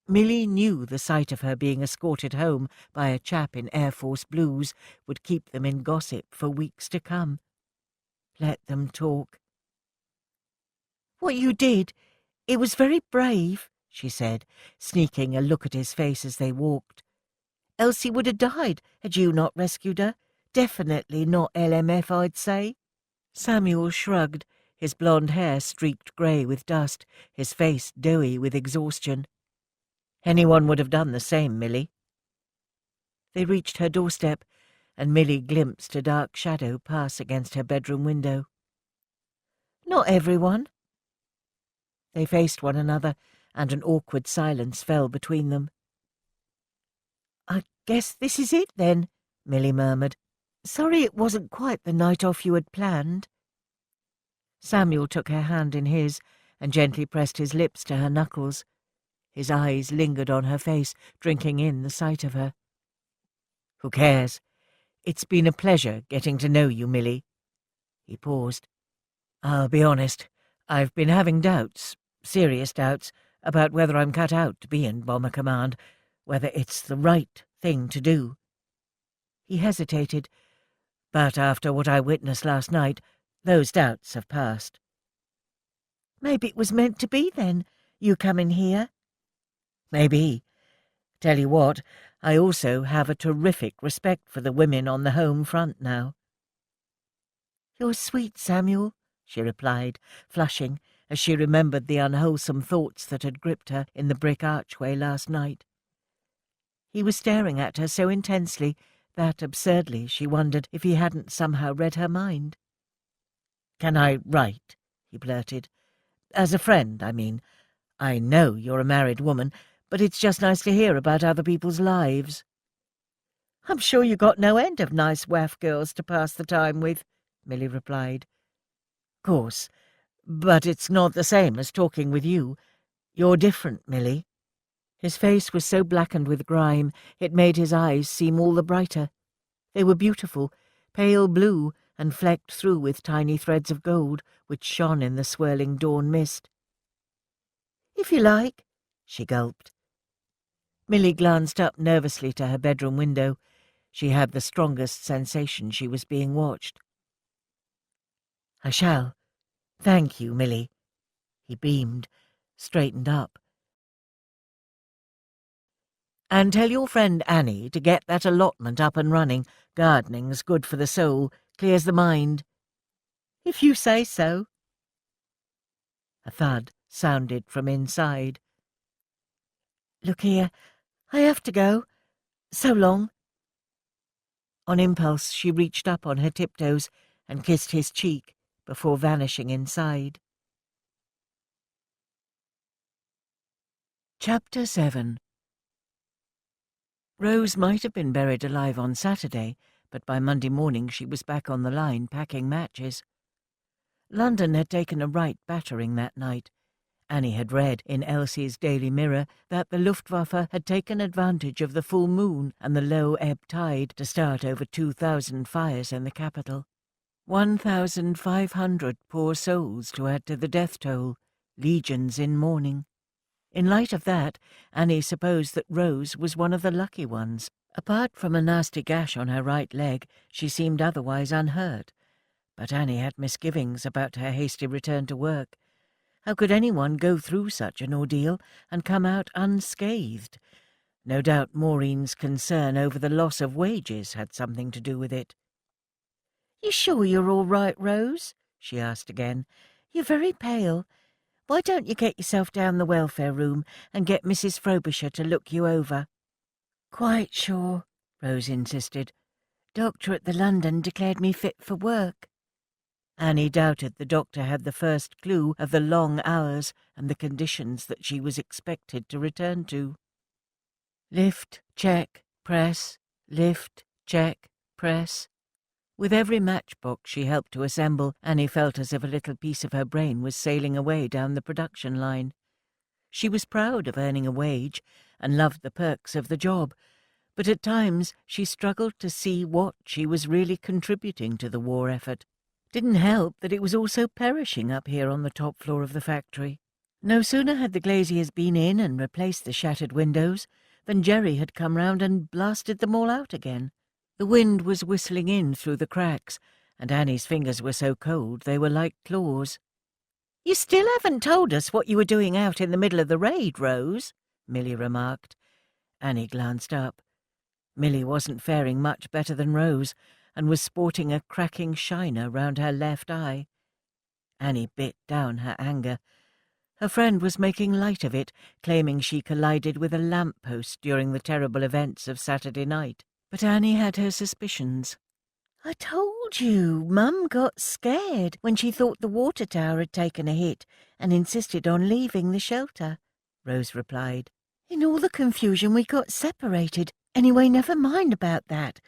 Speaker 1: Milly knew the sight of her being escorted home by a chap in Air Force blues would keep them in gossip for weeks to come. Let them talk. "What you did, it was very brave," she said, sneaking a look at his face as they walked. "Elsie would have died had you not rescued her. Definitely not LMF, I'd say." Samuel shrugged, his blonde hair streaked grey with dust, his face doughy with exhaustion. "Anyone would have done the same, Milly." They reached her doorstep, and Milly glimpsed a dark shadow pass against her bedroom window. "Not everyone." They faced one another, and an awkward silence fell between them. "I guess this is it, then," Milly murmured. "Sorry it wasn't quite the night off you had planned." Samuel took her hand in his and gently pressed his lips to her knuckles. His eyes lingered on her face, drinking in the sight of her. "Who cares? It's been a pleasure getting to know you, Milly." He paused. "I'll be honest, I've been having doubts, serious doubts, about whether I'm cut out to be in Bomber Command, whether it's the right thing to do." He hesitated, but after what I witnessed last night, those doubts have passed. "Maybe it was meant to be, then, you coming here?" "Maybe. Tell you what, I also have a terrific respect for the women on the home front now." "You're sweet, Samuel," she replied, flushing as she remembered the unwholesome thoughts that had gripped her in the brick archway last night. He was staring at her so intensely that, absurdly, she wondered if he hadn't somehow read her mind. "Can I write?" he blurted. "As a friend, I mean. I know you're a married woman, but it's just nice to hear about other people's lives." "I'm sure you got no end of nice waif girls to pass the time with," Milly replied. "Course, but it's not the same as talking with you. You're different, Milly." His face was so blackened with grime it made his eyes seem all the brighter. They were beautiful, pale blue and flecked through with tiny threads of gold which shone in the swirling dawn mist. "If you like," she gulped. Milly glanced up nervously to her bedroom window. She had the strongest sensation she was being watched. "I shall. Thank you, Milly." He beamed, straightened up. "And tell your friend Annie to get that allotment up and running. Gardening's good for the soul, clears the mind." "If you say so." A thud sounded from inside. "Look here, I have to go. So long." On impulse, she reached up on her tiptoes and kissed his cheek before vanishing inside. Chapter 7. Rose might have been buried alive on Saturday, but by Monday morning she was back on the line packing matches. London had taken a right battering that night. Annie had read in Elsie's Daily Mirror that the Luftwaffe had taken advantage of the full moon and the low ebb tide to start over 2,000 fires in the capital. 1,500 poor souls to add to the death toll, legions in mourning. In light of that, Annie supposed that Rose was one of the lucky ones. Apart from a nasty gash on her right leg, she seemed otherwise unhurt. But Annie had misgivings about her hasty return to work. How could anyone go through such an ordeal and come out unscathed? No doubt Maureen's concern over the loss of wages had something to do with it. "You sure you're all right, Rose?" she asked again. "You're very pale. Why don't you get yourself down the welfare room and get Mrs. Frobisher to look you over?" "Quite sure," Rose insisted. "Doctor at the London declared me fit for work." Annie doubted the doctor had the first clue of the long hours and the conditions that she was expected to return to. Lift, check, press, lift, check, press. With every matchbox she helped to assemble, Annie felt as if a little piece of her brain was sailing away down the production line. She was proud of earning a wage and loved the perks of the job, but at times she struggled to see what she was really contributing to the war effort. Didn't help that it was also perishing up here on the top floor of the factory. No sooner had the glaziers been in and replaced the shattered windows than Jerry had come round and blasted them all out again. The wind was whistling in through the cracks, and Annie's fingers were so cold they were like claws. "You still haven't told us what you were doing out in the middle of the raid, Rose," Milly remarked. Annie glanced up. Milly wasn't faring much better than Rose, and was sporting a cracking shiner round her left eye. Annie bit down her anger. Her friend was making light of it, claiming she collided with a lamp-post during the terrible events of Saturday night. But Annie had her suspicions. "I told you, Mum got scared when she thought the water tower had taken a hit and insisted on leaving the shelter," Rose replied. "In all the confusion we got separated. Anyway, never mind about that.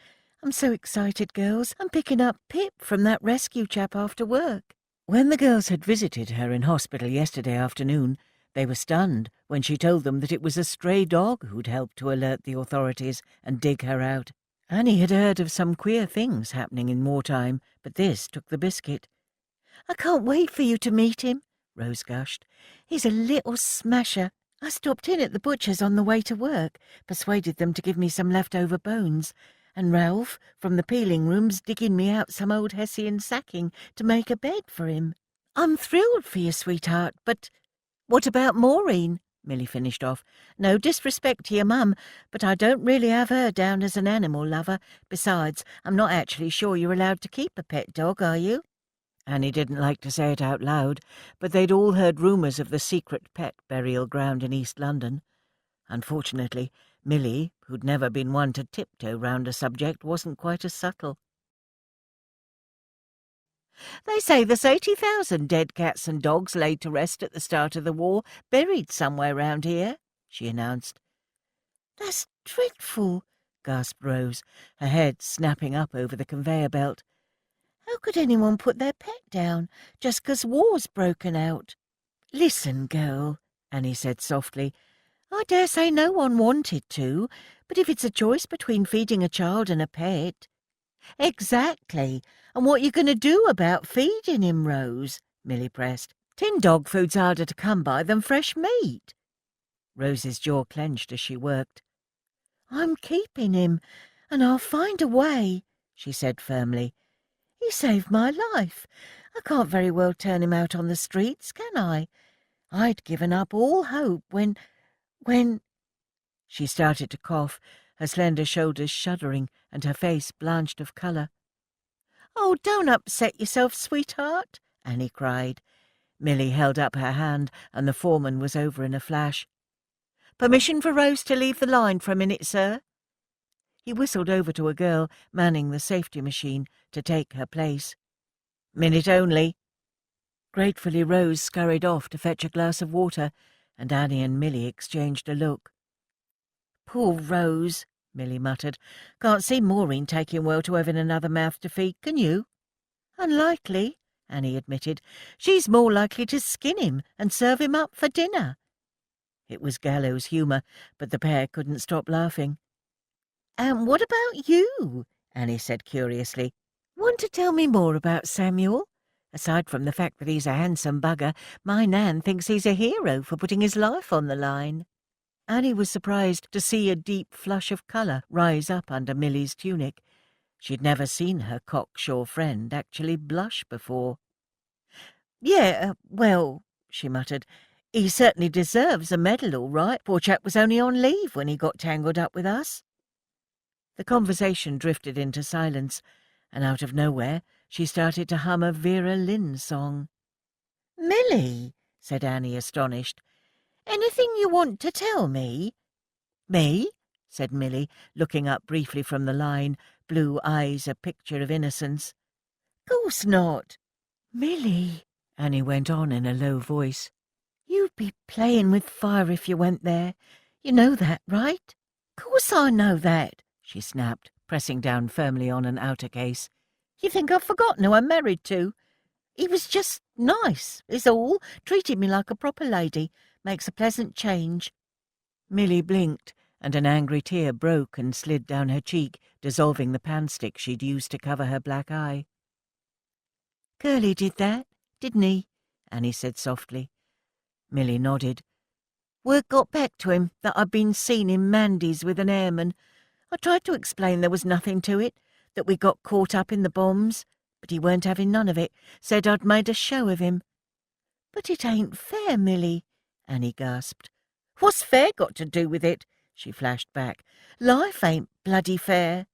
Speaker 1: I'm so excited, girls. I'm picking up Pip from that rescue chap after work." When the girls had visited her in hospital yesterday afternoon, they were stunned when she told them that it was a stray dog who'd helped to alert the authorities and dig her out. Annie had heard of some queer things happening in wartime, but this took the biscuit. "I can't wait for you to meet him," Rose gushed. "He's a little smasher. I stopped in at the butcher's on the way to work, persuaded them to give me some leftover bones, and Ralph from the peeling room's digging me out some old Hessian sacking to make a bed for him. I'm thrilled for you, sweetheart, but—" "What about Maureen?" Milly finished off. "No disrespect to your mum, but I don't really have her down as an animal lover. Besides, I'm not actually sure you're allowed to keep a pet dog, are you?" Annie didn't like to say it out loud, but they'd all heard rumours of the secret pet burial ground in East London. Unfortunately, Milly, who'd never been one to tiptoe round a subject, wasn't quite as subtle. "They say there's 80,000 dead cats and dogs laid to rest at the start of the war, buried somewhere round here," she announced. "That's dreadful," gasped Rose, her head snapping up over the conveyor belt. "How could anyone put their pet down just 'cause war's broken out?" "Listen, girl," Annie said softly. "I dare say no one wanted to, but if it's a choice between feeding a child and a pet—" "Exactly. And what you going to do about feeding him, Rose?" Milly pressed. "Tin dog food's harder to come by than fresh meat." Rose's jaw clenched as she worked. "I'm keeping him, and I'll find a way," she said firmly. "He saved my life. I can't very well turn him out on the streets, can I? I'd given up all hope when... She started to cough, her slender shoulders shuddering and her face blanched of colour. "Oh, don't upset yourself, sweetheart," Annie cried. Milly held up her hand, and the foreman was over in a flash. "Permission for Rose to leave the line for a minute, sir?" He whistled over to a girl manning the safety machine to take her place. "Minute only." Gratefully Rose scurried off to fetch a glass of water, and Annie and Milly exchanged a look. "Poor Rose," Milly muttered. "Can't see Maureen taking well to having another mouth to feed, can you?" "Unlikely," Annie admitted. "She's more likely to skin him and serve him up for dinner." It was gallows humour, but the pair couldn't stop laughing. "And what about you?" Annie said curiously. "Want to tell me more about Samuel? Aside from the fact that he's a handsome bugger, my Nan thinks he's a hero for putting his life on the line." Annie was surprised to see a deep flush of colour rise up under Milly's tunic. She'd never seen her cocksure friend actually blush before. "Yeah, well," she muttered, "he certainly deserves a medal, all right. Poor chap was only on leave when he got tangled up with us." The conversation drifted into silence, and out of nowhere she started to hum a Vera Lynn song. "Milly," said Annie, astonished. "Anything you want to tell me?" "Me?" said Milly, looking up briefly from the line, blue eyes a picture of innocence. "Course not." "Milly," Annie went on in a low voice, "you'd be playing with fire if you went there. You know that, right?" "Course I know that," she snapped, pressing down firmly on an outer case. "You think I've forgotten who I'm married to? He was just nice, is all, treated me like a proper lady,
Speaker 2: Makes a pleasant change.
Speaker 1: Milly blinked, and an angry tear broke and slid down her cheek, dissolving the panstick she'd used to cover her black eye.
Speaker 2: Curly did that, didn't he?
Speaker 1: Annie said softly.
Speaker 2: Milly nodded. Word got back to him that I'd been seen in Mandy's with an airman. I tried to explain there was nothing to it, that we got caught up in the bombs, but he weren't having none of it, said I'd made a show of him. But it ain't fair, Milly, Annie gasped. What's fair got to do with it? She flashed back. Life ain't bloody fair.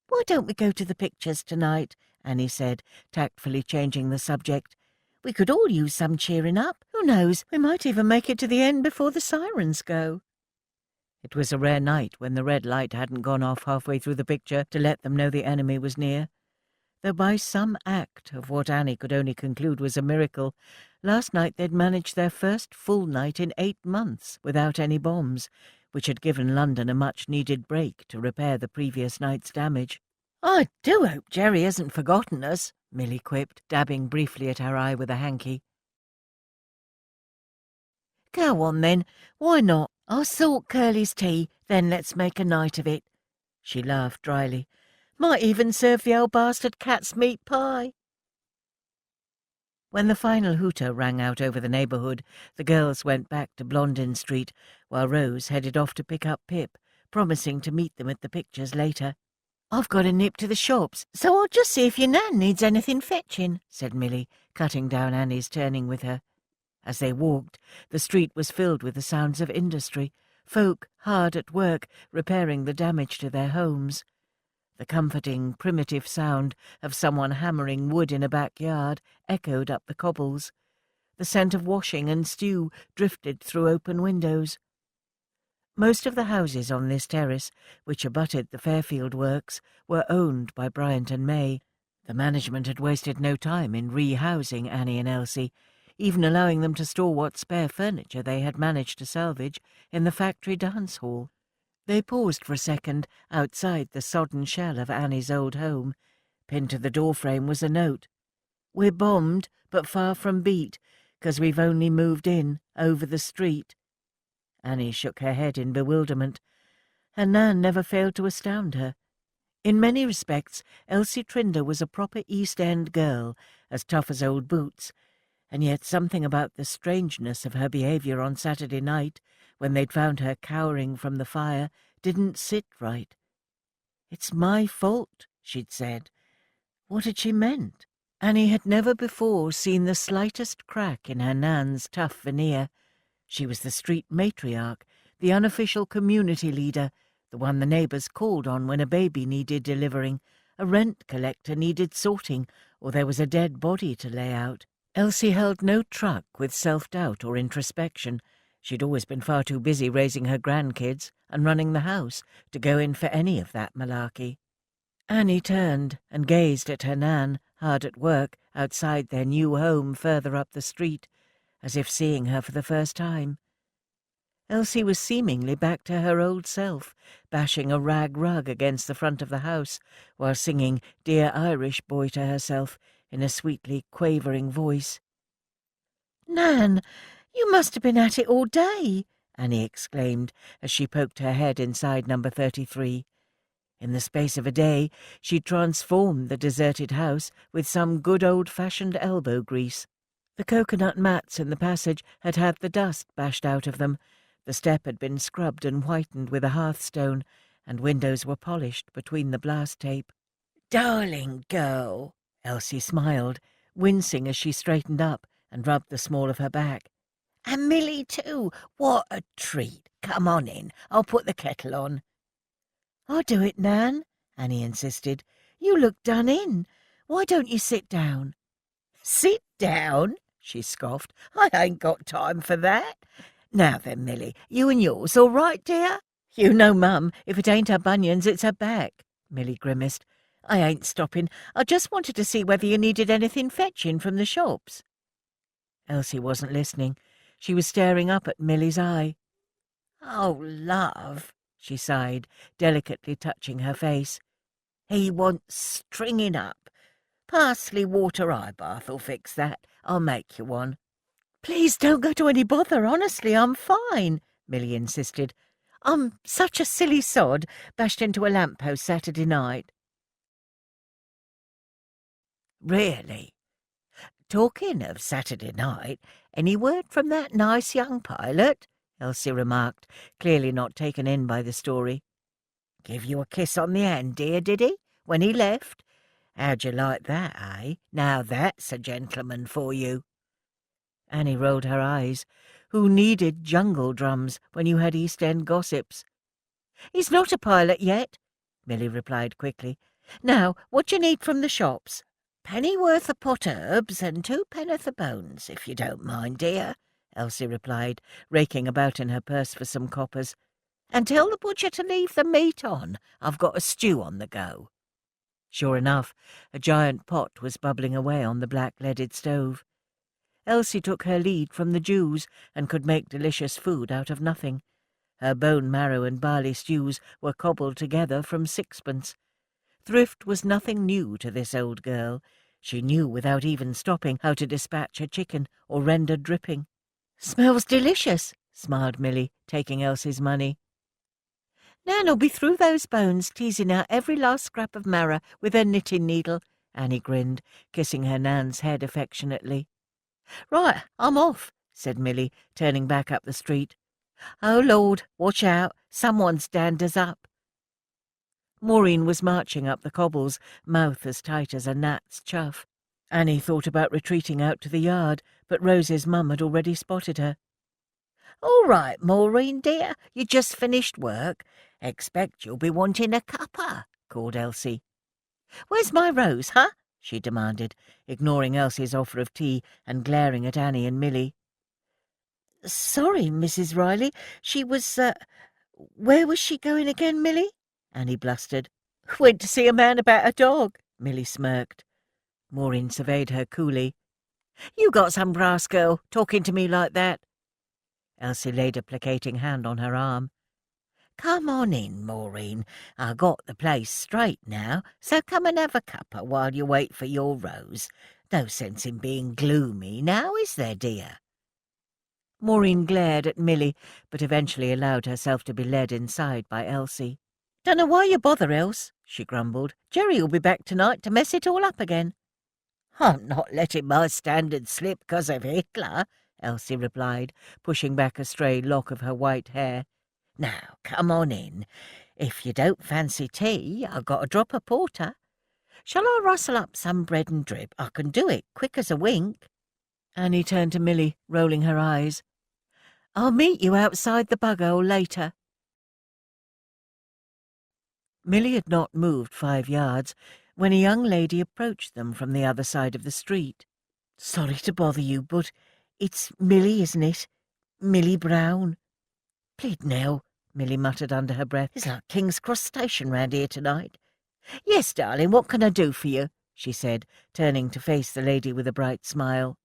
Speaker 2: Why don't we go to the pictures tonight? Annie said, tactfully changing the subject. We could all use some cheering up. Who knows, we might even make it to the end before the sirens go.
Speaker 1: It was a rare night when the red light hadn't gone off halfway through the picture to let them know the enemy was near. Though by some act of what Annie could only conclude was a miracle, last night they'd managed their first full night in 8 months without any bombs, which had given London a much-needed break to repair the previous night's damage.
Speaker 2: I do hope Jerry hasn't forgotten us,
Speaker 1: Milly quipped, dabbing briefly at her eye with a hanky.
Speaker 2: Go on then, why not? I'll sort Curly's tea, then let's make a night of it. She laughed dryly. Might even serve the old bastard cat's meat pie.
Speaker 1: When the final hooter rang out over the neighbourhood, the girls went back to Blondin Street, while Rose headed off to pick up Pip, promising to meet them at the pictures later.
Speaker 2: I've got a nip to the shops, so I'll just see if your nan needs anything fetching, said Milly, cutting down Annie's turning with her.
Speaker 1: As they walked, the street was filled with the sounds of industry, folk hard at work repairing the damage to their homes. The comforting, primitive sound of someone hammering wood in a backyard echoed up the cobbles. The scent of washing and stew drifted through open windows. Most of the houses on this terrace, which abutted the Fairfield works, were owned by Bryant and May. The management had wasted no time in rehousing Annie and Elsie, even allowing them to store what spare furniture they had managed to salvage in the factory dance hall. They paused for a second outside the sodden shell of Annie's old home. Pinned to the doorframe was a note. "We're bombed, but far from beat, 'cause we've only moved in, over the street." Annie shook her head in bewilderment. Her nan never failed to astound her. In many respects, Elsie Trinder was a proper East End girl, as tough as old boots, and yet something about the strangeness of her behaviour on Saturday night, when they'd found her cowering from the fire, didn't sit right. "It's my fault," she'd said. What had she meant? Annie had never before seen the slightest crack in her nan's tough veneer. She was the street matriarch, the unofficial community leader, the one the neighbours called on when a baby needed delivering, a rent collector needed sorting, or there was a dead body to lay out. Elsie held no truck with self-doubt or introspection. She'd always been far too busy raising her grandkids and running the house to go in for any of that malarkey. Annie turned and gazed at her nan, hard at work outside their new home further up the street, as if seeing her for the first time. Elsie was seemingly back to her old self, bashing a rag rug against the front of the house, while singing Dear Irish Boy to herself in a sweetly quavering voice.
Speaker 2: "Nan, you must have been at it all day," Annie exclaimed as she poked her head inside number 33. In the space of a day, she'd transformed the deserted house with some good old-fashioned elbow grease. The coconut mats in the passage had had the dust bashed out of them. The step had been scrubbed and whitened with a hearthstone, and windows were polished between the blast tape.
Speaker 1: "Darling girl," Elsie smiled, wincing as she straightened up and rubbed the small of her back.
Speaker 2: "And Milly too. What a treat. Come on in. I'll put the kettle on." "I'll do it, Nan," Annie insisted. "You look done in. Why don't you sit down?" "Sit down?" she scoffed. "I ain't got time for that. Now then, Milly, you and yours all right, dear?"
Speaker 1: "You know, Mum, if it ain't her bunions, it's her back," Milly grimaced. "I ain't stopping. I just wanted to see whether you needed anything fetching from the shops." Elsie wasn't listening. She was staring up at Milly's eye.
Speaker 2: "Oh, love," she
Speaker 1: sighed, delicately touching her face.
Speaker 2: "He wants stringing up. Parsley water eye bath'll fix that. I'll make you one." Please don't go to any bother, honestly, I'm fine, Milly insisted. I'm such a silly sod, bashed into a lamppost Saturday night. Really? Talking of Saturday night, any word from that nice young pilot? Elsie remarked, clearly not taken in by the story. Give you a kiss on the hand, dear, did he, when he left? How'd you like that, eh? Now that's a gentleman for you. Annie rolled her eyes. Who needed jungle drums when you had East End gossips? He's not a pilot yet, Milly replied quickly. Now, what do you need from the shops? Pennyworth of pot herbs and 2 penn'orth of bones, if you don't mind, dear, Elsie replied, raking about in her purse for some coppers. And tell the butcher to leave the meat on. I've got a stew on the go. Sure enough, a giant pot was bubbling away on the black-leaded stove. Elsie took her lead from the Jews and could make delicious food out of nothing. Her bone marrow and barley stews were cobbled together from sixpence. Thrift was nothing new to this old girl. She knew without even stopping how to dispatch a chicken or render dripping. "Smells delicious," smiled Milly, taking Elsie's money. "Nan'll be through those bones, teasing out every last scrap of marrow with her knitting needle," Annie grinned, kissing her Nan's head affectionately. "Right, I'm off," said Milly, turning back up the street. "Oh, Lord, watch out, someone's damned us up." Maureen was marching up the cobbles, mouth as tight as a gnat's chuff. Annie thought about retreating out to the yard, but Rose's mum had already spotted her. "All right, Maureen, dear, you just finished work. Expect you'll be wanting a cuppa," called Elsie. "Where's my Rose, huh?" she demanded, ignoring Elsie's offer of tea and glaring at Annie and Milly. "Sorry, Mrs. Riley, she was, where was she going again, Milly?" Annie blustered. "Went to see a man about a dog," Milly smirked. Maureen surveyed her coolly. "You got some brass, girl, talking to me like that." Elsie laid a placating hand on her arm. "Come on in, Maureen. I got the place straight now, so come and have a cuppa while you wait for your Rose. No sense in being gloomy now, is there, dear?" Maureen glared at Milly, but eventually allowed herself to be led inside by Elsie. "Dunno why you bother, Else," she grumbled. "Jerry'll be back tonight to mess it all up again." "I'm not letting my standards slip 'cause of Hitler," Elsie replied, pushing back a stray lock of her white hair. "Now, come on in. If you don't fancy tea, I've got a drop of porter. Shall I rustle up some bread and drip? I can do it quick as a wink." Annie turned to Milly, rolling her eyes. "I'll meet you outside the bug-hole later." Milly had not moved 5 yards when a young lady approached them from the other side of the street. "Sorry to bother you, but it's Milly, isn't it? Milly Brown." "Plead now," Milly muttered under her breath. "It's like King's Cross Station round here tonight." "Yes, darling, what can I do for you?" she said, turning to face the lady with a bright smile.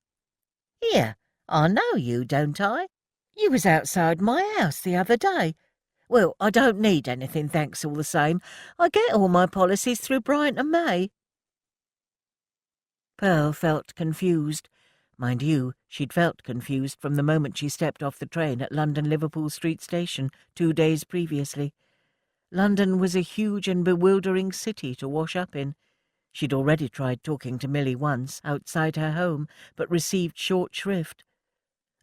Speaker 2: "Here, I know you, don't I? You was outside my house the other day. Well, I don't need anything, thanks all the same. I get all my policies through Bryant and May." Pearl felt confused. Mind you, she'd felt confused from the moment she stepped off the train at London Liverpool Street Station 2 days previously. London was a huge and bewildering city to wash up in. She'd already tried talking to Milly once, outside her home, but received short shrift.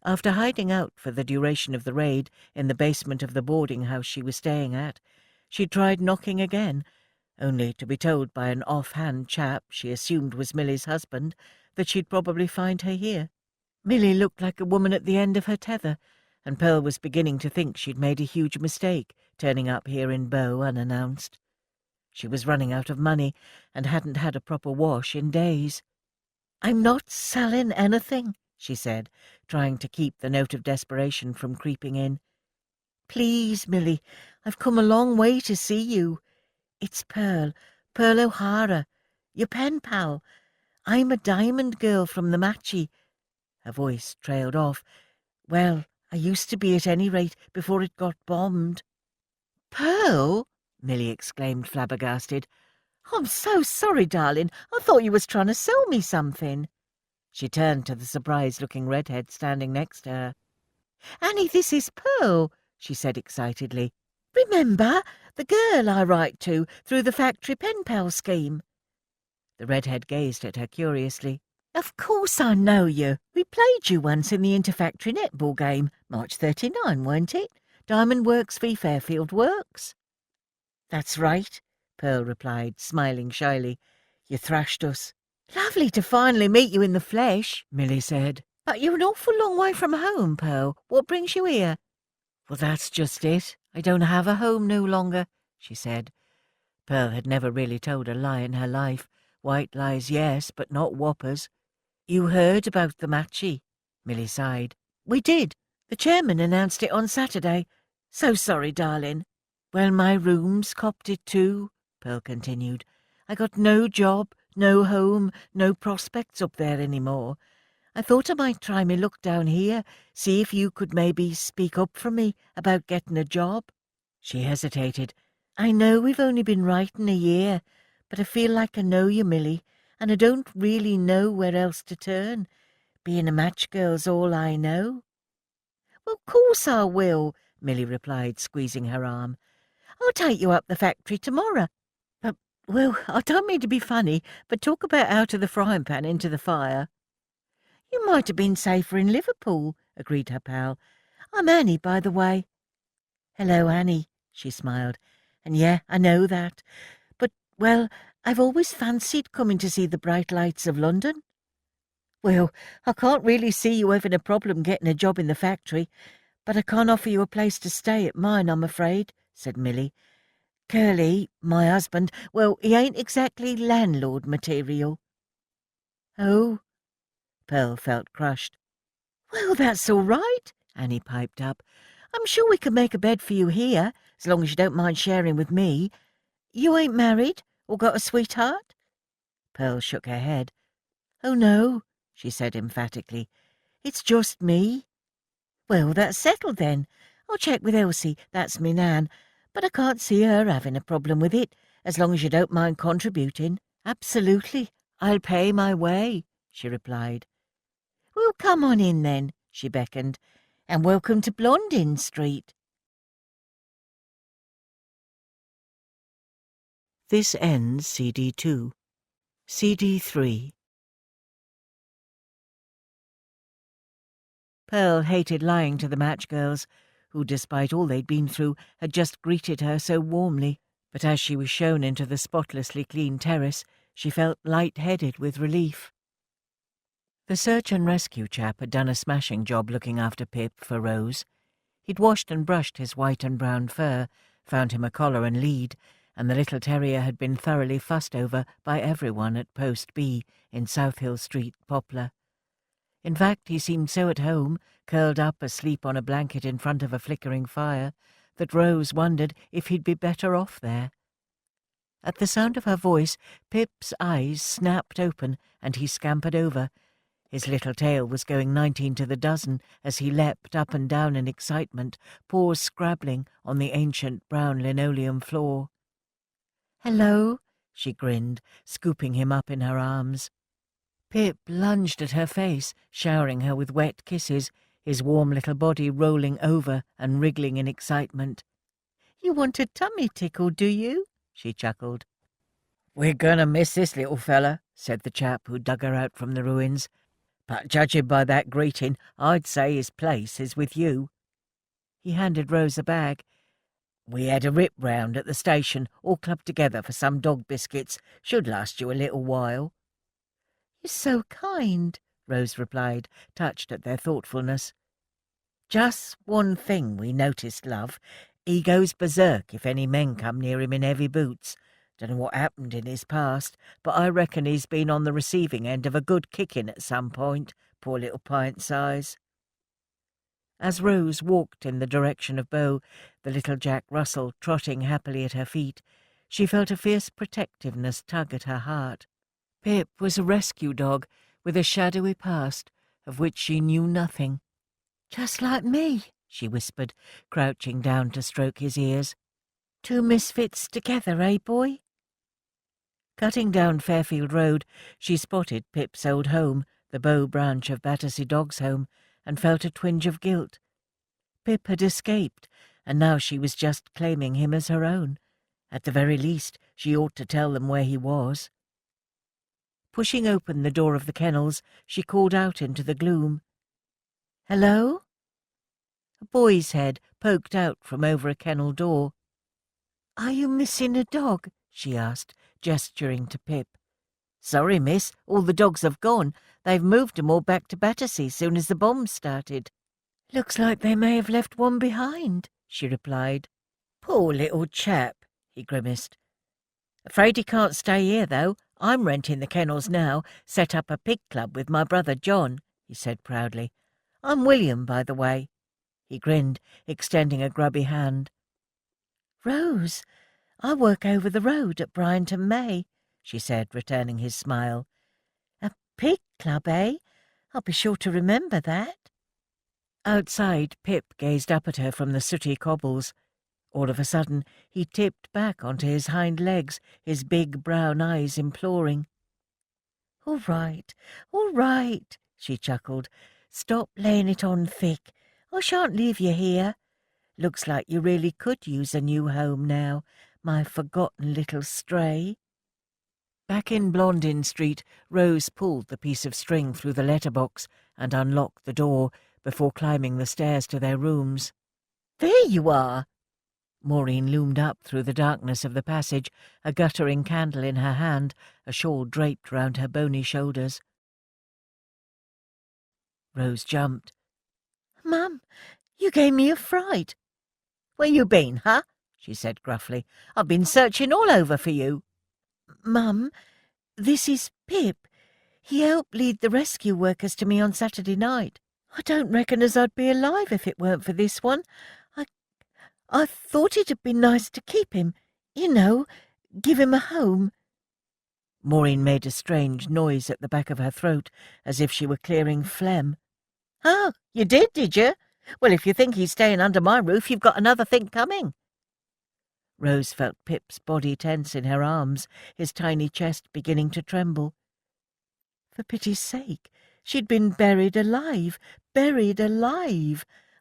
Speaker 2: After hiding out for the duration of the raid in the basement of the boarding house she was staying at, she tried knocking again, only to be told by an off-hand chap she assumed was Milly's husband that she'd probably find her here. Milly looked like a woman at the end of her tether, and Pearl was beginning to think she'd made a huge mistake turning up here in Bow unannounced. She was running out of money and hadn't had a proper wash in days. "I'm not selling anything," she said, trying to keep the note of desperation from creeping in. "Please, Milly, I've come a long way to see you. It's Pearl O'Hara, your pen pal. I'm a diamond girl from the Matchy." Her voice trailed off. "Well, I used to be at any rate before it got bombed." "Pearl?" Milly exclaimed, flabbergasted. "I'm so sorry, darling. I thought you was trying to sell me something." She turned to the surprised-looking redhead standing next to her. "Annie, this is Pearl," she said excitedly. "Remember, the girl I write to through the factory pen pal scheme?" The redhead gazed at her curiously. "Of course I know you. We played you once in the interfactory netball game, March 39, weren't it? Diamond Works v Fairfield Works." "That's right," Pearl replied, smiling shyly. "You thrashed us." "Lovely to finally meet you in the flesh," Millie said. "But you're an awful long way from home, Pearl. What brings you here?" "Well, that's just it. I don't have a home no longer," she said. Pearl had never really told a lie in her life. White lies, yes, but not whoppers. "You heard about the matchy?" Millie sighed. "We did. The chairman announced it on Saturday. So sorry, darling." "Well, my room's copped it too," Pearl continued. "I got no job, no home, no prospects up there any more. I thought I might try me luck down here, see if you could maybe speak up for me about getting a job." She hesitated. "I know we've only been writing a year, but I feel like I know you, Millie, and I don't really know where else to turn. Being a match girl's all I know." "Well, of course I will," Millie replied, squeezing her arm. "I'll take you up the factory tomorrow. But, well, I don't mean to be funny, but talk about out of the frying pan into the fire." "You might have been safer in Liverpool," agreed her pal. "I'm Annie, by the way." "Hello, Annie," she smiled. "And yeah, I know that. But, well, I've always fancied coming to see the bright lights of London." "Well, I can't really see you having a problem getting a job in the factory, but I can't offer you a place to stay at mine, I'm afraid," said Millie. "Curly, my husband, well, he ain't exactly landlord material." "Oh," Pearl felt crushed. "Well, that's all right," Annie piped up. "I'm sure we could make a bed for you here, as long as you don't mind sharing with me. You ain't married, or got a sweetheart?" Pearl shook her head. "Oh, no," she said emphatically. "It's just me." "Well, that's settled then. I'll check with Elsie, that's me Nan, but I can't see her having a problem with it, as long as you don't mind contributing." "Absolutely. I'll pay my way," she replied. "Well, come on in then," she beckoned, "and welcome to Blondin Street."
Speaker 1: This ends CD2. CD3. Pearl hated lying to the match girls, who, despite all they'd been through, had just greeted her so warmly. But as she was shown into the spotlessly clean terrace, she felt light-headed with relief. The search and rescue chap had done a smashing job looking after Pip for Rose. He'd washed and brushed his white and brown fur, found him a collar and lead, and the little terrier had been thoroughly fussed over by everyone at Post B in South Hill Street, Poplar. In fact, he seemed so at home, curled up asleep on a blanket in front of a flickering fire, that Rose wondered if he'd be better off there. At the sound of her voice, Pip's eyes snapped open and he scampered over. His little tail was going 19 to the dozen as he leapt up and down in excitement, paws scrabbling on the ancient brown linoleum floor. "Hello," she grinned, scooping him up in her arms. Pip lunged at her face, showering her with wet kisses, his warm little body rolling over and wriggling in excitement. "You want a tummy tickle, do you?" she chuckled. "We're gonna miss this little fella," said the chap who dug her out from the ruins. "But judging by that greeting, I'd say his place is with you." He handed Rose a bag. "We had a rip round at the station, all clubbed together for some dog biscuits. Should last you a little while." "You're so kind," Rose replied, touched at their thoughtfulness. "Just one thing we noticed, love. He goes berserk if any men come near him in heavy boots. Don't know what happened in his past, but I reckon he's been on the receiving end of a good kicking at some point, poor little pint-size." As Rose walked in the direction of Beau, the little Jack Russell trotting happily at her feet, she felt a fierce protectiveness tug at her heart. Pip was a rescue dog with a shadowy past of which she knew nothing. "Just like me," she whispered, crouching down to stroke his ears. "Two misfits together, eh, boy?" Cutting down Fairfield Road, she spotted Pip's old home, the bow branch of Battersea Dog's Home, and felt a twinge of guilt. Pip had escaped, and now she was just claiming him as her own. At the very least, she ought to tell them where he was. Pushing open the door of the kennels, she called out into the gloom. "Hello?" A boy's head poked out from over a kennel door. "Are you missing a dog?" she asked, gesturing to Pip. "Sorry, miss, all the dogs have gone. They've moved 'em all back to Battersea soon as the bombs started." "Looks like they may have left one behind," she replied. "Poor little chap," he grimaced. "Afraid he can't stay here, though. I'm renting the kennels now, set up a pig club with my brother John," he said proudly. "I'm William, by the way." He grinned, extending a grubby hand. "Rose, I work over the road at Bryanton May," she said, returning his smile. "A pig club, eh? I'll be sure to remember that." Outside, Pip gazed up at her from the sooty cobbles. All of a sudden, he tipped back onto his hind legs, his big brown eyes imploring. All right, she chuckled. "Stop laying it on thick. I shan't leave you here. Looks like you really could use a new home now, my forgotten little stray." Back in Blondin Street, Rose pulled the piece of string through the letterbox and unlocked the door before climbing the stairs to their rooms. "There you are!" Maureen loomed up through the darkness of the passage, a guttering candle in her hand, a shawl draped round her bony shoulders. Rose jumped. "Mum, you gave me a fright." "Where you been, huh?" she said gruffly. "I've been searching all over for you." "Mum, this is Pip. He helped lead the rescue workers to me on Saturday night. I don't reckon as I'd be alive if it weren't for this one. I thought it'd be nice to keep him, you know, give him a home." Maureen made a strange noise at the back of her throat, as if she were clearing phlegm. "Oh, you did you? Well, if you think he's staying under my roof, you've got another thing coming." Rose felt Pip's body tense in her arms, his tiny chest beginning to tremble. For pity's sake, she'd been buried alive,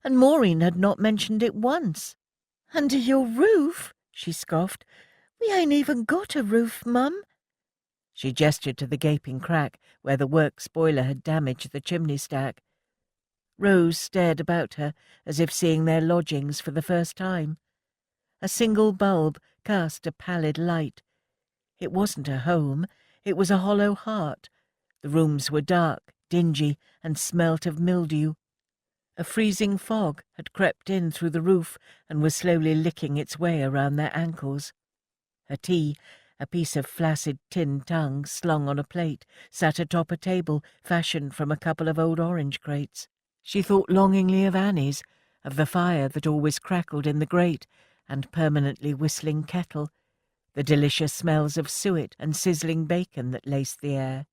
Speaker 1: and Maureen had not mentioned it once. "Under your roof?" she scoffed. "We ain't even got a roof, Mum." She gestured to the gaping crack where the works boiler had damaged the chimney stack. Rose stared about her as if seeing their lodgings for the first time. A single bulb cast a pallid light. It wasn't a home, it was a hollow heart. The rooms were dark, dingy, and smelt of mildew. A freezing fog had crept in through the roof and was slowly licking its way around their ankles. Her tea, a piece of flaccid tin tongue slung on a plate, sat atop a table fashioned from a couple of old orange crates. She thought longingly of Annie's, of the fire that always crackled in the grate and permanently whistling kettle, the delicious smells of suet and sizzling bacon that laced the air.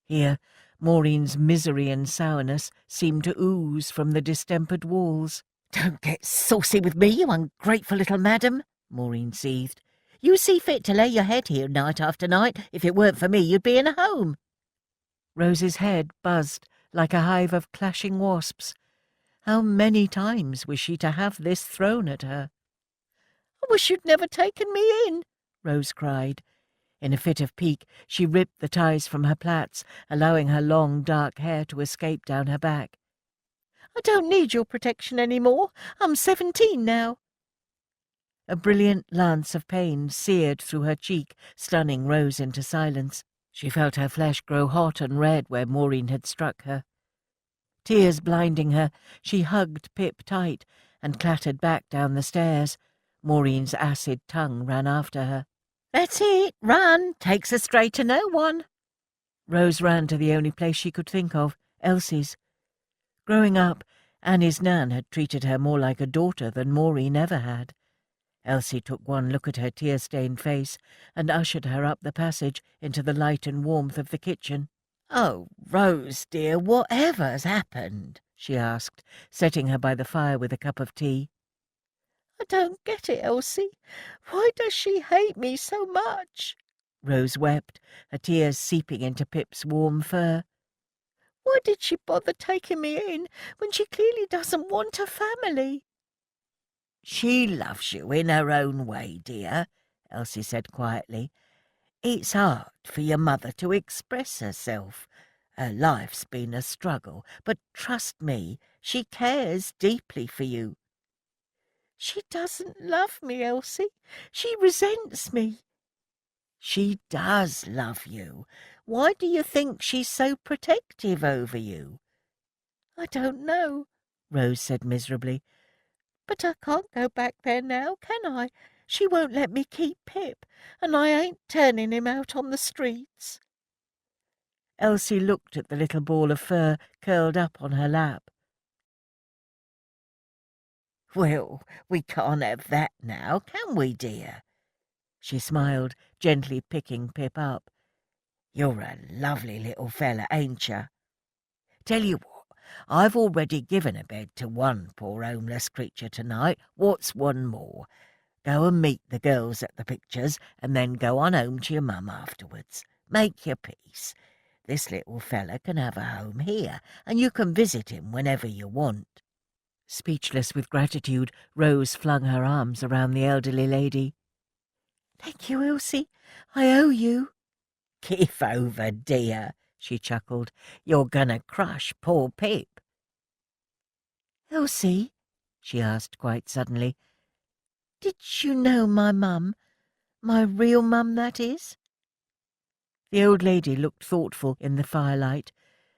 Speaker 1: Here, Maureen's misery and sourness seemed to ooze from the distempered walls. "Don't get saucy with me, you ungrateful little madam," Maureen seethed. "You see fit to lay your head here night after night. If it weren't for me, you'd be in a home." Rose's head buzzed like a hive of clashing wasps. How many times was she to have this thrown at her? "I wish you'd never taken me in," Rose cried. In a fit of pique, she ripped the ties from her plaits, allowing her long, dark hair to escape down her back. "I don't need your protection any more. I'm 17 now." A brilliant lance of pain seared through her cheek, stunning Rose into silence. She felt her flesh grow hot and red where Maureen had struck her. Tears blinding her, she hugged Pip tight and clattered back down the stairs. Maureen's acid tongue ran after her. "That's it, run, takes us straight to no one." Rose ran to the only place she could think of, Elsie's. Growing up, Annie's Nan had treated her more like a daughter than Maureen ever had. Elsie took one look at her tear-stained face and ushered her up the passage into the light and warmth of the kitchen. "Oh, Rose, dear, whatever's happened?" she asked, setting her by the fire with a cup of tea. "I don't get it, Elsie. Why does she hate me so much?" Rose wept, her tears seeping into Pip's warm fur.
Speaker 2: Why did she bother taking me in when she clearly doesn't want a family?" "She loves you in her own way, dear," Elsie said quietly. "It's hard for your mother to express herself. Her life's been a struggle, but trust me, she cares deeply for you." "She doesn't love me, Elsie. She resents me." "She does love you. Why do you think she's so protective over you?" "I don't know," Rose said miserably. "But I can't go back there now, can I? She won't let me keep Pip, and I ain't turning him out on the streets." Elsie looked at the little ball of fur curled up on her lap. "Well, we can't have that now, can we, dear?" She smiled, gently picking Pip up. "You're a lovely little fella, ain't you? Tell you what, I've already given a bed to one poor homeless creature tonight. What's one more? Go and meet the girls at the pictures, and then go on home to your mum afterwards. Make your peace. This little fella can have a home here, and you can visit him whenever you want." Speechless with gratitude, Rose flung her arms around the elderly lady. "Thank you, Elsie. I owe you." "Give over, dear," she chuckled. "You're gonna crush poor Pip." "Elsie," she asked quite suddenly, "did you know my mum? My real mum, that is?" The old lady looked thoughtful in the firelight,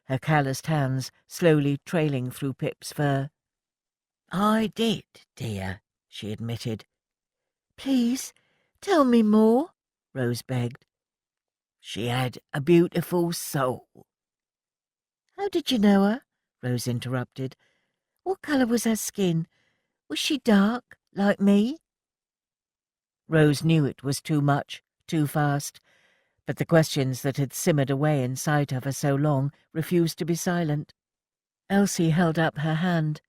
Speaker 2: her calloused hands slowly trailing through Pip's fur. "I did, dear," she admitted. "Please, tell me more," Rose begged. "She had a beautiful soul." "How did you know her?" Rose interrupted. "What colour was her skin? Was she dark, like me?" Rose knew it was too much, too fast, but the questions that had simmered away inside her for so long refused to be silent. Elsie held up her hand.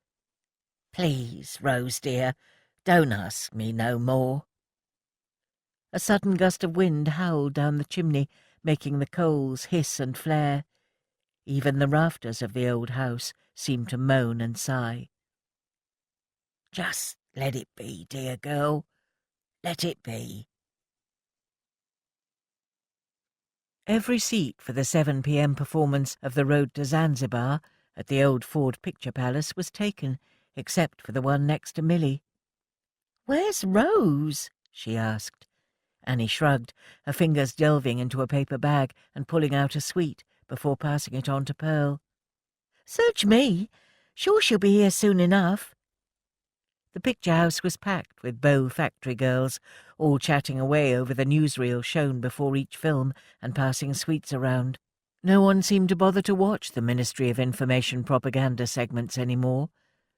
Speaker 2: "Please, Rose dear, don't ask me no more." A sudden gust of wind howled down the chimney, making the coals hiss and flare. Even the rafters of the old house seemed to moan and sigh. "Just let it be, dear girl. Let it be." Every seat for the 7 p.m. performance of The Road to Zanzibar at the old Ford Picture Palace was taken, except for the one next to Millie. "Where's Rose?" she asked. Annie shrugged, her fingers delving into a paper bag and pulling out a sweet before passing it on to Pearl. "Search me. Sure she'll be here soon enough." The picture house was packed with Bow factory girls, all chatting away over the newsreel shown before each film and passing sweets around. No one seemed to bother to watch the Ministry of Information propaganda segments anymore,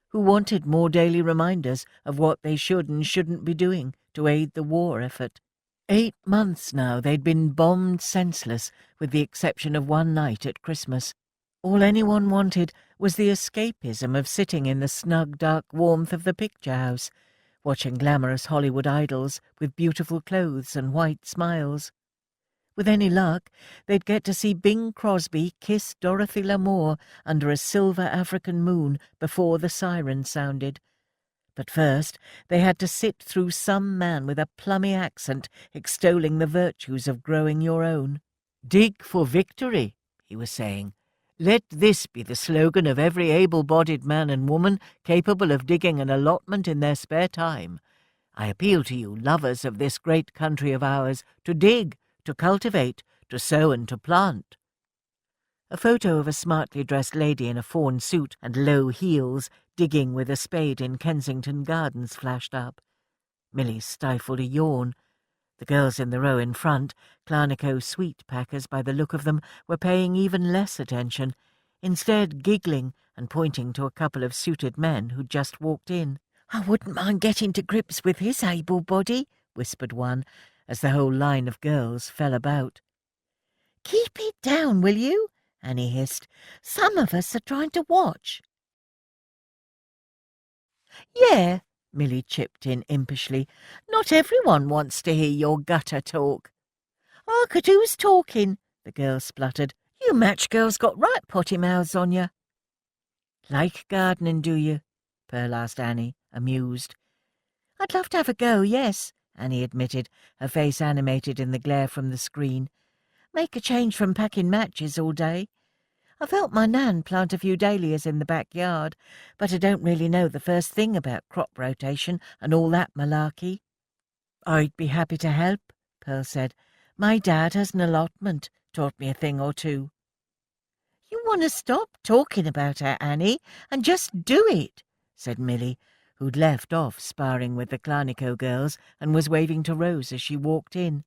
Speaker 2: who wanted more daily reminders of what they should and shouldn't be doing to aid the war effort. 8 months now they'd been bombed senseless, with the exception of one night at Christmas. All anyone wanted was the escapism of sitting in the snug, dark warmth of the picture house, watching glamorous Hollywood idols with beautiful clothes and white smiles. With any luck, they'd get to see Bing Crosby kiss Dorothy Lamour under a silver African moon before the siren sounded. But first they had to sit through some man with a plummy accent extolling the virtues of growing your own. "Dig for victory," he was saying. "Let this be the slogan of every able-bodied man and woman capable of digging an allotment in their spare time. I appeal to you, lovers of this great country of ours, to dig, to cultivate, to sow and to plant." A photo of a smartly dressed lady in a fawn suit and low heels digging with a spade in Kensington Gardens flashed up. Millie stifled a yawn. The girls in the row in front, Clarnico sweet packers by the look of them, were paying even less attention, instead giggling and pointing to a couple of suited men who'd just walked in. "I wouldn't mind getting to grips with his able body," whispered one, as the whole line of girls fell about. "Keep it down, will you?" Annie hissed. "Some of us are trying to watch." "Yeah," Millie chipped in impishly. "Not everyone wants to hear your gutter talk." "Hark at who's talking," the girl spluttered. You match girls got right potty mouths on you. Like gardening, do you? Pearl asked Annie, amused. I'd love to have a go, yes, Annie admitted, her face animated in the glare from the screen. Make a change from packing matches all day. I've helped my nan plant a few dahlias in the backyard, but I don't really know the first thing about crop rotation and all that malarkey. I'd be happy to help, Pearl said. My dad has an allotment, taught me a thing or two. You want to stop talking about her, Annie, and just do it, said Milly, who'd left off sparring with the Clarnico girls and was waving to Rose as she walked in.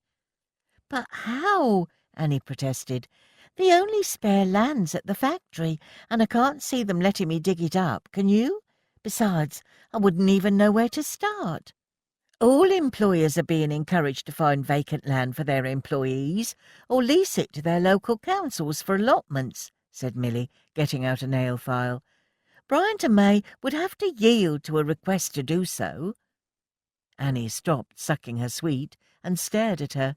Speaker 2: But how? Annie protested. The only spare land's at the factory, and I can't see them letting me dig it up, can you? Besides, I wouldn't even know where to start. All employers are being encouraged to find vacant land for their employees, or lease it to their local councils for allotments, said Milly, getting out a nail file. Bryant and May would have to yield to a request to do so. Annie stopped sucking her sweet and stared at her.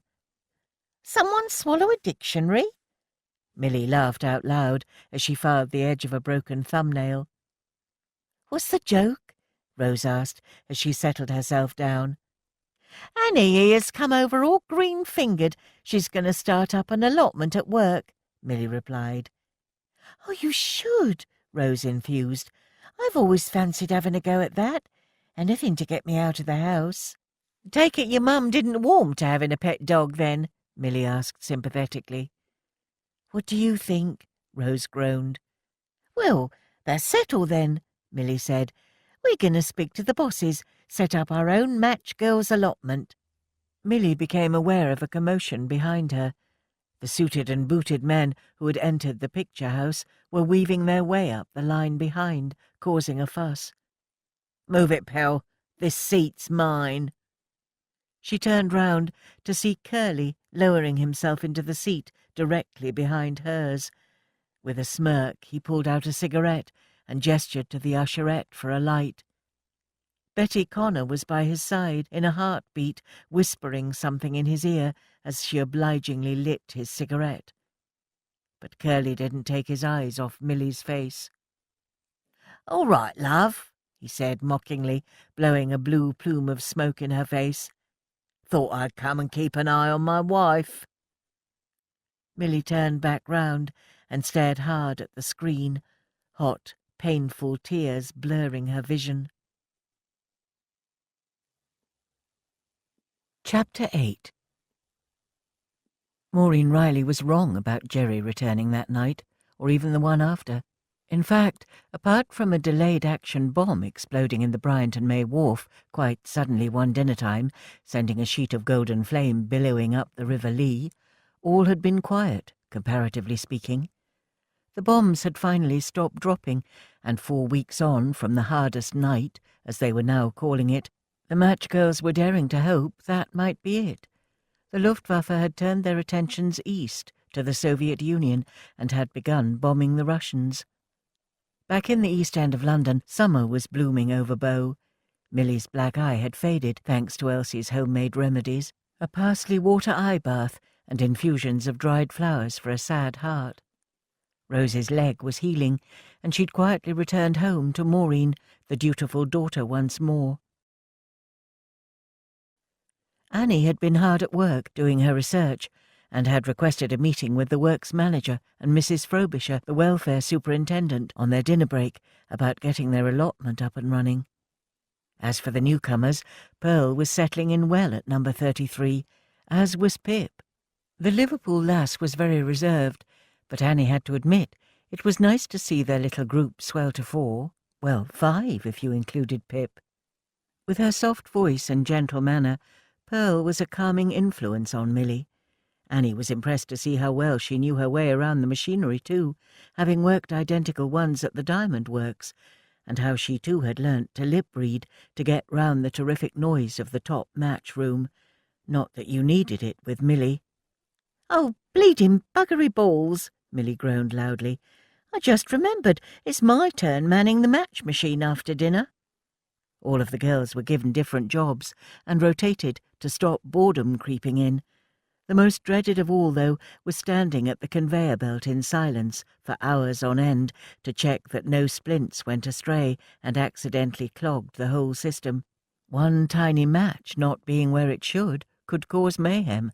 Speaker 2: Someone swallow a dictionary? Milly laughed out loud as she filed the edge of a broken thumbnail. What's the joke? Rose asked as she settled herself down. Annie here's come over all green-fingered. She's going to start up an allotment at work, Milly replied. Oh, you should, Rose enthused. I've always fancied having a go at that. Anything to get me out of the house. Take it your mum didn't warm to having a pet dog then? Milly asked sympathetically. What do you think? Rose groaned. Well, that's settled then, Milly said. We're going to speak to the bosses, set up our own match girls' allotment. Milly became aware of a commotion behind her. The suited and booted men who had entered the picture house were weaving their way up the line behind, causing a fuss. Move it, Pell. This seat's mine. She turned round to see Curly lowering himself into the seat directly behind hers. With a smirk, he pulled out a cigarette and gestured to the usherette for a light. Betty Connor was by his side in a heartbeat, whispering something in his ear as she obligingly lit his cigarette. But Curly didn't take his eyes off Milly's face. "All right, love," he said mockingly, blowing a blue plume of smoke in her face. "Thought I'd come and keep an eye on my wife." Milly turned back round and stared hard at the screen, hot, painful tears blurring her vision. Chapter 8. Maureen Riley was wrong about Jerry returning that night, or even the one after. In fact, apart from a delayed action bomb exploding in the Bryant and May wharf quite suddenly one dinner time, sending a sheet of golden flame billowing up the River Lee, all had been quiet, comparatively speaking. The bombs had finally stopped dropping, and 4 weeks on from the hardest night, as they were now calling it, the match girls were daring to hope that might be it. The Luftwaffe had turned their attentions east to the Soviet Union and had begun bombing the Russians. Back in the East End of London, summer was blooming over Bow. Milly's black eye had faded, thanks to Elsie's homemade remedies, a parsley water eye bath and infusions of dried flowers for a sad heart. Rose's leg was healing, and she'd quietly returned home to Maureen, the dutiful daughter once more. Annie had been hard at work doing her research, and had requested a meeting with the works manager and Mrs. Frobisher, the welfare superintendent, on their dinner break about getting their allotment up and running. As for the newcomers, Pearl was settling in well at number 33, as was Pip. The Liverpool lass was very reserved, but Annie had to admit it was nice to see their little group swell to 4, well, 5 if you included Pip. With her soft voice and gentle manner, Pearl was a calming influence on Milly. Annie was impressed to see how well she knew her way around the machinery too, having worked identical ones at the diamond works, and how she too had learnt to lip-read to get round the terrific noise of the top match room. Not that you needed it with Milly. "Oh, bleeding buggery balls," Milly groaned loudly. "I just remembered it's my turn manning the match machine after dinner." All of the girls were given different jobs and rotated to stop boredom creeping in.
Speaker 1: The most dreaded of all, though, was standing at the conveyor belt in silence for hours on end to check that no splints went astray and accidentally clogged the whole system. One tiny match not being where it should could cause mayhem.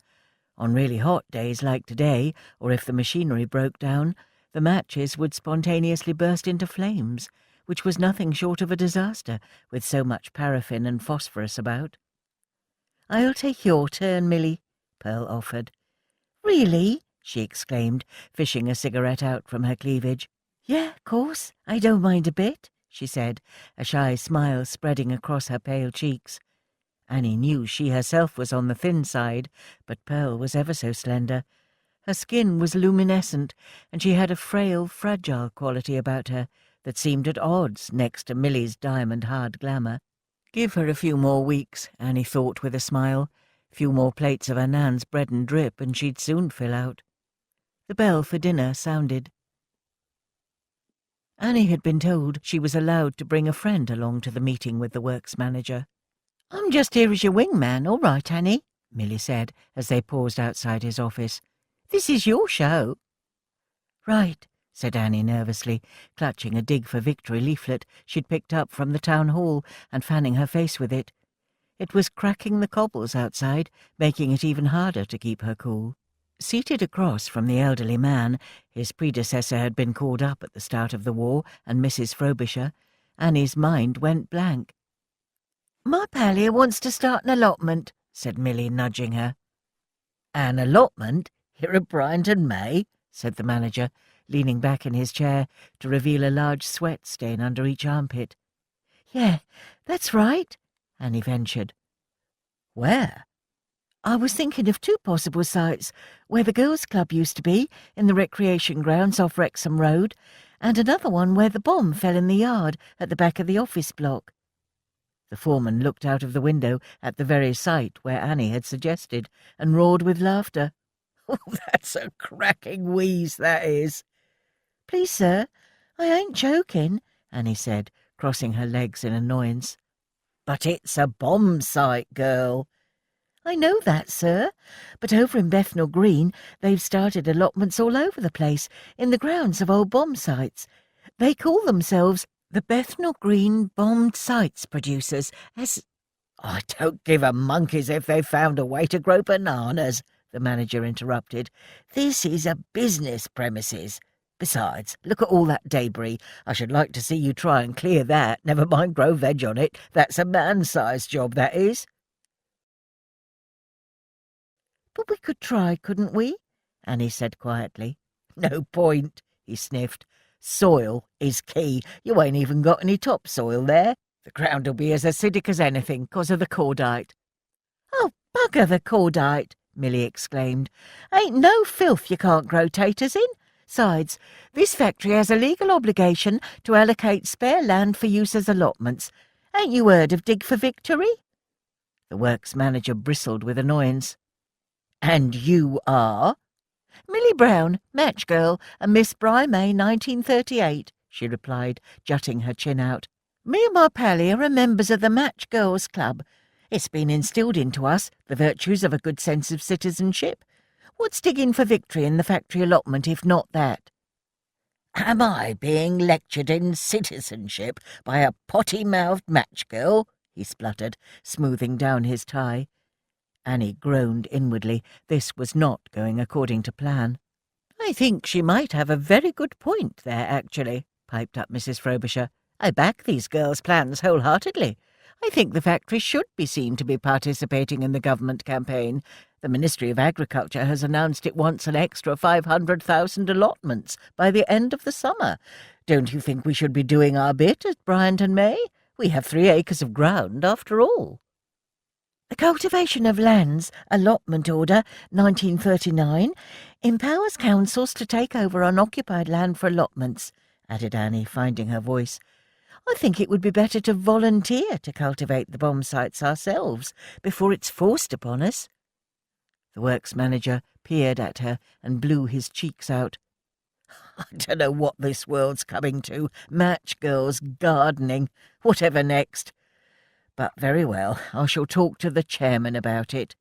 Speaker 1: On really hot days like today, or if the machinery broke down, the matches would spontaneously burst into flames, which was nothing short of a disaster, with so much paraffin and phosphorus about. "I'll take your turn, Millie," Pearl offered. "Really?" she exclaimed, fishing a cigarette out from her cleavage. "Yeah, course, I don't mind a bit," she said, a shy smile spreading across her pale cheeks. Annie knew she herself was on the thin side, but Pearl was ever so slender. Her skin was luminescent, and she had a frail, fragile quality about her that seemed at odds next to Millie's diamond-hard glamour. Give her a few more weeks, Annie thought with a smile. Few more plates of her nan's bread and drip, and she'd soon fill out. The bell for dinner sounded. Annie had been told she was allowed to bring a friend along to the meeting with the works manager. "I'm just here as your wingman, all right, Annie," Millie said as they paused outside his office. "This is your show." "Right," said Annie nervously, clutching a Dig for Victory leaflet she'd picked up from the town hall and fanning her face with it. It was cracking the cobbles outside, making it even harder to keep her cool. Seated across from the elderly man, his predecessor had been called up at the start of the war, and Mrs. Frobisher, Annie's mind went blank. "My pal here wants to start an allotment," said Millie, nudging her. "An allotment? Here at Bryant and May?" said the manager, leaning back in his chair to reveal a large sweat stain under each armpit. "Yeah, that's right," Annie ventured. "Where?" "I was thinking of two possible sites, where the girls' club used to be, in the recreation grounds off Wrexham Road, and another one where the bomb fell in the yard at the back of the office block." The foreman looked out of the window at the very site where Annie had suggested, and roared with laughter. "Oh, that's a cracking wheeze, that is." "Please, sir, I ain't joking," Annie said, crossing her legs in annoyance. "But it's a bomb site, girl." "I know that, sir, but over in Bethnal Green they've started allotments all over the place, in the grounds of old bomb sites. They call themselves the Bethnal Green Bombed Sites Producers, as—" "I don't give a monkey's if they've found a way to grow bananas," the manager interrupted. "This is a business premises. Besides, look at all that debris. I should like to see you try and clear that, never mind grow veg on it. That's a man-sized job, that is." "But we could try, couldn't we?" Annie said quietly. "No point," he sniffed. "Soil is key. You ain't even got any topsoil there. The ground'll be as acidic as anything, 'cause of the cordite." "Oh, bugger the cordite!" Millie exclaimed. "Ain't no filth you can't grow taters in. Besides, this factory has a legal obligation to allocate spare land for use as allotments. Ain't you heard of Dig for Victory?" The works manager bristled with annoyance. "And you are?" "Millie Brown, match girl, and Miss Bry May, 1938, she replied, jutting her chin out. "Me and my pal here are members of the Match Girls Club. It's been instilled into us the virtues of a good sense of citizenship. What's digging for victory in the factory allotment if not that?" "Am I being lectured in citizenship by a potty-mouthed match girl?" he spluttered, smoothing down his tie. Annie groaned inwardly. This was not going according to plan. "I think she might have a very good point there, actually," piped up Mrs. Frobisher. "I back these girls' plans wholeheartedly. I think the factory should be seen to be participating in the government campaign. The Ministry of Agriculture has announced it wants an extra 500,000 allotments by the end of the summer. Don't you think we should be doing our bit at Bryant and May? We have 3 acres of ground, after all." "The Cultivation of Lands Allotment Order 1939 empowers councils to take over unoccupied land for allotments," added Annie, finding her voice. "I think it would be better to volunteer to cultivate the bomb sites ourselves before it's forced upon us." The works manager peered at her and blew his cheeks out. "I don't know what this world's coming to. Match girls, gardening, whatever next. But very well, I shall talk to the chairman about it."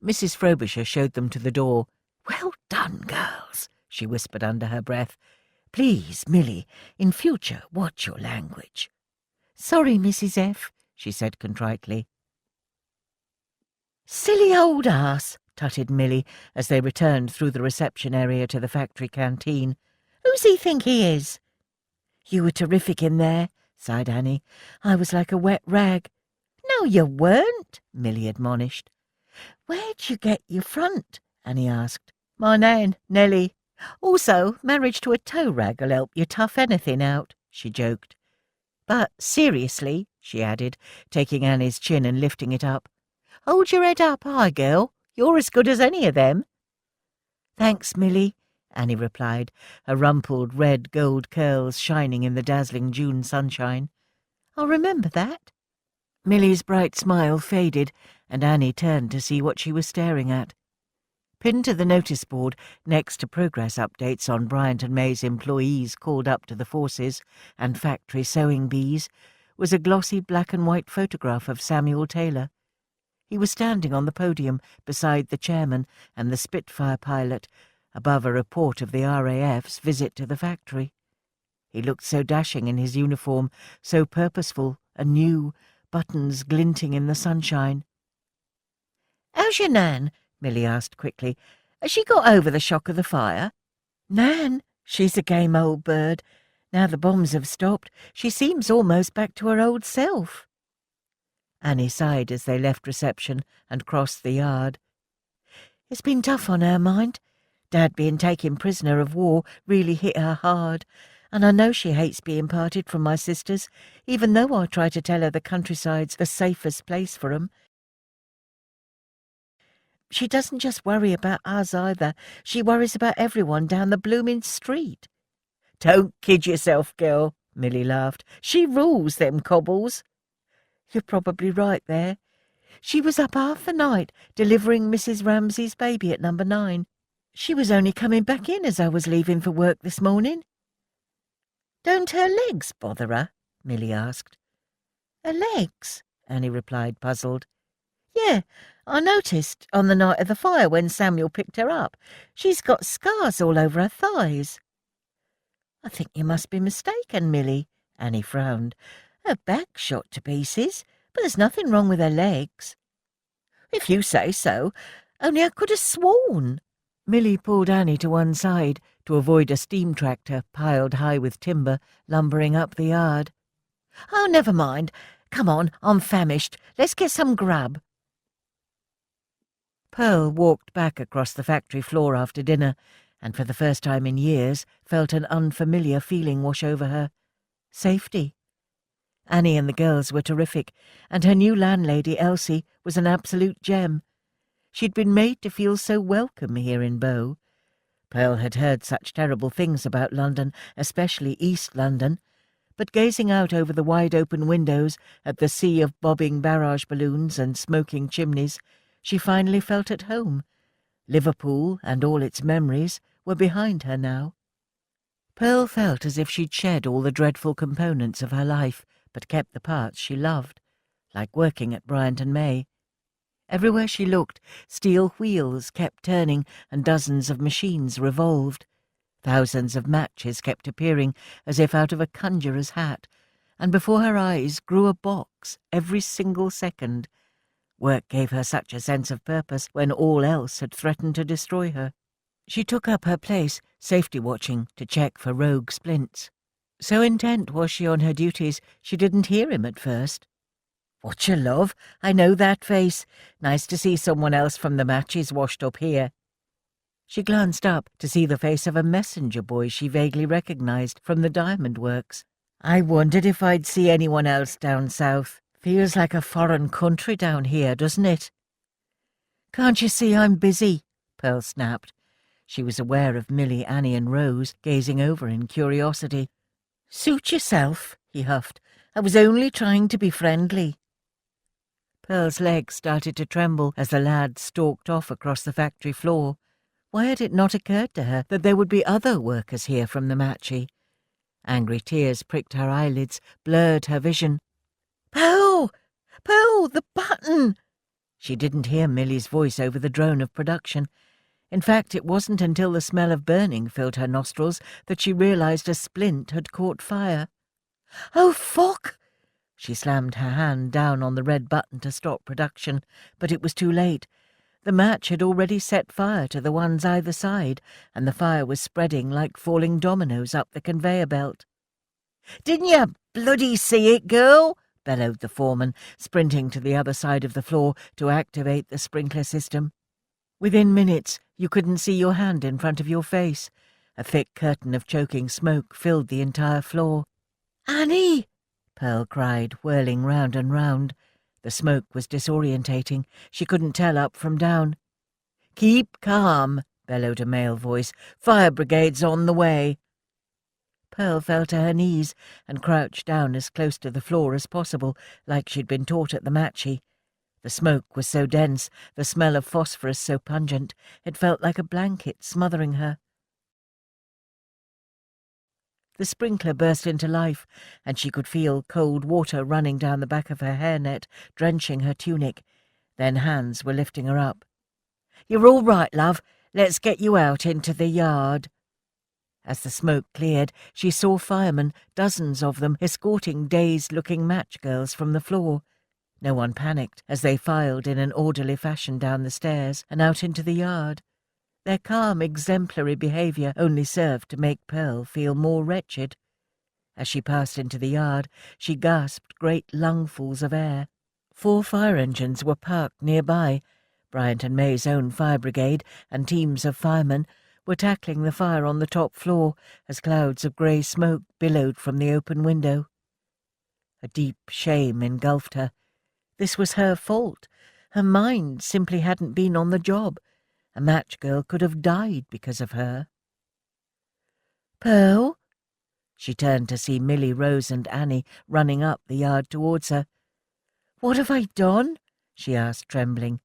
Speaker 1: Mrs. Frobisher showed them to the door.
Speaker 2: "Well done, girls," she whispered under her breath. "Please, Milly, in future watch your language." "Sorry, Mrs. F," she said contritely. "Silly old ass," tutted Milly as they returned through the reception area to the factory canteen. "Who's he think he is?" "You were terrific in there," sighed Annie. "I was like a wet rag." "No, you weren't," Milly admonished. "Where'd you get your front?" Annie asked. "My nan, Nellie. Also, marriage to a tow rag'll help you tough anything out," she joked. "But seriously," she added, taking Annie's chin and lifting it up, "hold your head up high, girl. You're as good as any of them." "Thanks, Milly," Annie replied, her rumpled red gold curls shining in the dazzling June sunshine. "I'll remember that." Milly's bright smile faded, and Annie turned to see what she was staring at. Pinned to the notice board, next to progress updates on Bryant and May's employees called up to the forces and factory sewing bees, was a glossy black and white photograph of Samuel Taylor. He was standing on the podium beside the chairman and the Spitfire pilot, above a report of the RAF's visit to the factory. He looked so dashing in his uniform, so purposeful and new, buttons glinting in the sunshine. "How's your Nan?" Milly asked quickly. "Has she got over the shock of the fire?" "Nan? She's a game old bird. Now the bombs have stopped, she seems almost back to her old self." Annie sighed as they left reception and crossed the yard. "It's been tough on her, mind. Dad being taken prisoner of war really hit her hard, and I know she hates being parted from my sisters, even though I try to tell her the countryside's the safest place for 'em. She doesn't just worry about us either. She worries about everyone down the blooming street." "Don't kid yourself, girl," Milly laughed. "She rules them cobbles." "You're probably right there. She was up half the night delivering Mrs. Ramsay's baby at number 9. She was only coming back in as I was leaving for work this morning." "Don't her legs bother her?" Milly asked. "Her legs?" Annie replied, puzzled. "Yeah, I noticed on the night of the fire when Samuel picked her up. She's got scars all over her thighs." "I think you must be mistaken, Milly," Annie frowned. "Her back's shot to pieces, but there's nothing wrong with her legs." "If you say so, only I could have sworn." Milly pulled Annie to one side to avoid a steam tractor piled high with timber lumbering up the yard. "Oh, never mind. Come on, I'm famished. Let's get some grub." Pearl walked back across the factory floor after dinner, and for the first time in years felt an unfamiliar feeling wash over her. Safety. Annie and the girls were terrific, and her new landlady, Elsie, was an absolute gem. She'd been made to feel so welcome here in Bow. Pearl had heard such terrible things about London, especially East London, but gazing out over the wide-open windows at the sea of bobbing barrage balloons and smoking chimneys, she finally felt at home. Liverpool and all its memories were behind her now. Pearl felt as if she'd shed all the dreadful components of her life, but kept the parts she loved, like working at Bryant and May. Everywhere she looked, steel wheels kept turning and dozens of machines revolved. Thousands of matches kept appearing as if out of a conjurer's hat, and before her eyes grew a box every single second. Work gave her such a sense of purpose when all else had threatened to destroy her. She took up her place, safety watching, to check for rogue splints. So intent was she on her duties, she didn't hear him at first. "Whatcha, love? I know that face. Nice to see someone else from the matches washed up here." She glanced up to see the face of a messenger boy she vaguely recognised from the diamond works. "I wondered if I'd see anyone else down south. Feels like a foreign country down here, doesn't it?" "Can't you see I'm busy?" Pearl snapped. She was aware of Milly, Annie and Rose gazing over in curiosity. "Suit yourself," he huffed. "I was only trying to be friendly." Pearl's legs started to tremble as the lad stalked off across the factory floor. Why had it not occurred to her that there would be other workers here from the matchy? Angry tears pricked her eyelids, blurred her vision. "Pearl! Pearl, the button!"
Speaker 1: She didn't hear Millie's voice over the drone of production. In fact, it wasn't until the smell of burning filled her nostrils that she realized a splint had caught fire. "Oh, fuck!" She slammed her hand down on the red button to stop production, but it was too late. The match had already set fire to the ones either side, and the fire was spreading like falling dominoes up the conveyor belt. "Didn't you bloody see it, girl?" bellowed the foreman, sprinting to the other side of the floor to activate the sprinkler system. Within minutes, you couldn't see your hand in front of your face. A thick curtain of choking smoke filled the entire floor. "Annie!" Pearl cried, whirling round and round. The smoke was disorientating. She couldn't tell up from down. "Keep calm," bellowed a male voice. "Fire brigade's on the way." Pearl fell to her knees and crouched down as close to the floor as possible, like she'd been taught at the matchie. The smoke was so dense, the smell of phosphorus so pungent, it felt like a blanket smothering her. The sprinkler burst into life, and she could feel cold water running down the back of her hairnet, drenching her tunic. Then hands were lifting her up. "You're all right, love. Let's get you out into the yard." As the smoke cleared, she saw firemen, dozens of them, escorting dazed-looking match girls from the floor. No one panicked as they filed in an orderly fashion down the stairs and out into the yard. Their calm, exemplary behaviour only served to make Pearl feel more wretched. As she passed into the yard, she gasped great lungfuls of air. 4 fire engines were parked nearby. Bryant and May's own fire brigade and teams of firemen were tackling the fire on the top floor as clouds of grey smoke billowed from the open window. A deep shame engulfed her. This was her fault. Her mind simply hadn't been on the job. A match girl could have died because of her. "Pearl?" She turned to see Millie, Rose and Annie running up the yard towards her. "What have I done?" she asked, trembling.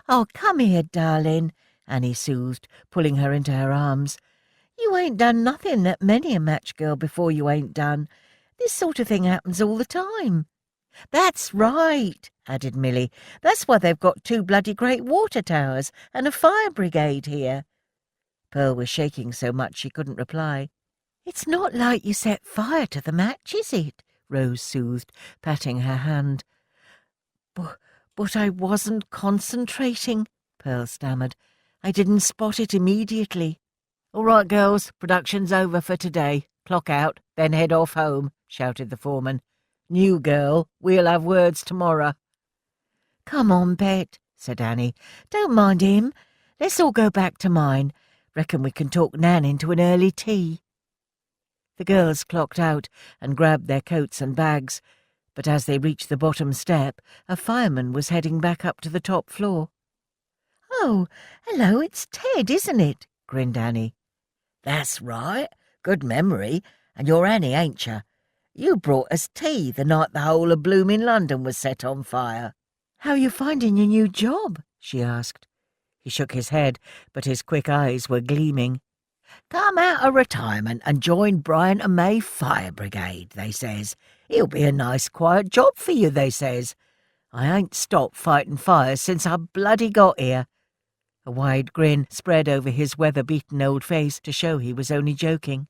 Speaker 1: "Oh, come here, darling," Annie soothed, pulling her into her arms. "You ain't done nothing that many a match girl before you ain't done. This sort of thing happens all the time." "That's right," added Millie. "That's why they've got 2 bloody great water towers and a fire brigade here." Pearl was shaking so much she couldn't reply. "It's not like you set fire to the match, is it?" Rose soothed, patting her hand. But I wasn't concentrating," Pearl stammered. "I didn't spot it immediately." "All right, girls, production's over for today. Clock out, then head off home," shouted the foreman. "New girl, we'll have words tomorrow." "Come on, pet," said Annie. "Don't mind him. Let's all go back to mine. Reckon we can talk Nan into an early tea." The girls clocked out and grabbed their coats and bags, but as they reached the bottom step, a fireman was heading back up to the top floor. "Oh, hello, it's Ted, isn't it?" grinned Annie. "That's right. Good memory. And you're Annie, ain't you? You brought us tea the night the whole of blooming London was set on fire." "How are you finding your new job?" she asked. He shook his head, but his quick eyes were gleaming. "Come out of retirement and join Bryant and May Fire Brigade," they says. "It'll be a nice quiet job for you," they says. "I ain't stopped fighting fires since I bloody got here." A wide grin spread over his weather-beaten old face to show he was only joking.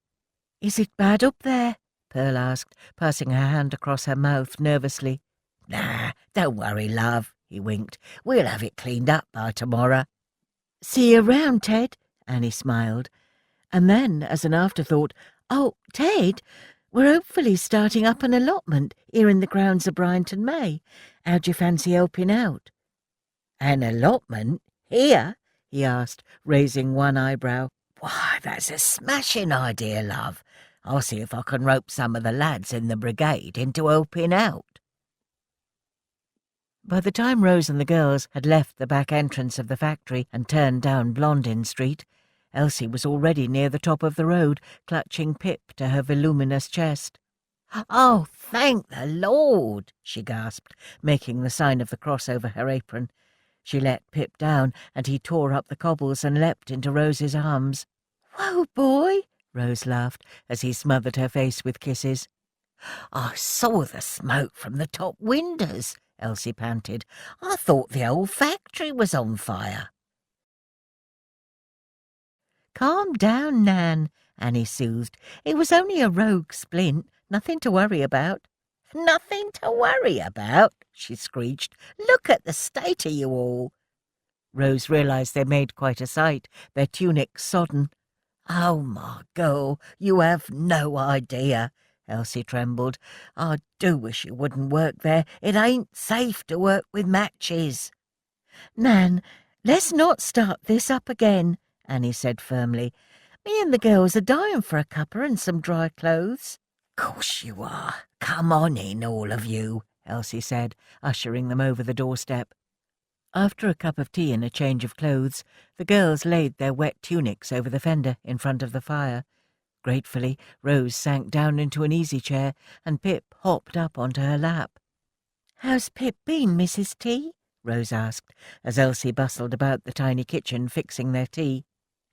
Speaker 1: "Is it bad up there?" Pearl asked, passing her hand across her mouth nervously. "Nah, don't worry, love," he winked. "We'll have it cleaned up by tomorrow." "See you around, Ted," Annie smiled. And then, as an afterthought, "Oh, Ted, we're hopefully starting up an allotment here in the grounds of Bryant and May. How'd you fancy helping out?" "An allotment? Here?" he asked, raising one eyebrow. "Why, that's a smashing idea, love. I'll see if I can rope some of the lads in the brigade into helping out." By the time Rose and the girls had left the back entrance of the factory and turned down Blondin Street, Elsie was already near the top of the road, clutching Pip to her voluminous chest. "Oh, thank the Lord!" she gasped, making the sign of the cross over her apron. She let Pip down, and he tore up the cobbles and leapt into Rose's arms. "Whoa, boy!" Rose laughed as he smothered her face with kisses. "I saw the smoke from the top windows,"
Speaker 2: Elsie panted. "I thought the whole factory was on fire." "Calm down, Nan," Annie soothed. "It was only a rogue splint, nothing to worry about." "Nothing to worry about?" she screeched. "Look at the state of you all."
Speaker 1: Rose realised they made quite a sight, their tunics sodden.
Speaker 2: "Oh, my girl, you have no idea." Elsie trembled. "I do wish you wouldn't work there. It ain't safe to work with matches." "Nan, let's not start this up again," Annie said firmly. "Me and the girls are dying for a cuppa and some dry clothes." "Course you are. Come on in, all of you," Elsie said,
Speaker 1: ushering them over the doorstep. After a cup of tea and a change of clothes, the girls laid their wet tunics over the fender in front of the fire. Gratefully, Rose sank down into an easy chair, and Pip hopped up onto her lap.
Speaker 2: "How's Pip been, Mrs. T?"
Speaker 1: Rose asked, as Elsie bustled about the tiny kitchen fixing their tea.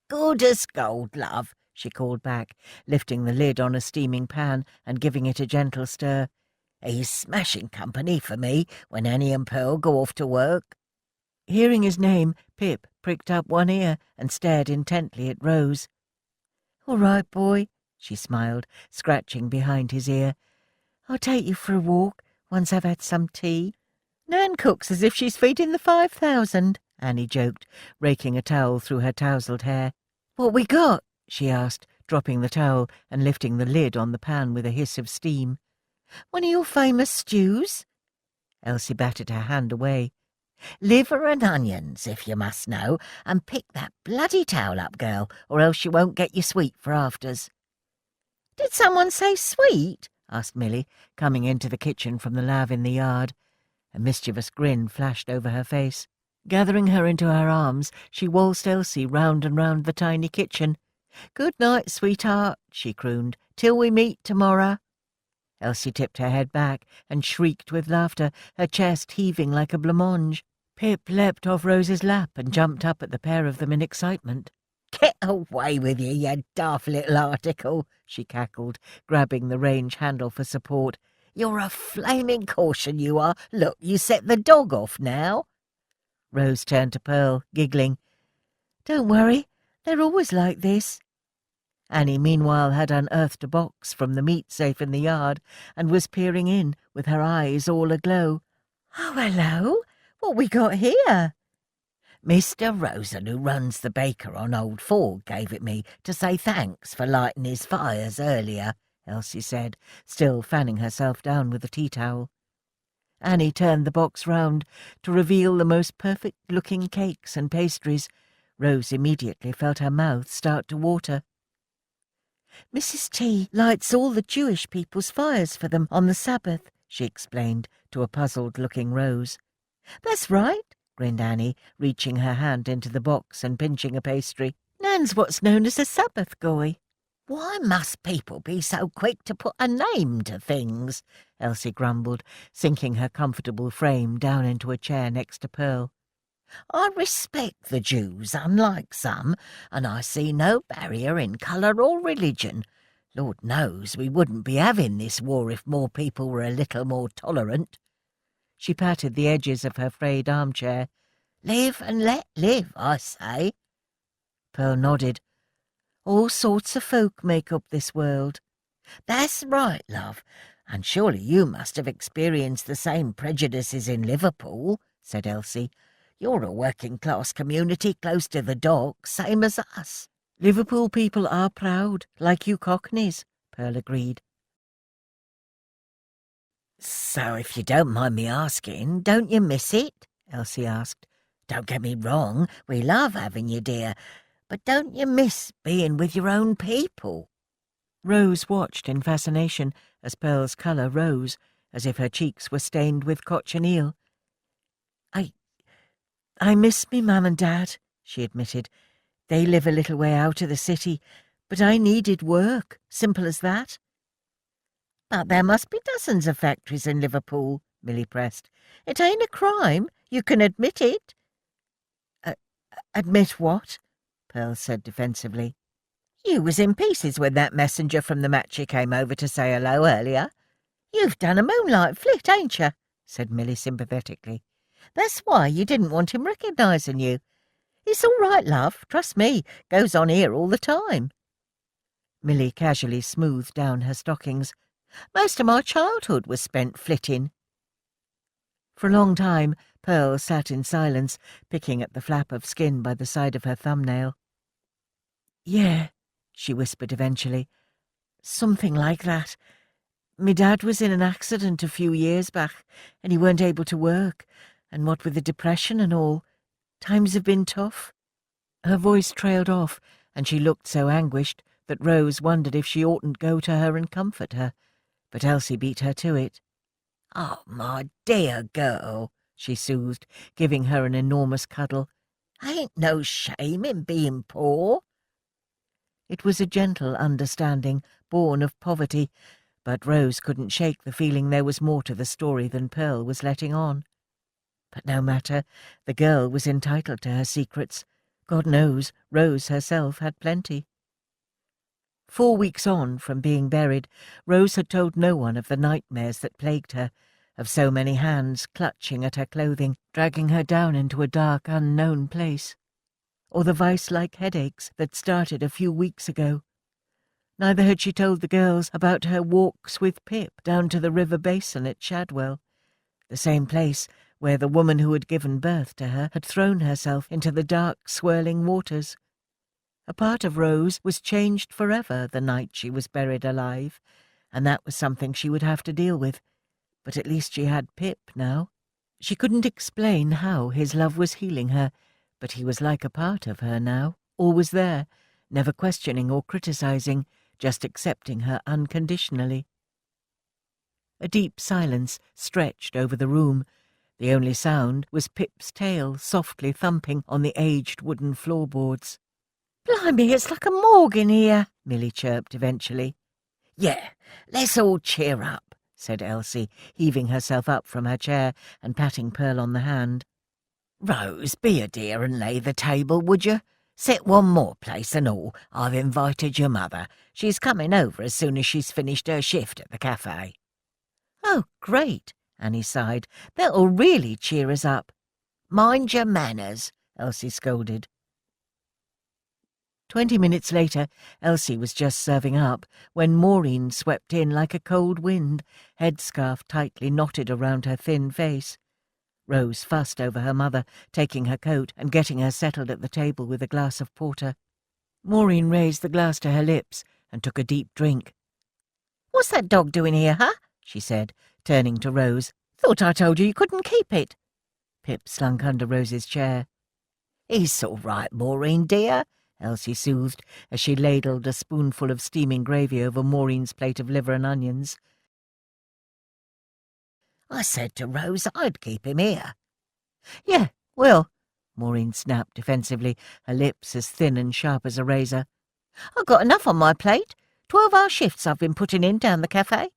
Speaker 2: "Good as gold, love,"
Speaker 1: she called back, lifting the lid on a steaming pan and giving it a gentle stir.
Speaker 2: "He's smashing company for me when Annie and Pearl go off to work."
Speaker 1: Hearing his name, Pip pricked up one ear and stared intently at Rose.
Speaker 2: "All right, boy," she smiled, scratching behind his ear. "I'll take you for a walk once I've had some tea." "Nan cooks as if she's feeding the 5,000, Annie joked, raking a towel through her tousled hair. "What we got?" she asked, dropping the towel and lifting the lid on the pan with a hiss of steam. "One of your famous stews?" Elsie batted her hand away. "Liver and onions, if you must know, and pick that bloody towel up, girl, or else you won't get your sweet for afters." "Did someone say sweet?" asked Milly, coming into the kitchen from the lav in the yard. A mischievous grin flashed over her face. Gathering her into her arms, she waltzed Elsie round and round the tiny kitchen. "Good night, sweetheart," she crooned, "till we meet tomorrow." Elsie tipped her head back and shrieked with laughter, her chest heaving like a blancmange. Pip leapt off Rose's lap and jumped up at the pair of them in excitement. "Get away with you daft little article," she cackled, grabbing the range handle for support. "You're a flaming caution, you are. Look, you set the dog off now."
Speaker 1: Rose turned to Pearl, giggling.
Speaker 2: "Don't worry, they're always like this."
Speaker 1: Annie meanwhile had unearthed a box from the meat safe in the yard and was peering in, with her eyes all aglow.
Speaker 2: "Oh, hello. What we got here?"
Speaker 1: "Mr.
Speaker 2: Rosen, who runs the baker on Old Ford, gave it me to say thanks for lighting his fires earlier,"
Speaker 1: Elsie said, still fanning herself down with the tea towel. Annie turned the box round to reveal the most perfect-looking cakes and pastries. Rose immediately felt her mouth start to water.
Speaker 2: "Mrs. T lights all the Jewish people's fires for them on the Sabbath," she explained to a puzzled-looking Rose. "That's right," grinned Annie, reaching her hand into the box and pinching a pastry. "Nan's what's known as a Sabbath goy." "Why must people be so quick to put a name to things?"
Speaker 1: Elsie grumbled, sinking her comfortable frame down into a chair next to Pearl.
Speaker 2: "I respect the Jews, unlike some, and I see no barrier in colour or religion. Lord knows we wouldn't be having this war if more people were a little more tolerant."
Speaker 1: She patted the edges of her frayed armchair.
Speaker 2: "Live and let live, I say."
Speaker 1: Pearl nodded. "All sorts of folk make up this world."
Speaker 2: "That's right, love, and surely you must have experienced the same prejudices in Liverpool," said Elsie. "You're a working-class community close to the docks, same as us."
Speaker 1: "Liverpool people are proud, like you Cockneys," Pearl agreed.
Speaker 2: "So, if you don't mind me asking, don't you miss it?" Elsie asked. "Don't get me wrong, we love having you, dear, but don't you miss being with your own people?"
Speaker 1: Rose watched in fascination as Pearl's colour rose, as if her cheeks were stained with cochineal. I miss me mum and dad," she admitted. "They live a little way out of the city, but I needed work, simple as that."
Speaker 2: "But there must be dozens of factories in Liverpool," Milly pressed. "It ain't a crime, you can admit it."
Speaker 1: Admit what?" Pearl said defensively.
Speaker 2: "You was in pieces when that messenger from the Matchy came over to say hello earlier. You've done a moonlight flit, ain't you?" said Milly sympathetically. "That's why you didn't want him recognising you. It's all right, love, trust me, goes on here all the time."
Speaker 1: Milly casually smoothed down her stockings.
Speaker 2: "Most of my childhood was spent flitting."
Speaker 1: For a long time, Pearl sat in silence, picking at the flap of skin by the side of her thumbnail. "Yeah," she whispered eventually. "Something like that. Me dad was in an accident a few years back, and he weren't able to work, and what with the depression and all, times have been tough." Her voice trailed off, and she looked so anguished that Rose wondered if she oughtn't go to her and comfort her, but Elsie beat her to it.
Speaker 2: "Oh, my dear girl," she soothed,
Speaker 1: giving her an enormous cuddle.
Speaker 2: "Ain't no shame in being poor."
Speaker 1: It was a gentle understanding, born of poverty, but Rose couldn't shake the feeling there was more to the story than Pearl was letting on. But no matter, the girl was entitled to her secrets. God knows, Rose herself had plenty. 4 weeks on from being buried, Rose had told no one of the nightmares that plagued her, of so many hands clutching at her clothing, dragging her down into a dark, unknown place, or the vice-like headaches that started a few weeks ago. Neither had she told the girls about her walks with Pip down to the river basin at Shadwell, the same place where the woman who had given birth to her had thrown herself into the dark, swirling waters. A part of Rose was changed forever the night she was buried alive, and that was something she would have to deal with. But at least she had Pip now. She couldn't explain how his love was healing her, but he was like a part of her now, always there, never questioning or criticizing, just accepting her unconditionally. A deep silence stretched over the room. The only sound was Pip's tail softly thumping on the aged wooden floorboards.
Speaker 2: "Blimey, it's like a morgue in here,"
Speaker 1: Milly chirped eventually.
Speaker 2: "Yeah, let's all cheer up,"
Speaker 1: said Elsie, heaving herself up from her chair and patting Pearl on the hand.
Speaker 2: "Rose, be a dear and lay the table, would you? Set one more place and all. I've invited your mother. She's coming over as soon as she's finished her shift at the cafe."
Speaker 1: "Oh, great," Annie sighed. "That'll really cheer us up."
Speaker 2: "Mind your manners," Elsie scolded.
Speaker 1: 20 minutes later, Elsie was just serving up when Maureen swept in like a cold wind, headscarf tightly knotted around her thin face. Rose fussed over her mother, taking her coat and getting her settled at the table with a glass of porter. Maureen raised the glass to her lips and took a deep drink.
Speaker 2: "What's that dog doing here, huh?" she said, turning to Rose. "Thought I told you couldn't keep it."
Speaker 1: Pip slunk under Rose's chair.
Speaker 2: "It's all right, Maureen dear," Elsie soothed as she ladled a spoonful of steaming gravy over Maureen's plate of liver and onions. "I said to Rose I'd keep him here."
Speaker 1: "Yeah, will," Maureen snapped defensively, her lips as thin and sharp as a razor.
Speaker 2: "I've got enough on my plate. 12-hour shifts I've been putting in down the cafe."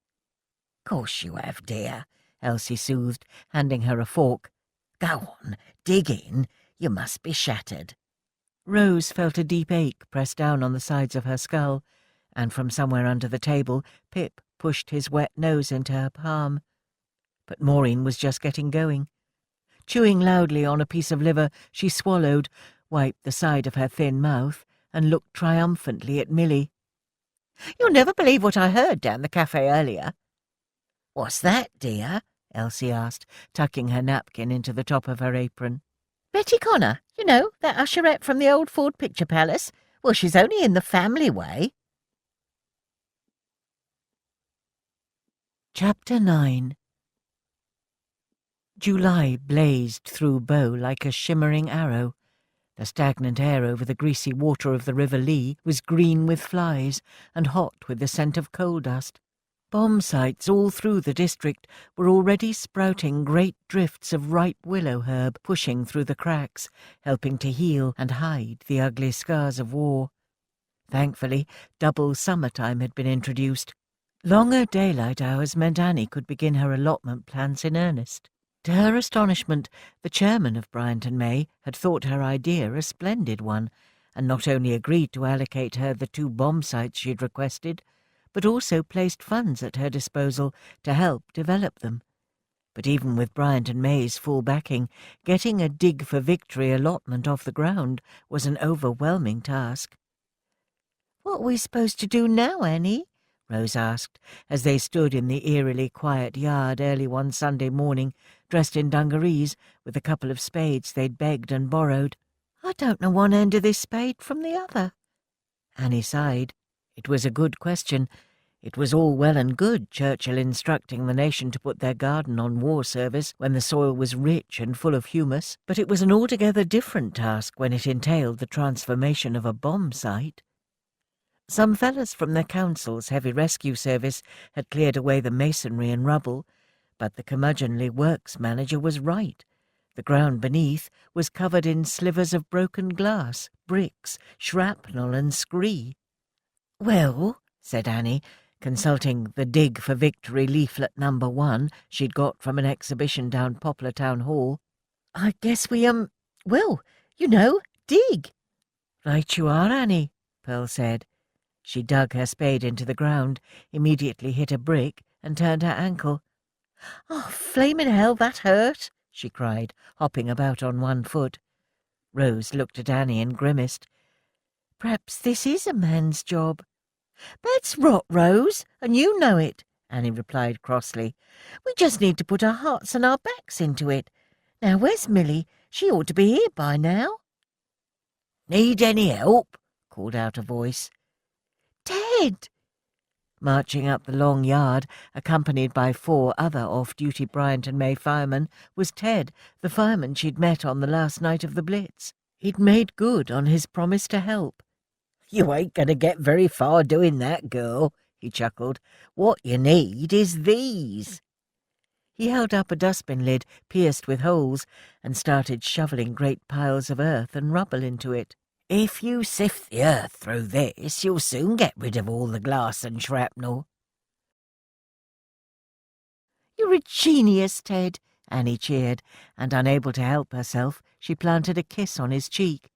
Speaker 2: "Course you have, dear," Elsie soothed, handing her a fork. "Go on, dig in. You must be shattered."
Speaker 1: Rose felt a deep ache press down on the sides of her skull, and from somewhere under the table Pip pushed his wet nose into her palm. But Maureen was just getting going. Chewing loudly on a piece of liver, she swallowed, wiped the side of her thin mouth, and looked triumphantly at Milly.
Speaker 2: "You'll never believe what I heard down the cafe earlier." "What's that, dear?" Elsie asked, tucking her napkin into the top of her apron. "Betty Connor, you know, that usherette from the old Ford Picture Palace. Well, she's only in the family way."
Speaker 1: Chapter 9. July blazed through Bow like a shimmering arrow. The stagnant air over the greasy water of the River Lee was green with flies and hot with the scent of coal dust. Bomb sites all through the district were already sprouting great drifts of ripe willow herb pushing through the cracks, helping to heal and hide the ugly scars of war. Thankfully, double summertime had been introduced. Longer daylight hours meant Annie could begin her allotment plans in earnest. To her astonishment, the chairman of Bryant and May had thought her idea a splendid one, and not only agreed to allocate her the 2 bomb sites she'd requested, but also placed funds at her disposal to help develop them. But even with Bryant and May's full backing, getting a dig for victory allotment off the ground was an overwhelming task.
Speaker 2: "What are we supposed to do now, Annie?"
Speaker 1: Rose asked, as they stood in the eerily quiet yard early one Sunday morning, dressed in dungarees, with a couple of spades they'd begged and borrowed.
Speaker 2: "I don't know one end of this spade from the other."
Speaker 1: Annie sighed. It was a good question. It was all well and good Churchill instructing the nation to put their garden on war service when the soil was rich and full of humus, but it was an altogether different task when it entailed the transformation of a bomb site. Some fellows from the council's heavy rescue service had cleared away the masonry and rubble, but the curmudgeonly works manager was right. The ground beneath was covered in slivers of broken glass, bricks, shrapnel and scree.
Speaker 2: "Well,"
Speaker 1: said Annie, consulting the Dig for Victory leaflet No. 1 she'd got from an exhibition down Poplar Town Hall,
Speaker 2: "I guess we, well, dig."
Speaker 1: "Right you are, Annie," Pearl said. She dug her spade into the ground, immediately hit a brick, and turned her ankle.
Speaker 2: "Oh, flaming hell, that hurt!"
Speaker 1: she cried, hopping about on one foot. Rose looked at Annie and grimaced.
Speaker 2: "Perhaps this is a man's job." "That's rot, Rose, and you know it," Annie replied crossly. "We just need to put our hearts and our backs into it. Now, where's Millie? She ought to be here by now."
Speaker 1: "Need any help?" called out a voice.
Speaker 2: "Ted!"
Speaker 1: Marching up the long yard, accompanied by 4 other off-duty Bryant and May firemen, was Ted, the fireman she'd met on the last night of the Blitz. He'd made good on his promise to help.
Speaker 2: "You ain't going to get very far doing that, girl," he chuckled. "What you need is these."
Speaker 1: He held up a dustbin lid pierced with holes and started shoveling great piles of earth and rubble into it.
Speaker 2: "If you sift the earth through this, you'll soon get rid of all the glass and shrapnel."
Speaker 1: "You're a genius, Ted," Annie cheered, and unable to help herself, she planted a kiss on his cheek.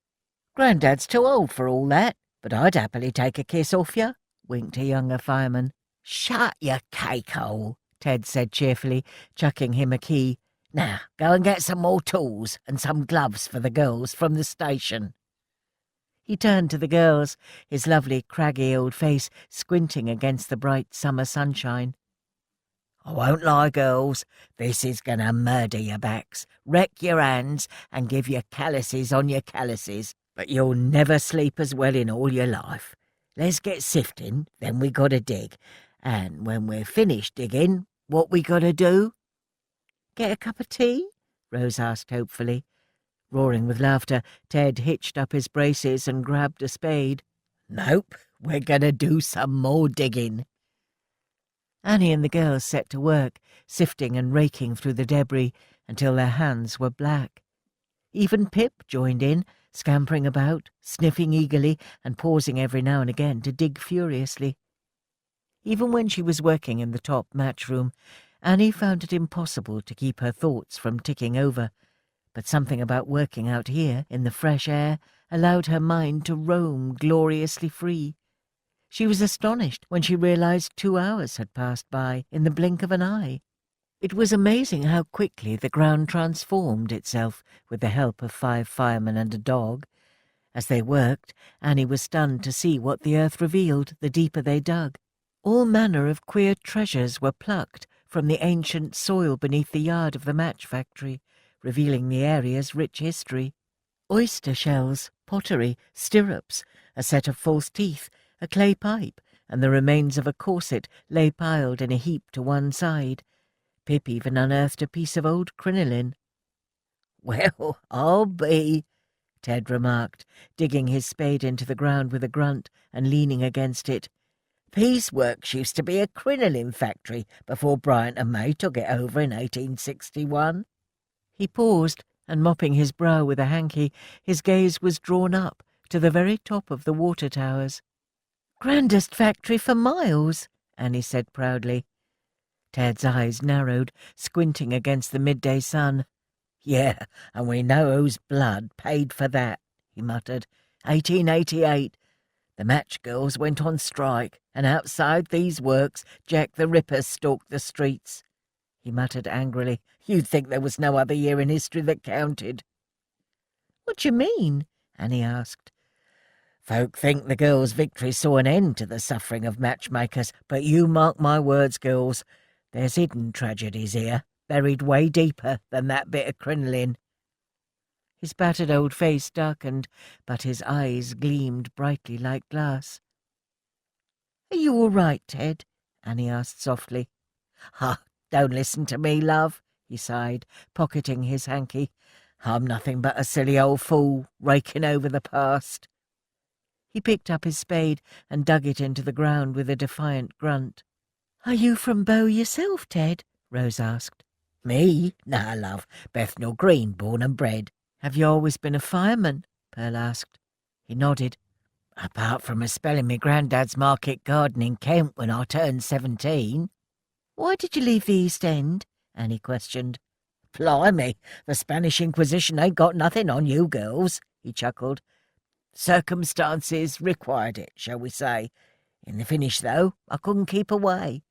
Speaker 2: "Grandad's too old for all that, but I'd happily take a kiss off you," winked a younger fireman. "Shut your cake-hole," Ted said cheerfully, chucking him a key. "Now, go and get some more tools and some gloves for the girls from the station."
Speaker 1: He turned to the girls, his lovely craggy old face squinting against the bright summer sunshine.
Speaker 2: "I won't lie, girls. This is going to murder your backs, wreck your hands, and give you calluses on your calluses. But you'll never sleep as well in all your life. Let's get sifting, then we got to dig. And when we're finished digging, what we got to do?"
Speaker 1: "Get a cup of tea?" Rose asked hopefully. Roaring with laughter, Ted hitched up his braces and grabbed a spade.
Speaker 2: "Nope, we're going to do some more digging."
Speaker 1: Annie and the girls set to work, sifting and raking through the debris until their hands were black. Even Pip joined in, scampering about, sniffing eagerly and pausing every now and again to dig furiously. Even when she was working in the top match room, Annie found it impossible to keep her thoughts from ticking over, but something about working out here in the fresh air allowed her mind to roam gloriously free. She was astonished when she realized 2 hours had passed by in the blink of an eye. It was amazing how quickly the ground transformed itself with the help of 5 firemen and a dog. As they worked, Annie was stunned to see what the earth revealed the deeper they dug. All manner of queer treasures were plucked from the ancient soil beneath the yard of the match factory, revealing the area's rich history. Oyster shells, pottery, stirrups, a set of false teeth, a clay pipe, and the remains of a corset lay piled in a heap to one side. Pip even unearthed a piece of old crinoline.
Speaker 2: "Well, I'll be,"
Speaker 1: Ted remarked, digging his spade into the ground with a grunt and leaning against it.
Speaker 2: "Pieceworks used to be a crinoline factory before Bryant and May took it over in 1861.
Speaker 1: He paused, and mopping his brow with a hanky, his gaze was drawn up to the very top of the water towers.
Speaker 2: "Grandest factory for miles,"
Speaker 1: Annie said proudly. Ted's eyes narrowed, squinting against the midday sun.
Speaker 2: "Yeah, and we know whose blood paid for that," he muttered. 1888. The match girls went on strike, and outside these works Jack the Ripper stalked the streets. he muttered angrily. "You'd think there was no other year in history that counted." "What do you mean?" Annie asked. "Folk think the girls' victory saw an end to the suffering of matchmakers, but you mark my words, girls, there's hidden tragedies here, buried way deeper than that bit of crinoline." His battered old face darkened, but his eyes gleamed brightly like glass. "Are you all right, Ted?" Annie asked softly. "Ha, don't listen to me, love," he sighed, pocketing his hanky. "I'm nothing but a silly old fool, raking over the past." He picked up his spade and dug it into the ground with a defiant grunt. "Are you from Bow yourself, Ted?" Rose asked. "Me? Nah, love. Bethnal Green, born and bred." "Have you always been a fireman?" Pearl asked. He nodded. "Apart from a spell in my granddad's market garden in Kent when I turned 17. "Why did you leave the East End?" Annie questioned. "Blimey, the Spanish Inquisition ain't got nothing on you girls," he chuckled. "Circumstances required it, shall we say. In the finish, though, I couldn't keep away."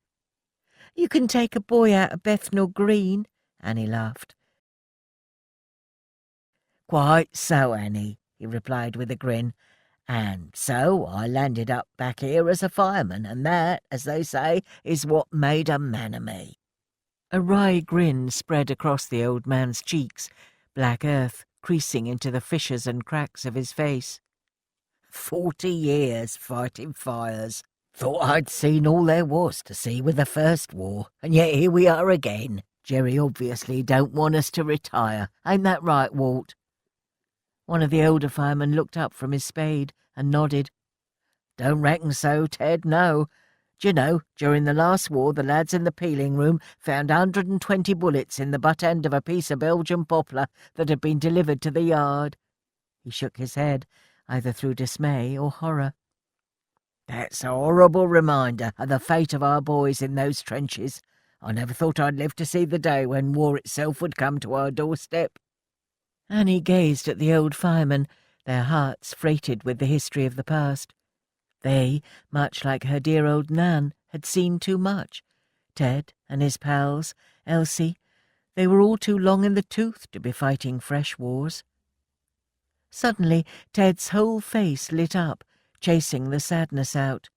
Speaker 2: "You can take a boy out of Bethnal Green," Annie laughed. "Quite so, Annie," he replied with a grin. "And so I landed up back here as a fireman, and that, as they say, is what made a man of me." A wry grin spread across the old man's cheeks, black earth creasing into the fissures and cracks of his face. 40 years fighting fires. Thought I'd seen all there was to see with the First War, and yet here we are again. Jerry obviously don't want us to retire. Ain't that right, Walt?" One of the older firemen looked up from his spade and nodded. "Don't reckon so, Ted, no. D'you know, during the last war the lads in the peeling room found 120 bullets in the butt end of a piece of Belgian poplar that had been delivered to the yard." He shook his head, either through dismay or horror. "That's a horrible reminder of the fate of our boys in those trenches. I never thought I'd live to see the day when war itself would come to our doorstep." Annie gazed at the old firemen, their hearts freighted with the history of the past. They, much like her dear old Nan, had seen too much. Ted and his pals, Elsie, they were all too long in the tooth to be fighting fresh wars. Suddenly Ted's whole face lit up, chasing the sadness out.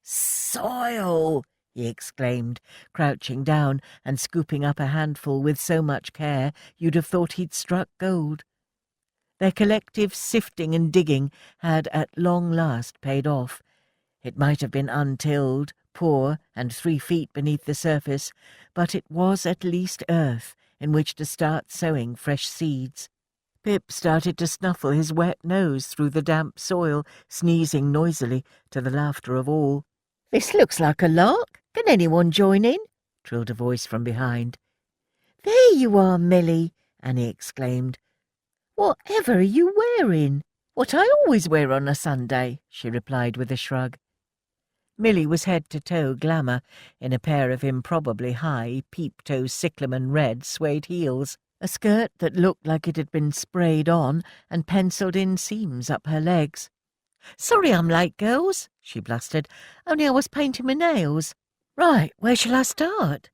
Speaker 2: "Soil!" he exclaimed, crouching down and scooping up a handful with so much care you'd have thought he'd struck gold. Their collective sifting and digging had at long last paid off. It might have been untilled, poor, and 3 feet beneath the surface, but it was at least earth in which to start sowing fresh seeds. Pip started to snuffle his wet nose through the damp soil, sneezing noisily, to the laughter of all. "This looks like a lark. Can anyone join in?" trilled a voice from behind. "There you are, Millie," Annie exclaimed. "Whatever are you wearing?" "What I always wear on a Sunday," she replied with a shrug. Millie was head to toe glamour in a pair of improbably high, peep-toe cyclamen red suede heels, a skirt that looked like it had been sprayed on and penciled-in seams up her legs. "Sorry I'm late, girls," she blustered. "Only I was painting my nails." "Right, where shall I start?"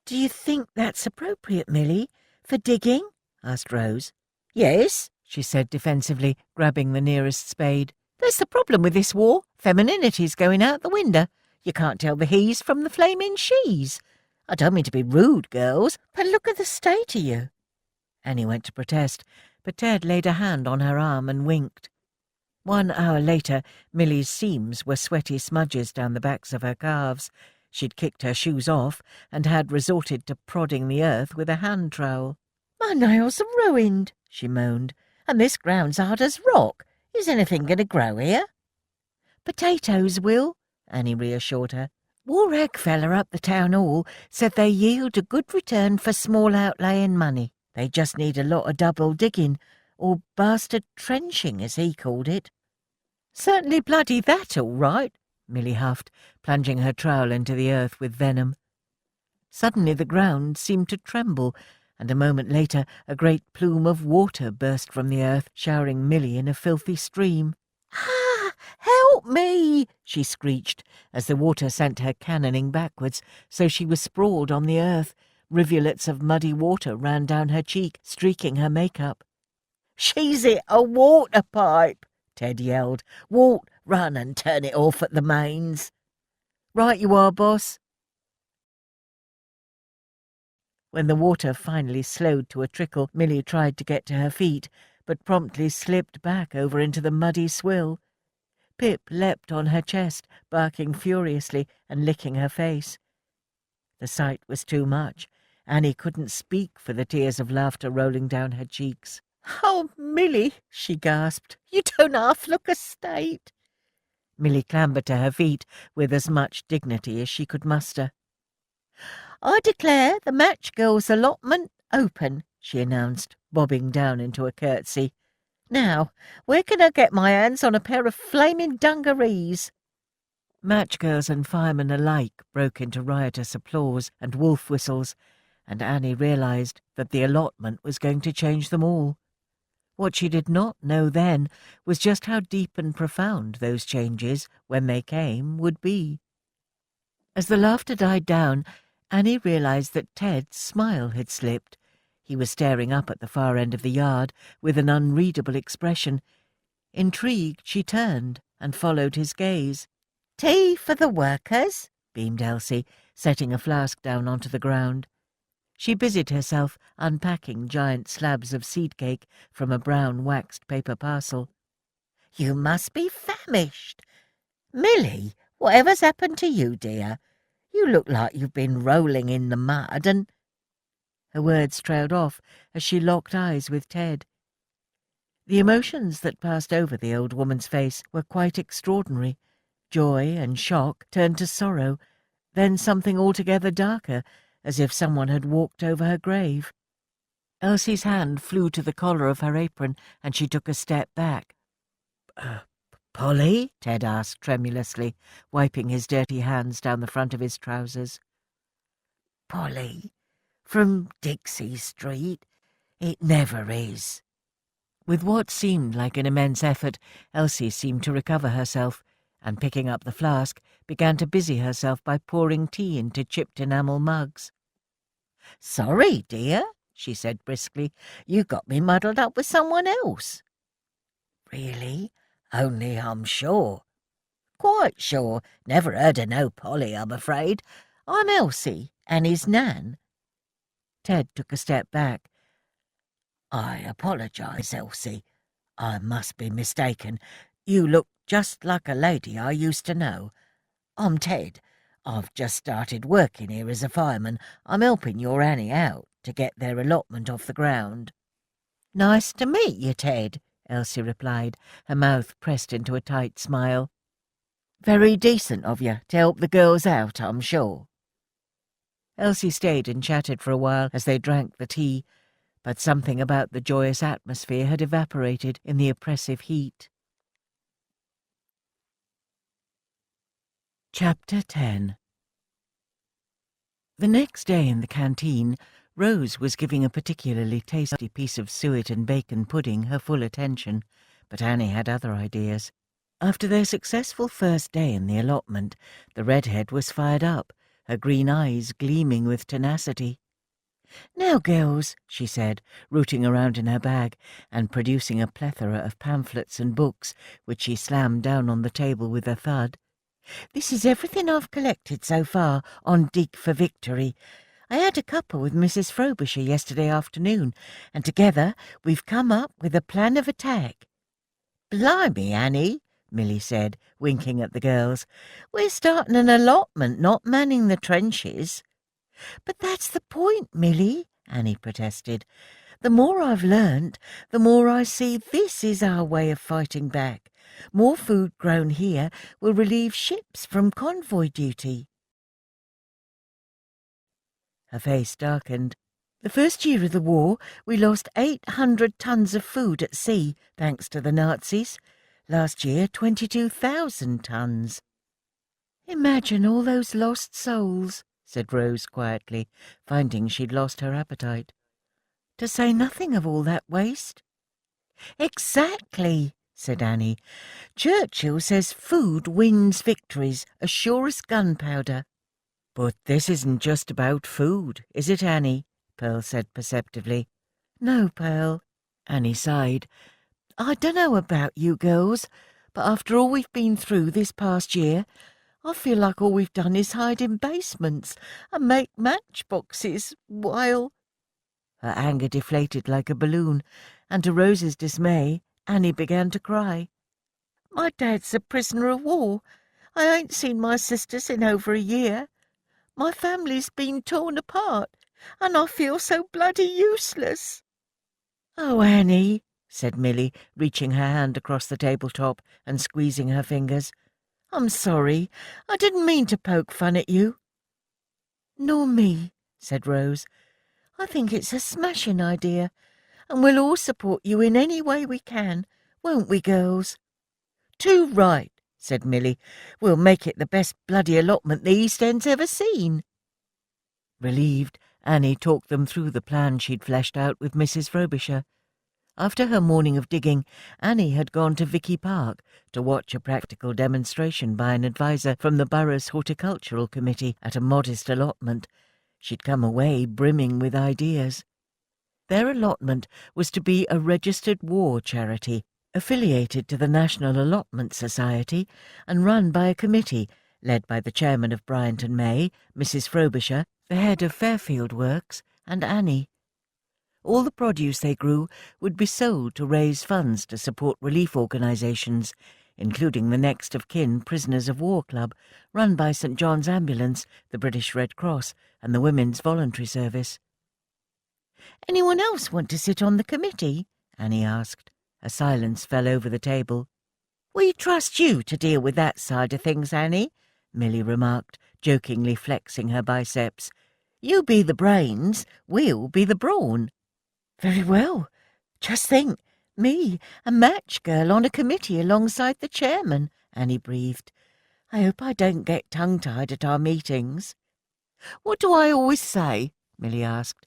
Speaker 2: "Do you think that's appropriate, Millie, for digging?" asked Rose. "Yes," she said defensively, grabbing the nearest spade. "That's the problem with this war. Femininity's going out the window. You can't tell the he's from the flaming she's. I don't mean to be rude, girls, but look at the state of you." Annie went to protest, but Ted laid a hand on her arm and winked. 1 hour later, Millie's seams were sweaty smudges down the backs of her calves. She'd kicked her shoes off and had resorted to prodding the earth with a hand trowel. "My nails are ruined," she moaned, "and this ground's hard as rock. Is anything going to grow here?" "Potatoes will," Annie reassured her. "War Rag fella up the town hall said they yield a good return for small outlay in money. They just need a lot of double digging, or bastard trenching, as he called it." "Certainly bloody that, all right," Millie huffed, plunging her trowel into the earth with venom. Suddenly the ground seemed to tremble, and a moment later a great plume of water burst from the earth, showering Millie in a filthy stream. "Ah, help me!" she screeched, as the water sent her cannoning backwards, so she was sprawled on the earth,
Speaker 1: Rivulets of muddy water ran down her cheek, streaking her makeup.
Speaker 2: "She's hit a water pipe," Ted yelled. "Walt, run and turn it off at the mains."
Speaker 1: "Right you are, boss." When the water finally slowed to a trickle, Millie tried to get to her feet, but promptly slipped back over into the muddy swill. Pip leapt on her chest, barking furiously and licking her face. The sight was too much. Annie couldn't speak for the tears of laughter rolling down her cheeks.
Speaker 2: "Oh, Millie," she gasped, "you don't half look a state."
Speaker 1: Millie clambered to her feet with as much dignity as she could muster.
Speaker 2: "I declare the match girl's allotment open," she announced, bobbing down into a curtsy. "Now, where can I get my hands on a pair of flaming dungarees?"
Speaker 1: Matchgirls and firemen alike broke into riotous applause and wolf whistles, and Annie realised that the allotment was going to change them all. What she did not know then was just how deep and profound those changes, when they came, would be. As the laughter died down, Annie realised that Ted's smile had slipped. He was staring up at the far end of the yard with an unreadable expression. Intrigued, she turned and followed his gaze.
Speaker 2: "Tea for the workers?"
Speaker 1: beamed Elsie, setting a flask down onto the ground. She busied herself unpacking giant slabs of seed cake from a brown waxed paper parcel.
Speaker 2: "You must be famished. Millie, whatever's happened to you, dear? You look like you've been rolling in the mud and—"
Speaker 1: Her words trailed off as she locked eyes with Ted. The emotions that passed over the old woman's face were quite extraordinary. Joy and shock turned to sorrow, then something altogether darker, as if someone had walked over her grave. Elsie's hand flew to the collar of her apron, and she took a step back.
Speaker 2: "Polly?"
Speaker 1: Ted asked tremulously, wiping his dirty hands down the front of his trousers.
Speaker 2: "Polly? From Dixie Street? It never is."
Speaker 1: With what seemed like an immense effort, Elsie seemed to recover herself, and picking up the flask, began to busy herself by pouring tea into chipped enamel mugs.
Speaker 2: "Sorry, dear," she said briskly. "You got me muddled up with someone else." "Really? Only I'm sure." "Quite sure. Never heard of no Polly, I'm afraid. I'm Elsie, Annie's nan."
Speaker 1: Ted took a step back.
Speaker 2: "I apologise, Elsie. I must be mistaken. You look just like a lady I used to know. I'm Ted. I've just started working here as a fireman. I'm helping your Annie out to get their allotment off the ground."
Speaker 1: "Nice to meet you, Ted," Elsie replied, her mouth pressed into a tight smile.
Speaker 2: "Very decent of you to help the girls out, I'm sure."
Speaker 1: Elsie stayed and chatted for a while as they drank the tea, but something about the joyous atmosphere had evaporated in the oppressive heat. Chapter 10. The next day in the canteen, Rose was giving a particularly tasty piece of suet and bacon pudding her full attention, but Annie had other ideas. After their successful first day in the allotment, the redhead was fired up, her green eyes gleaming with tenacity. "Now, girls," she said, rooting around in her bag and producing a plethora of pamphlets and books, which she slammed down on the table with a thud. "This is everything I've collected so far on Dig for Victory. I had a cuppa with Mrs. Frobisher yesterday afternoon, and together we've come up with a plan of attack."
Speaker 2: "Blimey, Annie," Millie said, winking at the girls. "We're starting an allotment, not manning the trenches."
Speaker 1: "But that's the point, Millie," Annie protested. "The more I've learnt, the more I see this is our way of fighting back. More food grown here will relieve ships from convoy duty." Her face darkened. "The first year of the war, we lost 800 tons of food at sea, thanks to the Nazis. Last year, 22,000 tons." "Imagine all those lost souls," said Rose quietly, finding she'd lost her appetite. "To say nothing of all that waste." "Exactly," said Annie. "Churchill says food wins victories as sure as gunpowder."
Speaker 2: But this isn't just about food, is it, Annie? Pearl said perceptively. No, Pearl. Annie sighed. I dunno about you girls, but after all we've been through this past year, I feel like all we've done is hide in basements and make matchboxes while... Her anger deflated like a balloon, and to Rose's dismay, Annie began to cry. My dad's a prisoner of war. I ain't seen my sisters in over a year. My family's been torn apart, and I feel so bloody useless. Oh, Annie, said Milly, reaching her hand across the tabletop and squeezing her fingers. I'm sorry. I didn't mean to poke fun at you. Nor me, said Rose. I think it's a smashing idea, and we'll all support you in any way we can, won't we, girls? Too right, said Milly. We'll make it the best bloody allotment the East End's ever seen. Relieved, Annie talked them through the plan she'd fleshed out with Mrs. Frobisher. After her morning of digging, Annie had gone to Vicky Park to watch a practical demonstration by an adviser from the borough's horticultural committee at a modest allotment. She'd come away brimming with ideas. Their allotment was to be a registered war charity, affiliated to the National Allotment Society and run by a committee led by the chairman of Bryant and May, Mrs. Frobisher, the head of Fairfield Works, and Annie. All the produce they grew would be sold to raise funds to support relief organisations, including the Next of Kin Prisoners of War Club, run by St John's Ambulance, the British Red Cross, and the Women's Voluntary Service. Anyone else want to sit on the committee? Annie asked. A silence fell over the table. We trust you to deal with that side of things, Annie, Milly remarked, jokingly flexing her biceps. You be the brains, we'll be the brawn. Very well. Just think, me, a match girl on a committee alongside the chairman, Annie breathed. I hope I don't get tongue-tied at our meetings. What do I always say? Milly asked.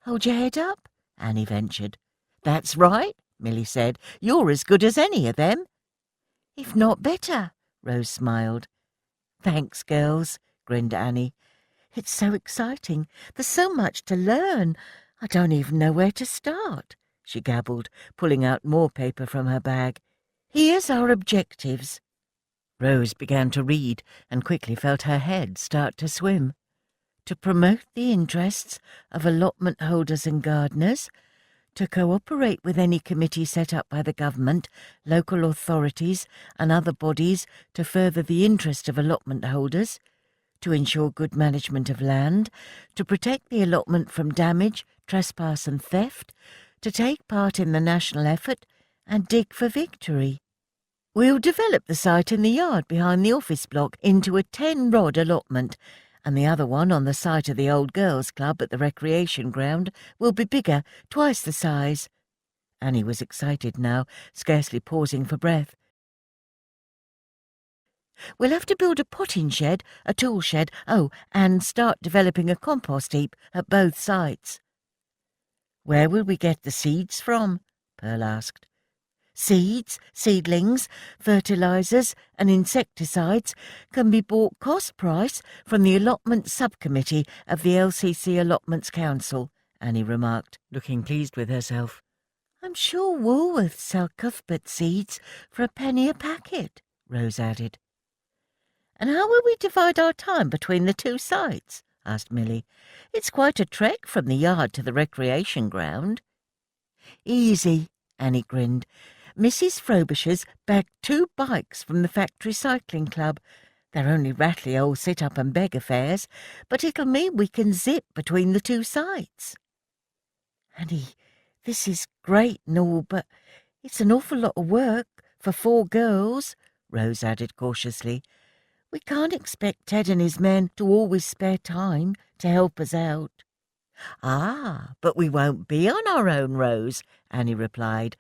Speaker 2: Hold your head up, Annie ventured. That's right, Milly said. You're as good as any of them. If not better, Rose smiled. Thanks, girls, grinned Annie. It's so exciting. There's so much to learn. I don't even know where to start, she gabbled, pulling out more paper from her bag. Here's our objectives. Rose began to read and quickly felt her head start to swim. To promote the interests of allotment holders and gardeners, to cooperate with any committee set up by the government, local authorities and other bodies to further the interest of allotment holders, to ensure good management of land, to protect the allotment from damage, trespass and theft, to take part in the national effort and dig for victory. We'll develop the site in the yard behind the office block into a 10-rod allotment, and the other one on the site of the old girls' club at the recreation ground will be bigger, twice the size. Annie was excited now, scarcely pausing for breath. We'll have to build a potting shed, a tool shed, and start developing a compost heap at both sites. Where will we get the seeds from? Pearl asked. Seeds, seedlings, fertilisers and insecticides can be bought cost price from the allotment subcommittee of the LCC Allotments Council, Annie remarked, looking pleased with herself. I'm sure Woolworths sell Cuthbert seeds for a penny a packet, Rose added. And how will we divide our time between the two sites? Asked Milly. It's quite a trek from the yard to the recreation ground. Easy, Annie grinned. Mrs. Frobisher's bagged 2 bikes from the factory cycling club. They're only rattly old sit-up and beg affairs, but it'll mean we can zip between the 2 sites. Annie, this is great and all, but it's an awful lot of work for 4 girls, Rose added cautiously. We can't expect Ted and his men to always spare time to help us out. Ah, but we won't be on our own, Rose, Annie replied.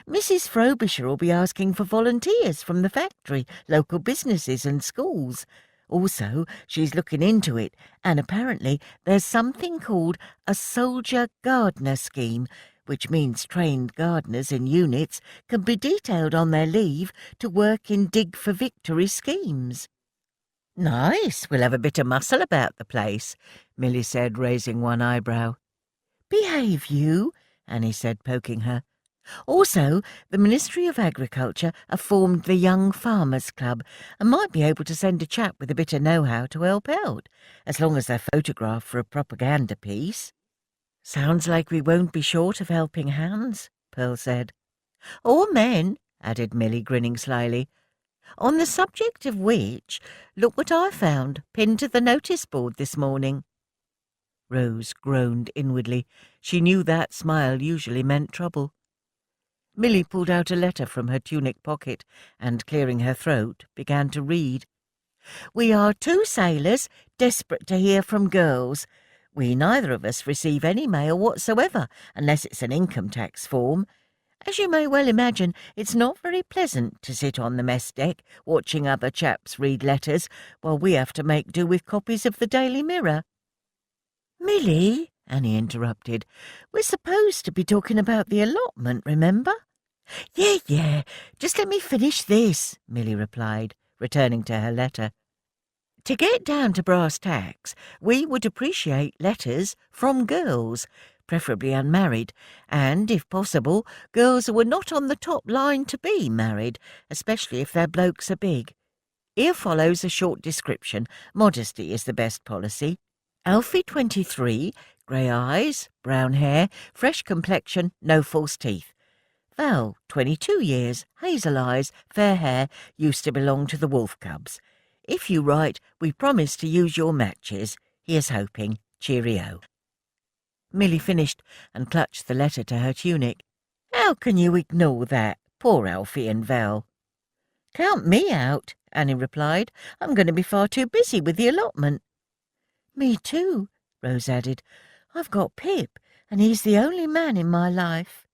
Speaker 2: Mrs. Frobisher will be asking for volunteers from the factory, local businesses and schools. Also, she's looking into it, and apparently there's something called a soldier gardener scheme, which means trained gardeners in units can be detailed on their leave to work in Dig for Victory schemes. Nice, we'll have a bit of muscle about the place, Milly said, raising one eyebrow. Behave you, Annie said, poking her. Also, the Ministry of Agriculture have formed the Young Farmers Club and might be able to send a chap with a bit of know-how to help out, as long as they're photographed for a propaganda piece. Sounds like we won't be short of helping hands, Pearl said. Or men, added Milly, grinning slyly. On the subject of which, look what I found pinned to the notice board this morning. Rose groaned inwardly. She knew that smile usually meant trouble. Milly pulled out a letter from her tunic pocket and, clearing her throat, began to read. We are two sailors, desperate to hear from girls. We neither of us receive any mail whatsoever, unless it's an income tax form. As you may well imagine, it's not very pleasant to sit on the mess deck watching other chaps read letters while we have to make do with copies of the Daily Mirror. Milly, Annie interrupted, we're supposed to be talking about the allotment, remember? Yeah, just let me finish this, Milly replied, returning to her letter. To get down to brass tacks, we would appreciate letters from girls, preferably unmarried, and, if possible, girls who are not on the top line to be married, especially if their blokes are big. Here follows a short description. Modesty is the best policy. Alfie, 23, grey eyes, brown hair, fresh complexion, no false teeth. Val, 22 years, hazel eyes, fair hair, used to belong to the Wolf Cubs. If you write, we promise to use your matches. Here's hoping. Cheerio. Milly finished and clutched the letter to her tunic. How can you ignore that? Poor Alfie and Val. Count me out, Annie replied. I'm going to be far too busy with the allotment. Me too, Rose added. I've got Pip, and he's the only man in my life.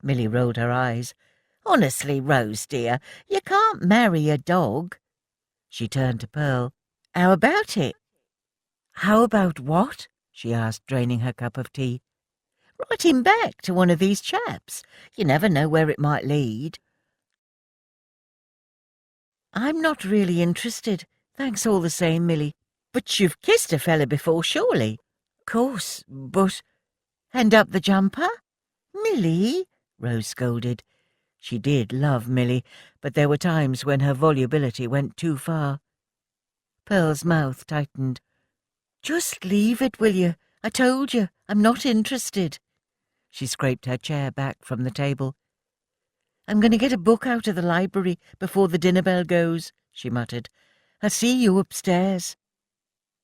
Speaker 2: Milly rolled her eyes. Honestly, Rose, dear, you can't marry a dog. She turned to Pearl. How about it? How about what? She asked, draining her cup of tea. Write him back to one of these chaps. You never know where it might lead. I'm not really interested. Thanks all the same, Milly. But you've kissed a fella before, surely? Course, but... Hand up the jumper? Milly, Rose scolded. She did love Milly, but there were times when her volubility went too far. Pearl's mouth tightened. Just leave it, will you? I told you, I'm not interested. She scraped her chair back from the table. I'm going to get a book out of the library before the dinner bell goes, she muttered. I'll see you upstairs.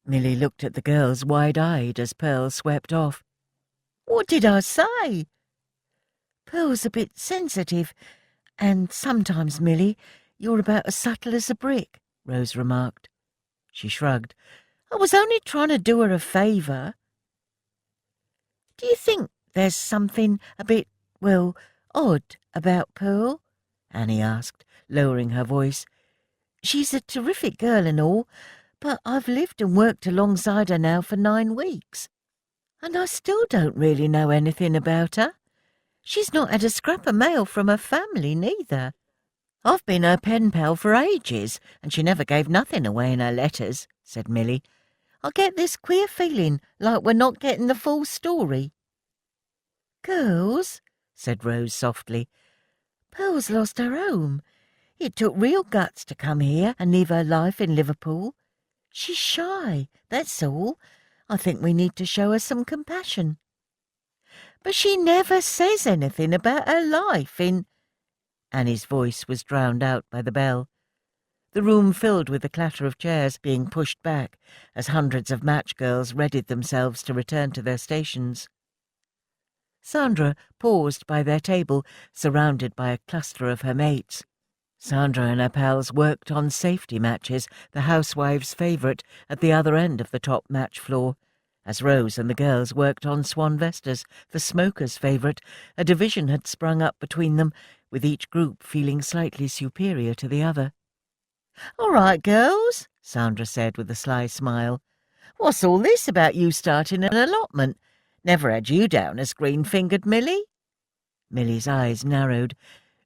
Speaker 2: Milly looked at the girls wide-eyed as Pearl swept off. What did I say? Pearl's a bit sensitive, and sometimes, Milly, you're about as subtle as a brick, Rose remarked. She shrugged. I was only trying to do her a favour. Do you think there's something a bit, well, odd about Pearl? Annie asked, lowering her voice. She's a terrific girl and all, but I've lived and worked alongside her now for 9 weeks, and I still don't really know anything about her. She's not had a scrap of mail from her family, neither. I've been her pen pal for ages, and she never gave nothing away in her letters, said Milly. I get this queer feeling like we're not getting the full story. Girls, said Rose softly, Pearl's lost her home. It took real guts to come here and leave her life in Liverpool. She's shy, that's all. I think we need to show her some compassion. But she never says anything about her life in... Annie's voice was drowned out by the bell. The room filled with the clatter of chairs being pushed back as hundreds of match girls readied themselves to return to their stations. Sandra paused by their table, surrounded by a cluster of her mates. Sandra and her pals worked on safety matches, the housewives' favourite, at the other end of the top match floor, as Rose and the girls worked on Swan Vestas, the smokers' favourite. A division had sprung up between them, with each group feeling slightly superior to the other. "All right, girls," Sandra said with a sly smile. "What's all this about you starting an allotment? Never had you down as green-fingered, Milly." Milly's eyes narrowed.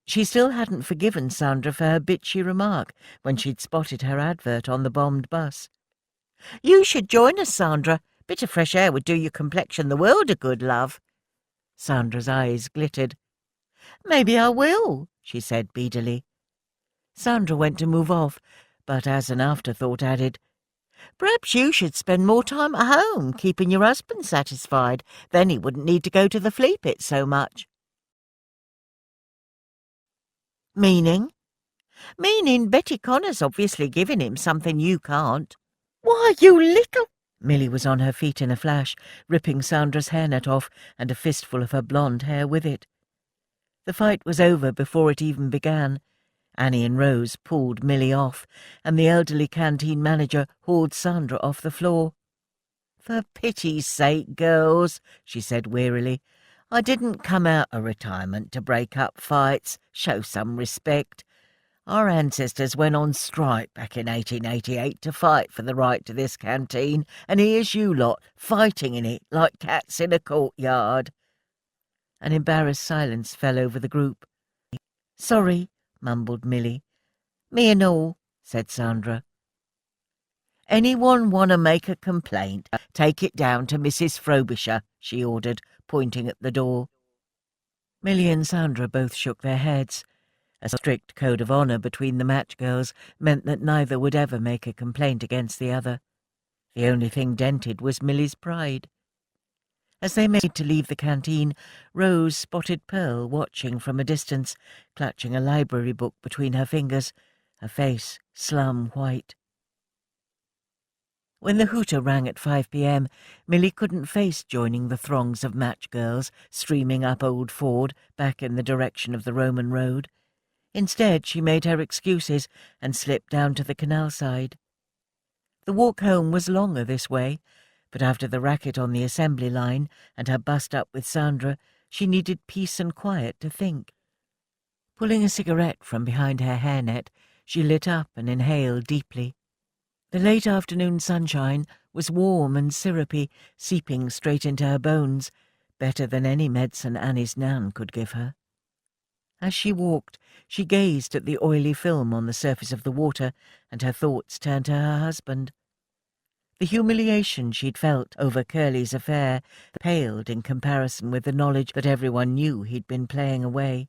Speaker 2: She still hadn't forgiven Sandra for her bitchy remark when she'd spotted her advert on the bombed bus. "You should join us, Sandra. Bit of fresh air would do your complexion the world of good, love." Sandra's eyes glittered. "Maybe I will," she said beadily. Sandra went to move off, but as an afterthought added, "Perhaps you should spend more time at home, keeping your husband satisfied. Then he wouldn't need to go to the flea pit so much." "Meaning?" "Meaning Betty Connor's obviously giving him something you can't." "Why, you little—" Milly was on her feet in a flash, ripping Sandra's hairnet off and a fistful of her blonde hair with it. The fight was over before it even began. Annie and Rose pulled Milly off, and the elderly canteen manager hauled Sandra off the floor. "For pity's sake, girls," she said wearily, "I didn't come out of retirement to break up fights. Show some respect. Our ancestors went on strike back in 1888 to fight for the right to this canteen, and here's you lot fighting in it like cats in a courtyard." An embarrassed silence fell over the group. "Sorry," mumbled Milly. "Me and all," said Sandra. "Anyone want to make a complaint, take it down to Mrs. Frobisher," she ordered, pointing at the door. Milly and Sandra both shook their heads. A strict code of honour between the match girls meant that neither would ever make a complaint against the other. The only thing dented was Milly's pride. As they made to leave the canteen, Rose spotted Pearl watching from a distance, clutching a library book between her fingers, her face slum white. When the hooter rang at 5 p.m, Milly couldn't face joining the throngs of match girls streaming up Old Ford back in the direction of the Roman road. Instead, she made her excuses and slipped down to the canal side. The walk home was longer this way, but after the racket on the assembly line and her bust-up with Sandra, she needed peace and quiet to think. Pulling a cigarette from behind her hairnet, she lit up and inhaled deeply. The late afternoon sunshine was warm and syrupy, seeping straight into her bones, better than any medicine Annie's nan could give her. As she walked, she gazed at the oily film on the surface of the water, and her thoughts turned to her husband. The humiliation she'd felt over Curly's affair paled in comparison with the knowledge that everyone knew he'd been playing away.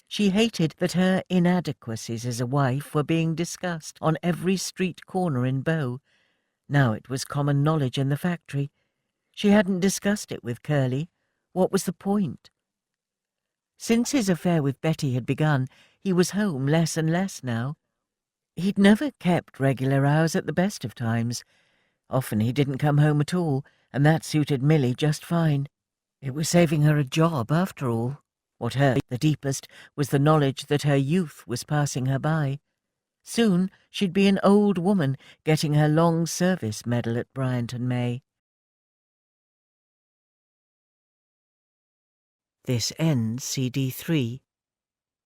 Speaker 2: She hated that her inadequacies as a wife were being discussed on every street corner in Bow. Now it was common knowledge in the factory. She hadn't discussed it with Curly. What was the point? Since his affair with Betty had begun, he was home less and less now. He'd never kept regular hours at the best of times. Often he didn't come home at all, and that suited Milly just fine. It was saving her a job, after all. What hurt the deepest was the knowledge that her youth was passing her by. Soon she'd be an old woman getting her long service medal at Bryant and May. This ends CD3.